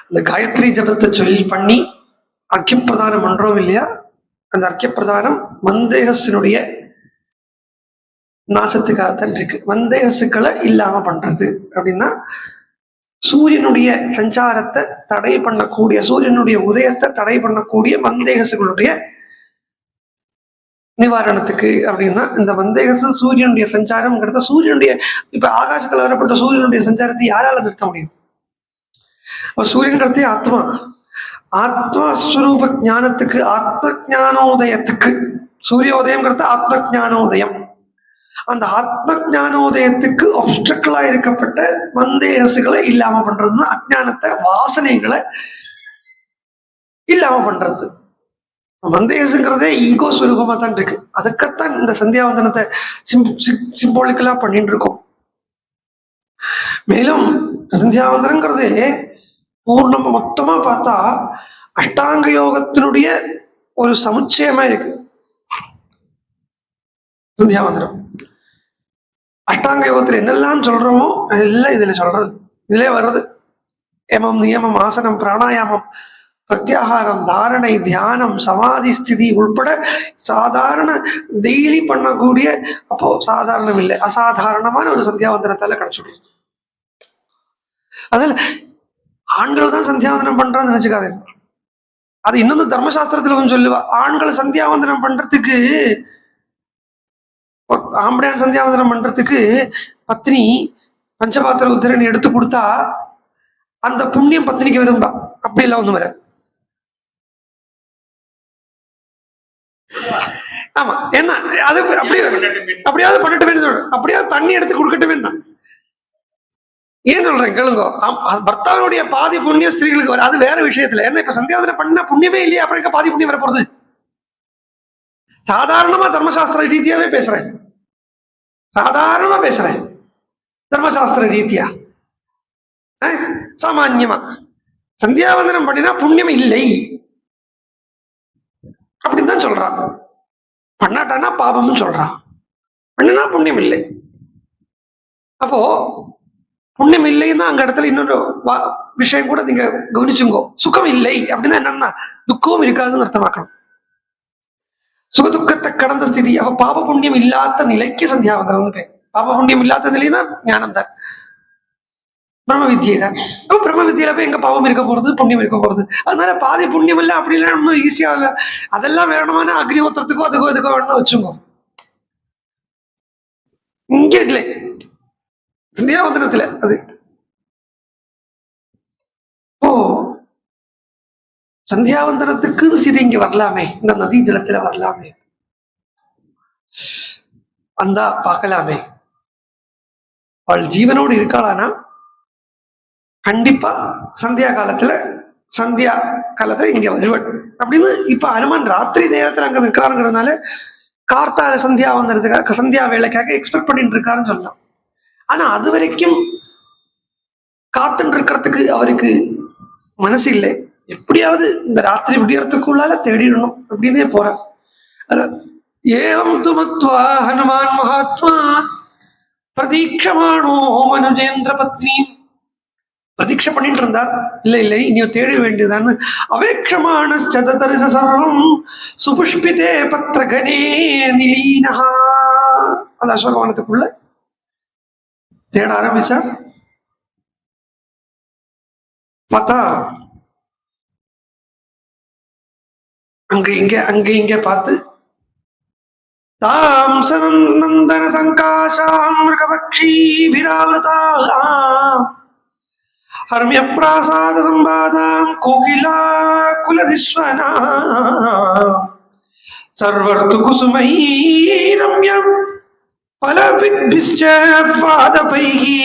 அந்த காயத்ரி ஜபத்தை சொல்லி பண்ணி அர்க்கியப்பிரதானம் பண்றோம் இல்லையா, அந்த அர்க்கியப்பிரதானம் மந்தேகத்தினுடைய நாசத்துக்காகத்தான் இருக்கு. மந்தேகசுக்களை இல்லாம பண்றது அப்படின்னா சூரியனுடைய சஞ்சாரத்தை தடை பண்ணக்கூடிய, சூரியனுடைய உதயத்தை தடை பண்ணக்கூடிய மந்தேகசுகளுடைய நிவாரணத்துக்கு அப்படின்னா இந்த மந்தேகசு சூரியனுடைய சஞ்சாரம்ங்கிறத, சூரியனுடைய இப்ப ஆகாசத்துல வரப்பட்ட சூரியனுடைய சஞ்சாரத்தை யாரால நிறுத்த முடியும்? சூரியன்கிறதே ஆத்மா, ஆத்மஸ்வரூப ஞானத்துக்கு, ஆத்ம ஞானோதயத்துக்கு, சூரியோதயம்ங்கிறது ஆத்ம ஞானோதயம். அந்த ஆத்ம ஞானோதயத்துக்கு ஆப்ஸ்ட்ரக்கிளா இருக்கப்பட்ட மந்தேகசுகளை இல்லாம பண்றதுன்னா அஜ்ஞானத்தை, வாசனைகளை இல்லாம பண்றது. மந்தேகசுங்கிறதே ஈகோ ஸ்வரூபமா தான் இருக்கு. அதுக்குத்தான் இந்த சந்தியாவந்தனத்தை சிம்போலிக்கலா பண்ணிட்டு இருக்கோம். மேலும் சந்தியாவந்தனங்கிறது பூர்ணமா மொத்தமா பார்த்தா அஷ்டாங்க யோகத்தினுடைய ஒரு சமுச்சயமா இருக்கு சந்தியாவந்தனம். அஷ்டாங்க யோகத்துல என்னெல்லாம் சொல்றோமோ அதெல்லாம் இதுல சொல்றது, இதுல வர்றது. ஏமம், நியமம், ஆசனம், பிராணாயாமம், பிரத்யாகாரம், தாரணை, தியானம், சமாதி ஸ்திதி உள்பட சாதாரண டெய்லி பண்ணக்கூடிய, அப்போ சாதாரணம் இல்லை அசாதாரணமான ஒரு சந்தியாவந்தனத்தால கிடைச்சிடுறது. அதனால ஆண்கள் தான் சந்தியாவந்தனம் பண்றான்னு நினைச்சுக்காது. அது இன்னொன்று தர்மசாஸ்திரத்துல கொஞ்சம் சொல்லுவா, ஆண்கள் சந்தியாவந்தனம் பண்றதுக்கு, ஆம்படையான் சந்தியாவந்தனம் பண்றதுக்கு பத்னி பஞ்சபாத்திர உத்தரணி எடுத்து கொடுத்தா அந்த புண்ணியம் பத்னிக்கு வரும்பா. அப்படி எல்லாம் ஒண்ணும் வராது. ஆமா, என்ன அது அப்படியாவது பண்ணட்டுமே சொல்றேன், அப்படியாவது தண்ணி எடுத்து கொடுக்கட்டுமே தான். ஏன் சொல்றேன் கேளுங்க, பர்த்தாவினுடைய பாதி புண்ணிய ஸ்திரீகளுக்கு வர, அது வேற விஷயத்துல. ஏன்னா இப்ப சந்தியாவந்தனம் பண்ணா புண்ணியமே இல்லையா, அப்புறம் பாதி புண்ணியம் வர போறது. சாதாரணமா தர்மசாஸ்திர ரீதியாவே பேசுறேன், சாதாரணமா பேசுறேன், தர்மசாஸ்திர ரீதியா சாமான்யமா. சந்தியாவந்தனம் பண்ணினா புண்ணியம் இல்லை அப்படின்னு தான் சொல்றான். பண்ணாட்டானா பாபம்னு சொல்றான், பண்ணினா புண்ணியம் இல்லை. அப்போ புண்ணியம் இல்லைன்னா அங்க இடத்துல இன்னொரு விஷயம் கூட நீங்க கவனிச்சுங்கோ. சுகம் இல்லை அப்படின்னா என்னன்னா துக்கமும் இருக்காதுன்னு அர்த்தமாக்கணும். സുഖദുഃഖത്തെ കടന്ന സ്ഥിതി. അവ പാപപുണ്യം ഇല്ലാത്ത നിലയ്ക്ക് സന്ധ്യാവന്തനം പേര്. പാപപുണ്യം இல்லாத நிலைனா ஞானம் தான், பிரம்ம வித்தியை தான். அப்ப பிரம்ம வித்தியில போய் எங்க பாவம் இருக்க போறது, புண்ணியம் இருக்க போறது? அதனால பாதி புண்ணியம் இல்ல அப்படி இல்ல ஒன்றும் ஈஸியா இல்ல. அதெல்லாம் வேணுமான அக்னிஹோத்திரத்துக்கோ அதுக்கோ இதுக்கோ வேணும்னு வச்சுக்கோ. இங்க இல்லை, சந்தியாவந்தனத்துல அது. ஓ, சந்தியாவந்தனத்துக்கு சீதை இங்க வரலாமே, இந்த நதி ஜலத்துல வரலாமே, வந்தா பார்க்கலாமே. அவள் ஜீவனோடு இருக்காளானா கண்டிப்பா சந்தியா காலத்துல இங்க வருவள் அப்படின்னு இப்ப அனுமன் ராத்திரி நேரத்துல அங்க நிற்காருங்கிறதுனால கார்த்தால சந்தியா வந்ததுக்காக சந்தியா வேலைக்காக எக்ஸ்பெக்ட் பண்ணிட்டு இருக்காருன்னு சொல்லலாம். ஆனா அது வரைக்கும் காத்துட்டு இருக்கிறதுக்கு அவருக்கு மனசு இல்லை. எப்படியாவது இந்த ராத்திரி விடியறதுக்குள்ளால தேடிடணும் அப்படின்னே போறார். ஏவம் துமத்வா ஹனுமான் மகாத்மா பிரதீட்சமானோ மனுஜேந்திர பத்னி. பிரதீட்சை பண்ணிட்டு இருந்தார். இல்லை இனி தேட வேண்டியதான்னு அவேக்ஷமான சர்வம் சுபுஷ்பிதே பத்ரகனே நிலீனஹா. அந்த அசோகவனத்துக்குள்ள தேட ஆரம்பிச்சார். பார்த்தா அங்க இங்க பார்த்து தாம் சனந்தன சங்காசாம் மிருகபக்ஷீபிராவிருதா ஹர்மிய பிராசாத சம்பாதாம் கோகிலா குலதிஸ்வனா சர்வர்த்து குசுமை ரம்யம் பலவித்பிஷ்ச பாதபைஹி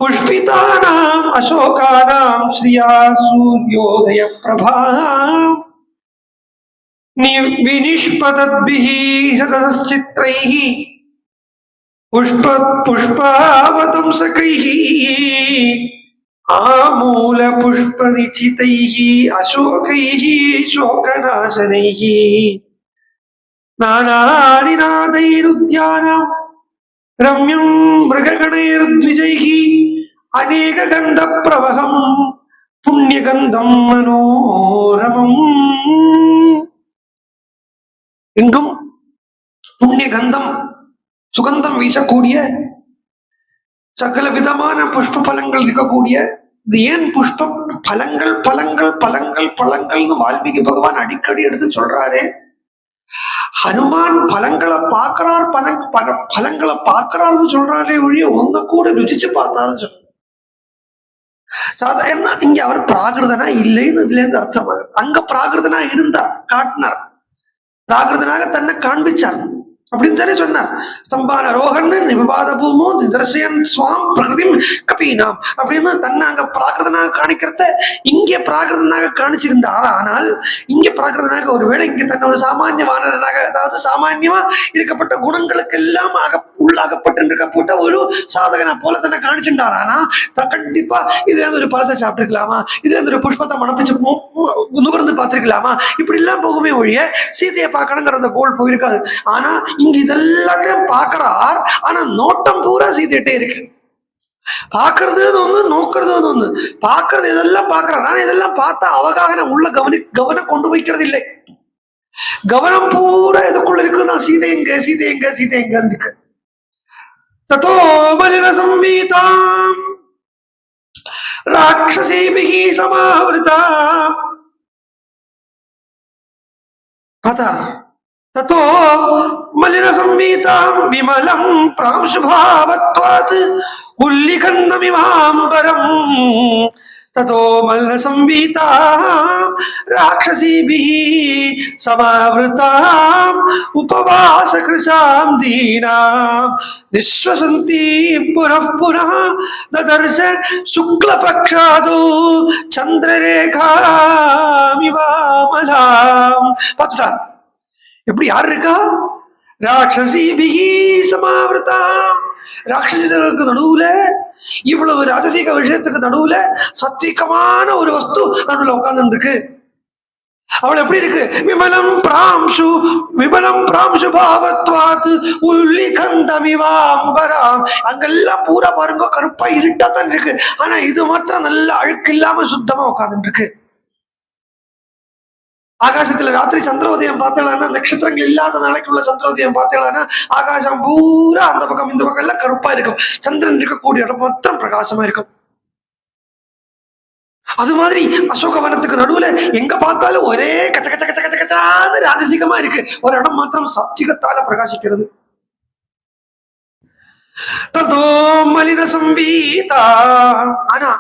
புஷ்பிதானாம் அசோகானாம் ஸ்ரியா சூர்யோதய பிரபா வினிஷ்பதத்பிஹி சதசித்ரைஹி புஷ்பாவதம்சகைஹி ஆமூல புஷ்பநிச்சிதைஹி அசோகைஹி சோகநாசனைஹி நானானிநாதைருத்யானம் ரம்யம் மிருககணைர்த்விஜைஹி அநேக கந்த பிரவகம் புண்ணியகந்தம் மனோரமம். எங்கும் புண்ணிய கந்தம் சுகந்தம் வீசக்கூடிய சகல விதமான புஷ்ப பலங்கள் இருக்கக்கூடிய. இது ஏன் புஷ்ப பலங்கள் பலங்கள் பலங்கள் பலங்கள்னு வால்மீகி பகவான் அடிக்கடி எடுத்து சொல்றாரு. ஹனுமான் பலங்களை பார்க்கிறார், பலங்களை பார்க்கிறார்னு சொல்றாரே ஒழிய ஒன்னு கூட ருச்சிச்சு பார்த்தாருன்னு சொல்ற. சாதாரண இங்க அவர் பிராகிருதனா இல்லைன்னு இதுல இருந்து அர்த்தம். அங்க பிராகிருதனா இருந்தார், காட்டினார், பிராகிருதனாக தன்னை காண்பிச்சார் அப்படின்னு தானே சொன்னார். ஸ்தம்பான ரோகன் நிபாத பூமோ தர்சயன் சுவாம் பிரகிருதி கபீனாம் அப்படின்னு தன்னை அங்க பிராகிருதனாக காணிக்கிறத இங்கே பிராகிருதனாக காணிச்சிருந்தார். ஆனால் இங்கே பிராகிருதனாக ஒருவேளை இங்கே தன்னை ஒரு சாமானிய வானரனாக, அதாவது சாமான்யமா இருக்கப்பட்ட குணங்களுக்கு எல்லாம் உள்ளாகப்பட்டு ஒரு சாதகனை போல தன்னை காணிச்சுட்டார். ஆனா கண்டிப்பா இதுல இருந்து ஒரு பழத்தை சாப்பிட்டுருக்கலாமா, இதுல இருந்து ஒரு புஷ்பத்தை மணப்பிச்சு நுகர்ந்து பார்த்திருக்கலாமா, இப்படி எல்லாம் போகுமே ஒழிய சீதையை பார்க்கணுங்கிற அந்த கோல் போயிருக்காது. ஆனா இங்க இதெல்லாத்தையும் பார்க்கிறார். ஆனா நோட்டம் பூரா சீதையிட்டே இருக்கு. பாக்குறது ஒண்ணு, நோக்கிறது ஒண்ணு. பாக்குறது இதெல்லாம் பாக்குறார். ஆனா இதெல்லாம் பார்த்தா அவகாக உள்ள கவனம் கொண்டு வைக்கிறது இல்லை. கவனம் பூரா எதுக்குள்ள இருக்குதான் சீதை எங்க, சீதை எங்க, சீதை எங்க இருக்கு. ததோ பலிர சம்வீதாம் ராட்சசீபிஹி சமாவிருதாம். பார்த்தா ததோ மலின சம்வீதாம் விமலம் பிராம்சுபாவத்வாத் உல்லிகந்தமிமாம்பரம். ததோ மல்ல சம்வீதாம் ராட்சசீபிஹி சமாவிருதாம் உபவாசகிருஷாம் தீனாம் நிஸ்வசந்தி புனః புனः ததர்ஷ சுக்லபக்ஷாதோ சந்திரரேகாமிவாமலாம். பார்த்துட்டா எப்படி யார் இருக்கா? ராட்சசீபிஹி சமாவிருதாம். ராட்சசர்களுக்கு நடுவுல, இவ்வளவு ராஜசீக விஷயத்துக்கு நடுவுல சத்திகமான ஒரு வஸ்து நடுவுல உட்கார்ந்து இருக்கு. அவள் எப்படி இருக்கு? விமலம் பிராம்சு பாவத்வாத் உல்லிகந்தமிவாம்பராம். அங்கெல்லாம் பூரா பாருங்க கருப்பா இருட்டா தான் இருக்கு. ஆனா இது மாத்திரம் நல்ல அழுக்கு இல்லாம சுத்தமா உட்கார்ந்து இருக்கு. ஆகாசத்துல ராத்திரி சந்திரோதயம் பார்த்தலான்னா, நட்சத்திரங்கள் இல்லாத நாளைக்குள்ள சந்திரோதயம் பார்த்தலான்னா ஆகாசம் பூரா அந்த பக்கம் இந்த பக்கம் எல்லாம் கருப்பா இருக்கும். சந்திரன் இருக்கக்கூடிய இடம் மாத்திரம் பிரகாசமா இருக்கும். அது மாதிரி அசோகவனத்துக்கு நடுவுல எங்க பார்த்தாலும் ஒரே கச்ச கச்ச கச்ச கச்ச கச்சான்னு ராஜசிகமா இருக்கு. ஒரு இடம் மாத்திரம் சாத்விகத்தால பிரகாசிக்கிறது. ததோ மலின சம்பீதா. ஆனா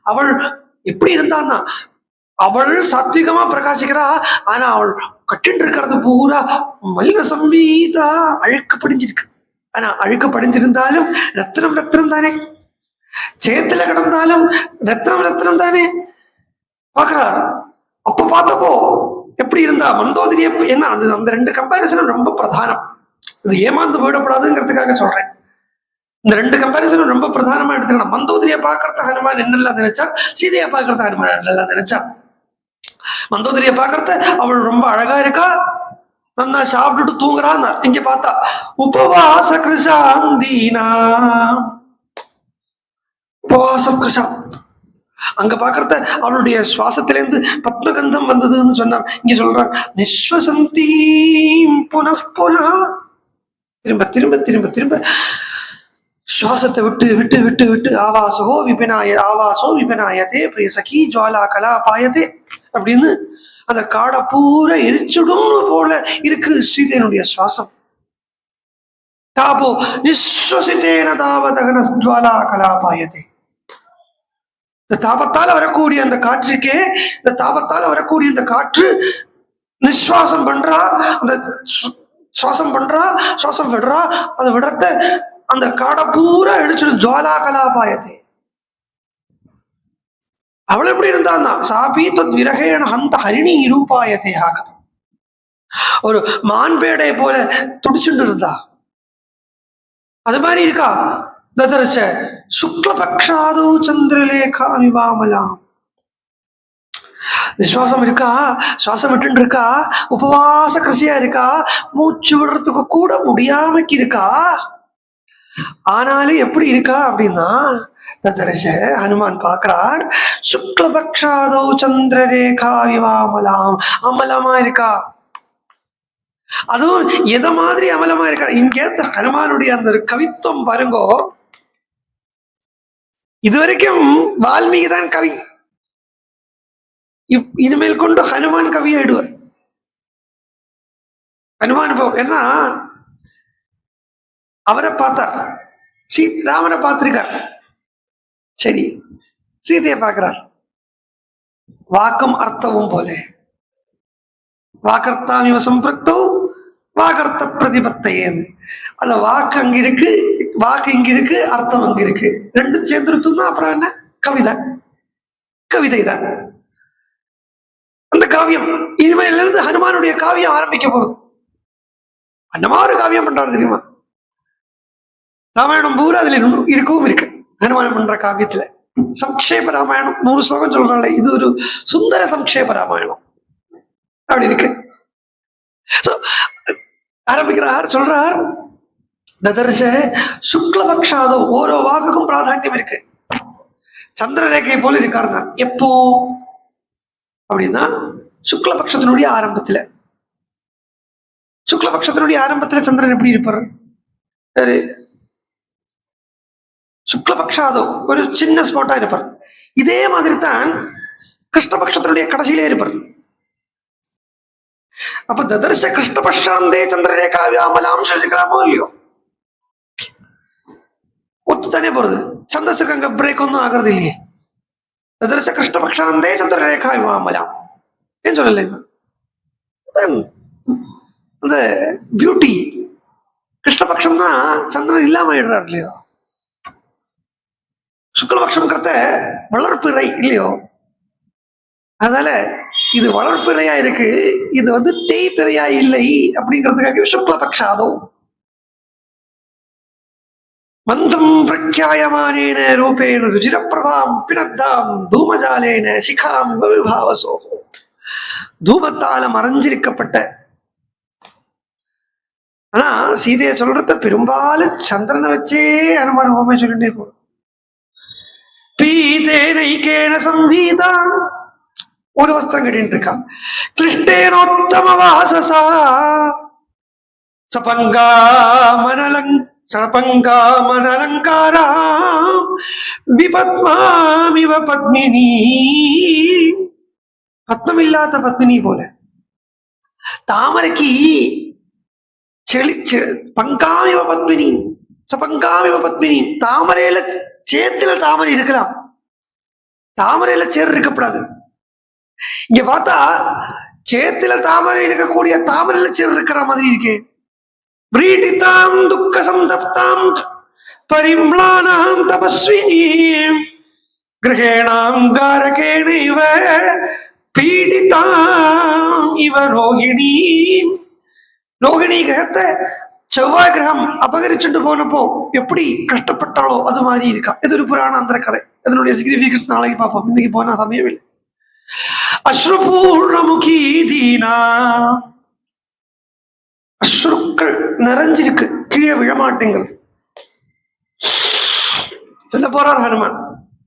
அவள் எப்படி இருந்தான்னா, அவள் சாத்விகமா பிரகாசிக்கிறா. ஆனா அவள் கட்டின் இருக்கிறது பூரா மலின சம்பீதா, அழுக்கு படிஞ்சிருக்கு. ஆனா அழுக்கு படிஞ்சிருந்தாலும் ரத்னம் ரத்னம் தானே. சேத்துல கிடந்தாலும் ரத்னம் ரத்னம் தானே. பாக்குறார். அப்ப பார்த்தப்போ எப்படி இருந்தா மந்தோதரிய, என்ன அந்த ரெண்டு கம்பாரிசனும் ரொம்ப பிரதானம். இது ஏமாந்து போயிடப்படாதுங்கிறதுக்காக சொல்றேன். இந்த ரெண்டு கம்பாரிசனும் ரொம்ப பிரதானமா எடுத்துக்கணும். மந்தோதரிய பாக்குறத ஹனுமான் என்னெல்லாம் நினைச்சா, சீதையை பாக்குறத ஹனுமான் என்னெல்லாம் நினைச்சா. மந்தோதரிய பாக்குறத அவள் ரொம்ப அழகா இருக்கா, நல்லா சாப்பிட்டுட்டு தூங்குறான்னு. இங்க பார்த்தா உபவாச கிருஷாந்தீனா, உபவாச கிருஷாம். அங்க பாக்குறத அவளுடைய சுவாசத்திலேருந்து பத்மகந்தம் வந்ததுன்னு சொன்னார். இங்க சொல்றார் நிஸ்வசந்தி புனః, திரும்ப திரும்ப திரும்ப திரும்ப சுவாசத்தை விட்டு விட்டு விட்டு விட்டு ஆவாசோ விபினாயதே பிரிய சகி ஜுவாலா கலா பாயதே அப்படின்னு அந்த காடை பூரா எரிச்சுடும் போல இருக்கு சீதையனுடைய சுவாசம். தாபோ நிஸ்வசித்தேன தாவதகன ஜுவாலா கலா பாயதே. இந்த தாபத்தால வரக்கூடிய அந்த காற்றுக்கே, இந்த தாபத்தால வரக்கூடிய இந்த காற்று நிஸ்வாசம் பண்றா, அந்த சுவாசம் பண்றா, சுவாசம் விடுறா. அதை விடத்த அந்த காடை பூரா அடிச்சிடும். ஜுவாலா கலாபாயத்தை. அவள் எப்படி இருந்தான்னா, சாபி தொத் விரகேன அந்த ஹரிணி ரூபாயத்தை ஆகது. ஒரு மான்பேடை போல துடிச்சுட்டு இருந்தா. அது மாதிரி இருக்கா. ததர்ஷ சுக்லபக்ஷாதோ சந்திரலேகா விவாமலாம். விசுவாசம் இருக்கா, சுவாசம் விட்டு இருக்கா, உபவாச கிருஷியா இருக்கா, மூச்சு விடுறதுக்கு கூட முடியாமக்கு இருக்கா. ஆனாலும் எப்படி இருக்கா அப்படின்னா, ததர்ஷ ஹனுமான் பார்க்கிறார், சுக்லபக்ஷாதோ சந்திரரேகா விவாமலாம், அமலமா இருக்கா. அதுவும் எத மாதிரி அமலமா இருக்கா. இங்க ஹனுமானுடைய அந்த ஒரு கவித்துவம் பாருங்கோ. இதுவரைக்கும் வால்மீகி தான் கவி. இனிமேல் கொண்டு ஹனுமான் கவி ஆயிடுவார். ஹனுமான் ஏன்னா அவரை பார்த்தார், ராமனை பார்த்திருக்கார். சரி, சீதையை பார்க்கிறார். வாக்கும் அர்த்தமும் போல வாக்கர்த்தாம் இவ சம்பிரக்தோ வாக்கர்த்த பிரதிபத்தையது. அந்த வாக்கு அங்க இருக்கு, வாக்கு இங்க இருக்கு, அர்த்தம் அங்க இருக்கு. ரெண்டும் சேர்ந்துருத்தோம்னா அப்புறம் என்ன, கவிதை தான். அந்த காவியம் இனிமேல இருந்து ஹனுமானுடைய காவியம் ஆரம்பிக்க போகுது. அந்தமா ஒரு காவியம் பண்றாரு தெரியுமா. ராமாயணம் பூரா அதுல இருக்கவும் இருக்கு. ஹனுமானம் பண்ற காவியத்துல சம்க்ஷேப ராமாயணம் 100 ஸ்லோகம் சொல்றாங்க. இது ஒரு சுந்தர சம்க்ஷேப ராமாயணம் அப்படி இருக்கு. ஆரம்பிக்கிறார், சொல்றார் ததர்ஷ சுக்லபக்ஷாதோ. ஓரோ வாக்குக்கும் பிராதானியம் இருக்கு. சந்திரரேகை போல இருக்காரு தான். எப்போ அப்படின்னா சுக்லபக்ஷத்தினுடைய ஆரம்பத்துல. சுக்லபக்ஷத்தினுடைய ஆரம்பத்துல சந்திரன் எப்படி இருப்பார். சுக்லபக்ஷாதோ ஒரு சின்ன ஸ்பாட்டா இருப்பார். இதே மாதிரி தான் கிருஷ்ணபக்ஷத்தினுடைய கடைசியிலே இருப்பார். அப்ப ததர்ஷ கிருஷ்ணபக்ஷாந்தே சந்திரரேகா வியாமலாம் சொல்லிக்கலாமோ இல்லையோ, ஒத்துத்தானே போறது. சந்தஸுக்கு அங்க பிரேக் ஒன்றும் ஆகிறது இல்லையே. ததர்ஷ கிருஷ்ணபக்ஷாந்தே சந்திரரேகா வியாமலாம் ஏன் சொல்லல. அந்த பியூட்டி கிருஷ்ணபக்ஷம் தான் சந்திரன் இல்லாம ஆயிடுறாரு இல்லையோ. சுக்லபக்ஷம் கருத்த வளர்ப்பிறை இல்லையோ. அதனால இது வளர்ப்பிறையா இருக்கு, இது தேய்பிறையா இல்லை அப்படிங்கிறதுக்காக சுக்லபக்ஷாதோ. மந்தம் பிரக்யாயமானேன ரூபேண ருஜிரப்பிரபாம் பினத்தாம் தூமஜாலேன சிகாம் விபாவசோ. தூமத்தால மறைஞ்சிருக்கப்பட்ட. ஆனா சீதையை சொல்றத பெரும்பாலும் சந்திரனை வச்சே அனுமானம் உபமை சொல்லிட்டே போகும். பீதேனைகேன சம்வீதாம் ஒரு வஸ்திரம் கட்டிட்டு இருக்கான். கிருஷ்ணேனோத்தம வாசசா சபங்காமனலங்காரா விபத்மாமிவ பத்மினி. பத்மமில்லாத பத்மினி போல, தாமரைக்கு பங்காமிவ பத்மினி சபங்காமிவ பத்மினி. தாமரையில சேத்துல தாமரை இருக்கலாம், தாமரையில சேர் இருக்கப்படாது. இங்க பார்த்தா சேத்துல தாமரை இருக்கக்கூடிய தாமரையில சேர் இருக்கிற மாதிரி இருக்கு. பிரீடிதாம் துக்க சந்தப்தாம் பரிம்ளானாம் தபஸ்வினீம் கிரகேணாம் காரகேண இவ பீடிதாம் இவ ரோகிணி. ரோகிணி கிரகத்தை செவ்வாய் கிரகம் அபகரிச்சுட்டு போனப்போ எப்படி கஷ்டப்பட்டாலோ அது மாதிரி இருக்கா. இது ஒரு புராண அந்த கதை. இதனுடைய சிக்னிபிகன்ஸ் நாளைக்கு பார்ப்போம், இன்னைக்கு போனா சமயம் இல்லை. அஸ்ருபூர்ணமுகி தீனா, அஸ்ருக்கள் நிறைஞ்சிருக்கு, கீழே விழமாட்டேங்கிறது. சொல்ல போறார் ஹனுமான்,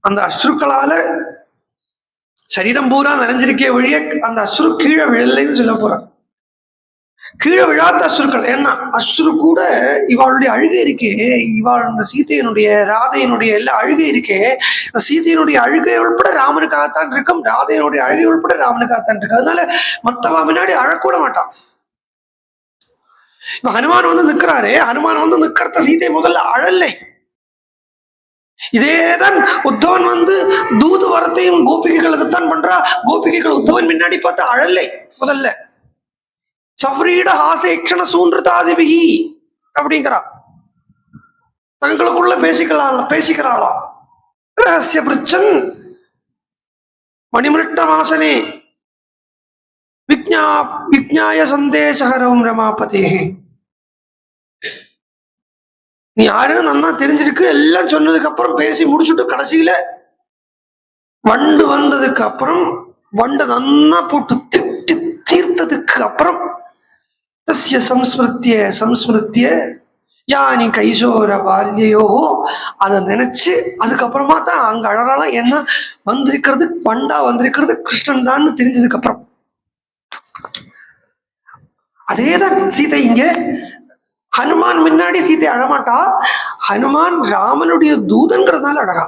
அந்த அஸ்ருக்களால சரீரம் பூரா நிறைஞ்சிருக்கே வழிய அந்த அஸ்ரு கீழே விழலைன்னு சொல்ல போறார். கீழே விழாத அஸ்ருக்கள் என்ன, அஸ்ரு கூட இவாளுடைய அழுகை இருக்கே, இவாள் சீதையினுடைய ராதையினுடைய எல்லா அழுகை இருக்கே, சீதையினுடைய அழுகை உள்பட ராமனுக்காகத்தான் இருக்கும், ராதையினுடைய அழுகை உள்பட ராமனுக்காகத்தான் இருக்கு. அதனால மத்தவா முன்னாடி அழக்கூட மாட்டான். இப்ப ஹனுமான் வந்து நிக்கிறாரே, ஹனுமான் வந்து நிக்கிறத சீதை முதல்ல அழலை. இதேதான் உத்தவன் வந்து தூது வரத்தையும் கோபிகைகளுக்குத்தான் பண்றா. கோபிகைகள் உத்தவன் முன்னாடி பார்த்து அழலை முதல்ல. சவ்ரீட ஹாசேக்ஷண சூன்றதாதிபிகி அப்படிங்கிறா, தங்களுக்குள்ள பேசிக்கிறாளாம். ரகசிய பிரிச்சன் மணிமிருட்ட மாசனே விஜ்ஞாய சந்தேசஹரம் ரமாபதேஹே. நீ யாருன்னு நன்னா தெரிஞ்சிருக்கு, எல்லாம் சொன்னதுக்கு அப்புறம் பேசி முடிச்சுட்டு கடைசியில வண்டு வந்ததுக்கு அப்புறம் வண்டை நன்னா போட்டு திட்டி தீர்த்ததுக்கு அப்புறம் தஸ்ய சம்ஸ்மிருத்திய யானி கைசோர பால்யோ, அதை நினைச்சு அதுக்கப்புறமா தான் அங்க அழகாலாம் என்ன வந்திருக்கிறது, பண்டா வந்திருக்கிறது கிருஷ்ணன் தான் தெரிஞ்சதுக்கு அப்புறம். அதேதான் சீதை இங்க. ஹனுமான் முன்னாடி சீதை அழமாட்டா, ஹனுமான் ராமனுடைய தூதன்கிறதுனால அழகா.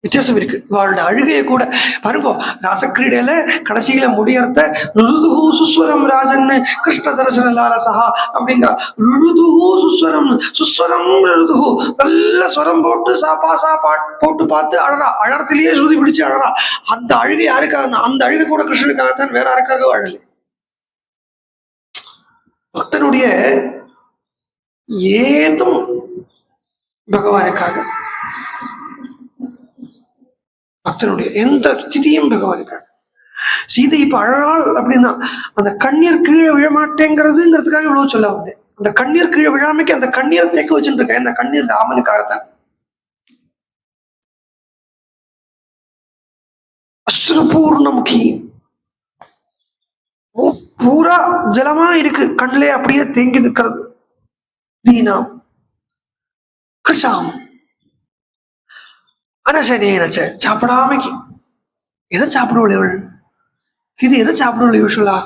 வித்தியாசம் இருக்கு இவாளோட அழுகையை கூட பாருங்க. ராசக்கிரீடையில கடைசியில முடியறத ருதுஹு சுஸ்வரம் ராஜன்னு கிருஷ்ண தரிசன லாலசஹா அப்படிங்கிற ருதுஹு சுஸ்வரம் ருதுஹு நல்ல ஸ்வரம் போட்டு போட்டு பார்த்து அழறா. அழறத்திலேயே ஸ்ருதி பிடிச்சு அழறா. அந்த அழுகை யாருக்காக, அந்த அழுகை கூட கிருஷ்ணனுக்காகத்தான், வேற யாருக்காக அழலை. பக்தனுடைய ஏதும் பகவானுக்காக, பக்தனுடைய எந்த ஸ்திதியும் பகவானுக்காக. சீதை இப்ப அழகாள் அப்படின்னா அந்த கண்ணீர் கீழே விழமாட்டேங்கிறதுங்கிறதுக்காக இவ்வளவு சொல்ல வந்தேன். அந்த கண்ணீர் கீழே விழாமைக்கு அந்த கண்ணீரை தேக்க வச்சுட்டு இருக்கேன். அந்த கண்ணீர் ராமனுக்காகத்தான். அஸ்ருபூர்ணமுகி பூரா ஜலமா இருக்கு, கண்ணிலே அப்படியே தேங்கி நிற்கிறது. தீனாம் கிருஷாம் அனசனேனச்ச, சாப்பிடாமைக்கு. எதை சாப்பிடுவள் இவள் சீதை? எதை சாப்பிடுவள் யூஸ்வலா?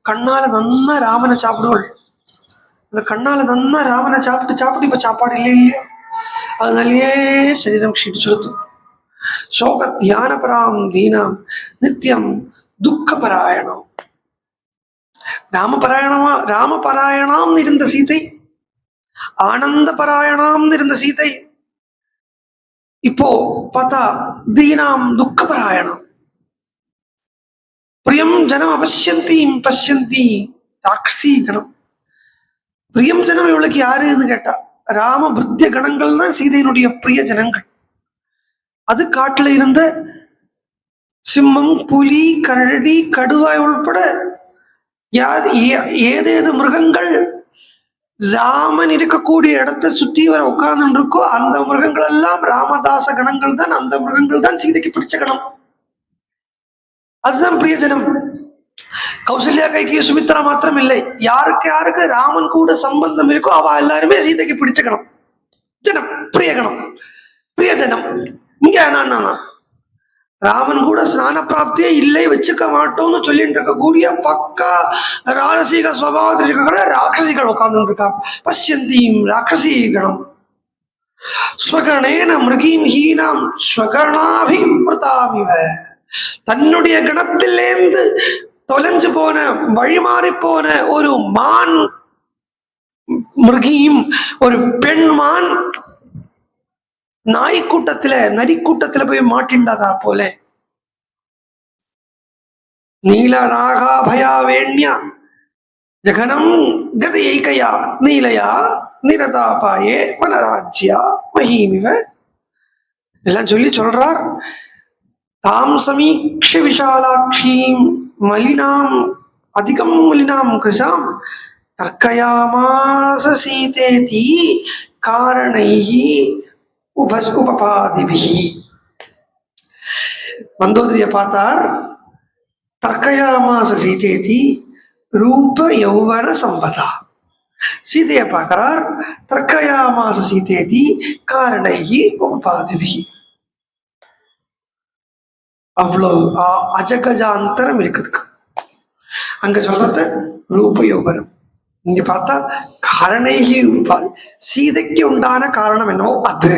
கண்ணால நன்னா ராமனை சாப்பிடுவள். அந்த கண்ணால நன்னா ராமனை சாப்பிட்டு இப்ப சாப்பாடு இல்லையா, அதனாலேயே சரீரம் க்ஷீணிச்சுடுத்து. சோக தியானபராம் தீனாம் நித்தியம் துக்கப்பராயணம். ராமபராயணாம் இருந்த சீதை, ஆனந்த பராயணாம் இருந்த சீதை, இப்போ பார்த்தா தீனாம் துக்கப்பராயணம். பிரியம் ஜனம் அவசியந்தீம் பசியந்தி ராட்சி கணம். பிரியம் ஜனம் இவளுக்கு யாருன்னு கேட்டா ராம பிருத்திய கணங்கள் தான் சீதையினுடைய பிரிய ஜனங்கள். அது காட்டுல இருந்த சிம்மம், புலி, கரடி, கடுவாய் உள்பட ஏதேது மிருகங்கள் ராமன் இருக்கக்கூடிய இடத்தை சுத்தி வர உட்கார்ந்து இருக்கோ அந்த மிருகங்கள் எல்லாம் ராமதாச கணங்கள் தான். அந்த மிருகங்கள் தான் சீதைக்கு பிடிச்ச கணம். அதுதான் பிரியஜனம். கௌசல்யா, கைகேயி, சுமித்ரா மாத்திரம் இல்லை, யாருக்கு ராமன் கூட சம்பந்தம் இருக்கோ அவ எல்லாருமே சீதைக்கு பிடிச்ச கணம், ஜனம், பிரியகணம், பிரியஜனம். இங்க என்ன ராமன் கூட ஸ்நான பிராப்தியே இல்லை, வச்சுக்க மாட்டோம்னு சொல்லிட்டு இருக்கக்கூடிய பக்கா ராஜசீக சுவாவத்தில் இருக்கிற ராட்சசிகள் உட்கார்ந்து இருக்கா. பசியந்தீம் ராட்சசி கணம் ஸ்வகணேன மிருகீம் ஹீனாம் ஸ்வகணாபிமிருதாமிவ. தன்னுடைய கணத்திலேந்து தொலைஞ்சு போன வழிமாறி போன ஒரு மான் மிருகியும், ஒரு பெண்மான் நாய் கூட்டத்துல நரி கூட்டத்துல போய் மாட்டின்டாதா போல. நீலநாகா வேண்யா ஜகனம் கதையைகையா நீலையா நிரதாபாயே வனராஜ்யா மஹீமிவ எல்லாம் சொல்லி சொல்றார். தாம் சமீக்ஷ விஷாலாட்சீம் மலினாம் அதிகம் மலினாம் கிருஷாம் தர்க்கயாமாச சீதேதி காரணைஹி உபபாதிபிஹி. மந்தோதரிய பார்த்தார். தர்க்கயாமாச சீதேதி ரூப யௌவன சம்பதா. சீதையை பார்க்கிறார். தர்க்கயாமாச சீதேதி காரணைஹி உபபாதிபிஹி. அவ்வளவு அஜகஜாந்தரம் இருக்குதுக்கு. அங்க சொல்றது ரூப யௌவனம், இங்க பார்த்தா காரணைகி உபாதி. சீதைக்கு உண்டான காரணம் என்னவோ அது.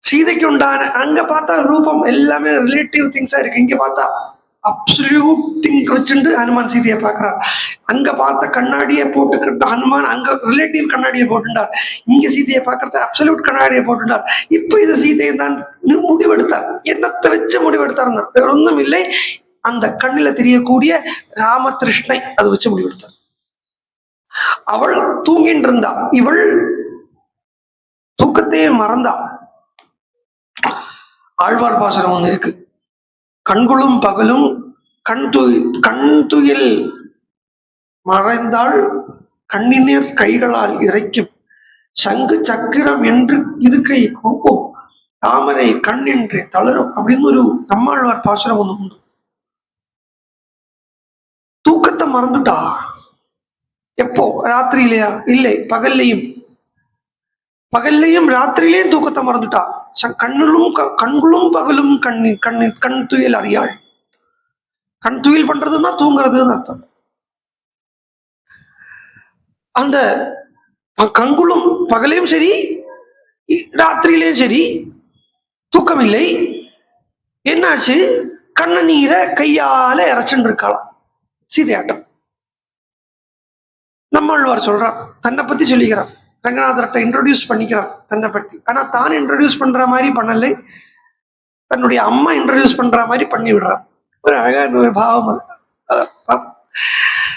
சீதைக்கு உண்டான அங்க பார்த்தா ரூபம் எல்லாமே ரிலேட்டிவ் திங்ஸா இருக்கு. இங்க பார்த்தா அப்சல்யூட் திங்க் வச்சுட்டு ஹனுமான் சீதையை பார்க்கிறார். அங்க பார்த்த கண்ணாடியை போட்டுக்கிட்ட ஹனுமான் அங்க ரிலேட்டிவ் கண்ணாடியை போட்டுட்டார். இங்க சீதையை பார்க்கறது அப்சல்யூட் கண்ணாடியை போட்டுட்டார். இப்ப இது சீதையை தான் முடிவெடுத்தார். என்னத்தை வச்சு முடிவெடுத்தார்னா வேற ஒன்றும் இல்லை, அந்த கண்ணில தெரியக்கூடிய ராமகிருஷ்ணை அதை வச்சு முடிவெடுத்தார். அவள் தூங்கிட்டு இருந்தா, இவள் தூக்கத்தையே மறந்தா. ஆழ்வார் பாசுரம் ஒண்ணு இருக்கு. கண்குளும் பகலும் கண் துயில் மறைந்தாள் கண்ணினர் கைகளால் இறைக்கும் சங்கு சக்கரம் என்று இருக்கை கூப்போம் தாமரை கண் என்று தளரும் அப்படின்னு ஒரு நம்மாழ்வார் பாசுரம் ஒண்ணு உண்டு. தூக்கத்தை மறந்துட்டா. எப்போ? ராத்திரியிலையா? இல்லை, பகல்லையும் ராத்திரியிலையும் தூக்கத்தை மறந்துட்டா. கண்களும் பகலும் கண் துயில் அறியாள். கண் துயில் பண்றதுன்னா தூங்குறதுன்னு அர்த்தம். அந்த கண்குளும் பகலையும் சரி ராத்திரியிலையும் சரி தூக்கம் இல்லை. என்னாச்சு? கண்ண நீரை கையால இறைச்சுட்டு இருக்கலாம் சீதையாட்டம். நம்மாழ்வார் சொல்றார், தன்னை பத்தி சொல்லிக்கிறார். ரங்கநாதர்கிட்ட இன்ட்ரோடியூஸ் பண்ணிக்கிறார் தன்னை பத்தி. ஆனா தான் இன்ட்ரோடியூஸ் பண்ற மாதிரி பண்ணலை, தன்னுடைய அம்மா இன்ட்ரோடியூஸ் பண்ற மாதிரி பண்ணி விடுறார். ஒரு அழகான ஒரு பாவம் அது.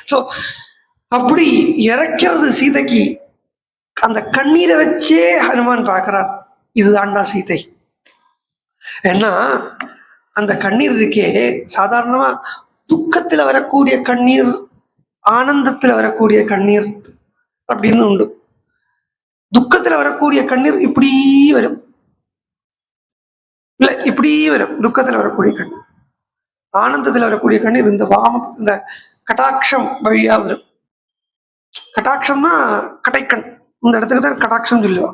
சோ அப்படி இறக்கிறது சீதைக்கு. அந்த கண்ணீரை வச்சே ஹனுமான் பார்க்கிறார், இதுதான்டா சீதை. ஏன்னா அந்த கண்ணீர் இருக்கே, சாதாரணமா துக்கத்துல வரக்கூடிய கண்ணீர், ஆனந்தத்துல வரக்கூடிய கண்ணீர் அப்படின்னு உண்டு. துக்கத்துல வரக்கூடிய கண்ணீர் இப்படி வரும், இல்ல இப்படி வரும். துக்கத்துல வரக்கூடிய கண்ணீர், ஆனந்தத்துல வரக்கூடிய கண்ணீர் இந்த கடாட்சம் வழியா வரும். கடாட்சம்னா கடைக்கண். இந்த இடத்துக்கு தான் கடாட்சம் சொல்லுவா.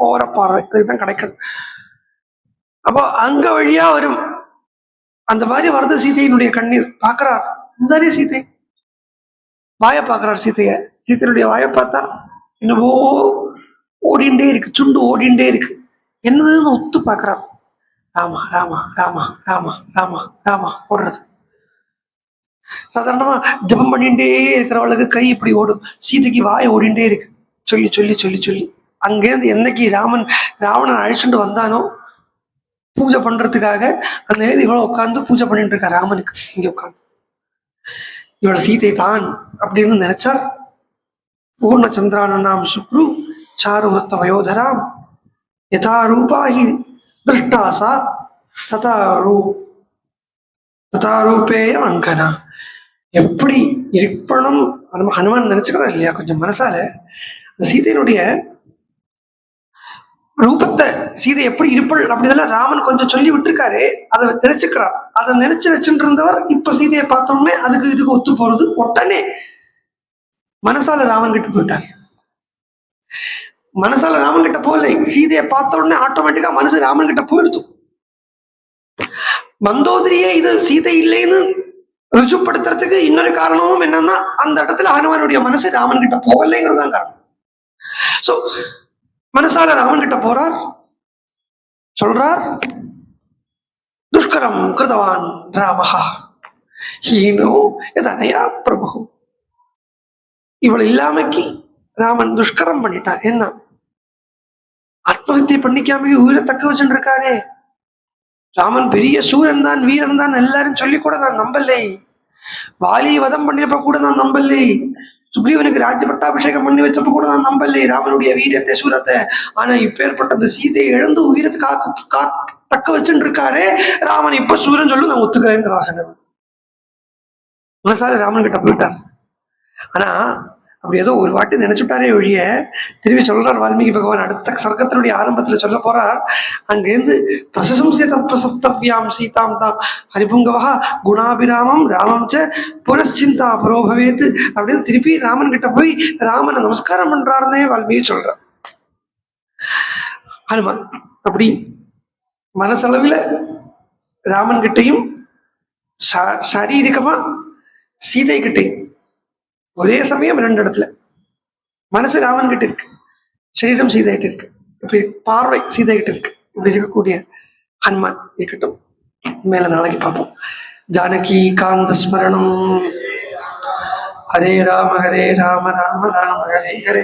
ஓர பார்வை, இதுதான் கடைக்கண். அப்போ அங்க வழியா வரும். அந்த மாதிரி வரது சீதையினுடைய கண்ணீர். பார்க்கிறார், இதுதானே சீதை. வாயை பார்க்கிறார் சீதைய. சீதையினுடைய வாயை பார்த்தா என்னவோ ஓடிண்டே இருக்கு, சுண்டு ஓடிண்டே இருக்கு. என்னதுன்னு ஒத்து பார்க்கிறார். ராமா ராமா ராமா ராமா ராமா ராமா ஓடுறது. சாதாரணமா ஜபம் பண்ணிட்டே இருக்கிறவளுக்கு கை இப்படி ஓடும், சீதைக்கு வாய் ஓடிண்டே இருக்கு. சொல்லி சொல்லி சொல்லி சொல்லி அங்கேருந்து என்னைக்கு ராவணன் அழைச்சிட்டு வந்தானோ பூஜை பண்றதுக்காக, அந்த நேரத்தில் இவ்வளவு உட்காந்து பூஜை பண்ணிட்டு இருக்கா ராமனுக்கு. இங்க உட்காந்து இவள் சீதை தான் அப்படின்னு நினைச்சார். பூர்ணச்சந்திரானாம் சுக்ரு சாருவத்த வயோதராம் யதா ரூபாஹி திருஷ்டாசா ததா ரூபேய அங்கனா. எப்படி இருப்பணும் நம்ம ஹனுமான் நினைச்சுக்கிறோம் இல்லையா கொஞ்சம் மனசால. சீதையினுடைய ரூபத்தை, சீதை எப்படி இருப்பள் அப்படிதெல்லாம் ராமன் கொஞ்சம் சொல்லி விட்டுருக்காரு. அதை நினைச்சுக்கிறார். அதை நினைச்சு வச்சுட்டு இருந்தவர் இப்ப சீதையை பார்த்தோன்னே இதுக்கு ஒத்து போறது. உடனே மனசால ராமன் கிட்ட போயிட்டார். மனசால ராமன் கிட்ட போகலை, சீதையை பார்த்த உடனே ஆட்டோமேட்டிக்கா மனசு ராமன் கிட்ட போயிடுது. மந்தோதரியே இது சீதை இல்லைன்னு ருஜுப்படுத்துறதுக்கு இன்னொரு காரணமும் என்னன்னா, அந்த இடத்துல ஹனுமானுடைய மனசு ராமன் கிட்ட போகலைங்கிறதுதான் காரணம். சோ மனசால ராமன் கிட்ட போறார், சொல்றார், துஷ்கரம் கிருதவான் ராமஹா ஹீனோ எதனையா பிரபு. இவள் இல்லாமக்கி ராமன் துஷ்கரம் பண்ணிட்டார். என்ன, ஆத்மஹத்தியை பண்ணிக்காம உயிரை தக்க வச்சுட்டு இருக்காரே. ராமன் பெரிய சூரன் தான், வீரன் தான் எல்லாரும் சொல்லி கூட நான் நம்பலை. வாலியை வதம் பண்ணியப்ப கூட நான் நம்பலை. சுக்ரீவனுக்கு ராஜ்ய பட்டாபிஷேகம் பண்ணி வச்சப்ப கூட நான் நம்பலை ராமனுடைய வீரத்தை சூரத்தை. ஆனா இப்ப ஏற்பட்ட அந்த சீதையை இழந்து உயிரத்தை தக்க வச்சுட்டு இருக்காரே ராமன், இப்ப சூரன் சொல்லு நான் ஒத்துக்கிறேங்கிறாங்க. மனசால ராமன் கிட்ட போயிட்டார். ஆனா அப்படி ஏதோ ஒரு வாட்டி நினைச்சுட்டாரே ஒழிய திரும்பி சொல்றார் வால்மீகி பகவான். அடுத்த சர்க்கத்தினுடைய ஆரம்பத்துல சொல்ல போறார், அங்கேருந்து பிரசம்சிதம் பிரசஸ்தவ்யாம் சீதாம் தாம் ஹரிபுங்கவா குணாபிராமம் ராமம் ச புனச்சிந்தா புரோபவேத்து அப்படின்னு திருப்பி ராமன் கிட்ட போய் ராமனை நமஸ்காரம் பண்றாருன்னே வால்மீகி சொல்றார். ஹனுமான் அப்படி மனசளவில் ராமன் கிட்டையும் சாரீரிகமா சீதை கிட்டையும் ஒரே சமயம் ரெண்டு இடத்துல மனசு ராமன் கிட்ட இருக்கு, சரீரம் சீதை கிட்ட இருக்கு, இப்படி பார்வை சீதை கிட்ட இருக்கு. இப்படி இருக்கக்கூடிய ஹனுமான் இருக்கட்டும். மேல நாளைக்கு பார்ப்போம். ஜானகி காந்த ஸ்மரணம். ஹரே ராம ராம ராம ஹரே ஹரே.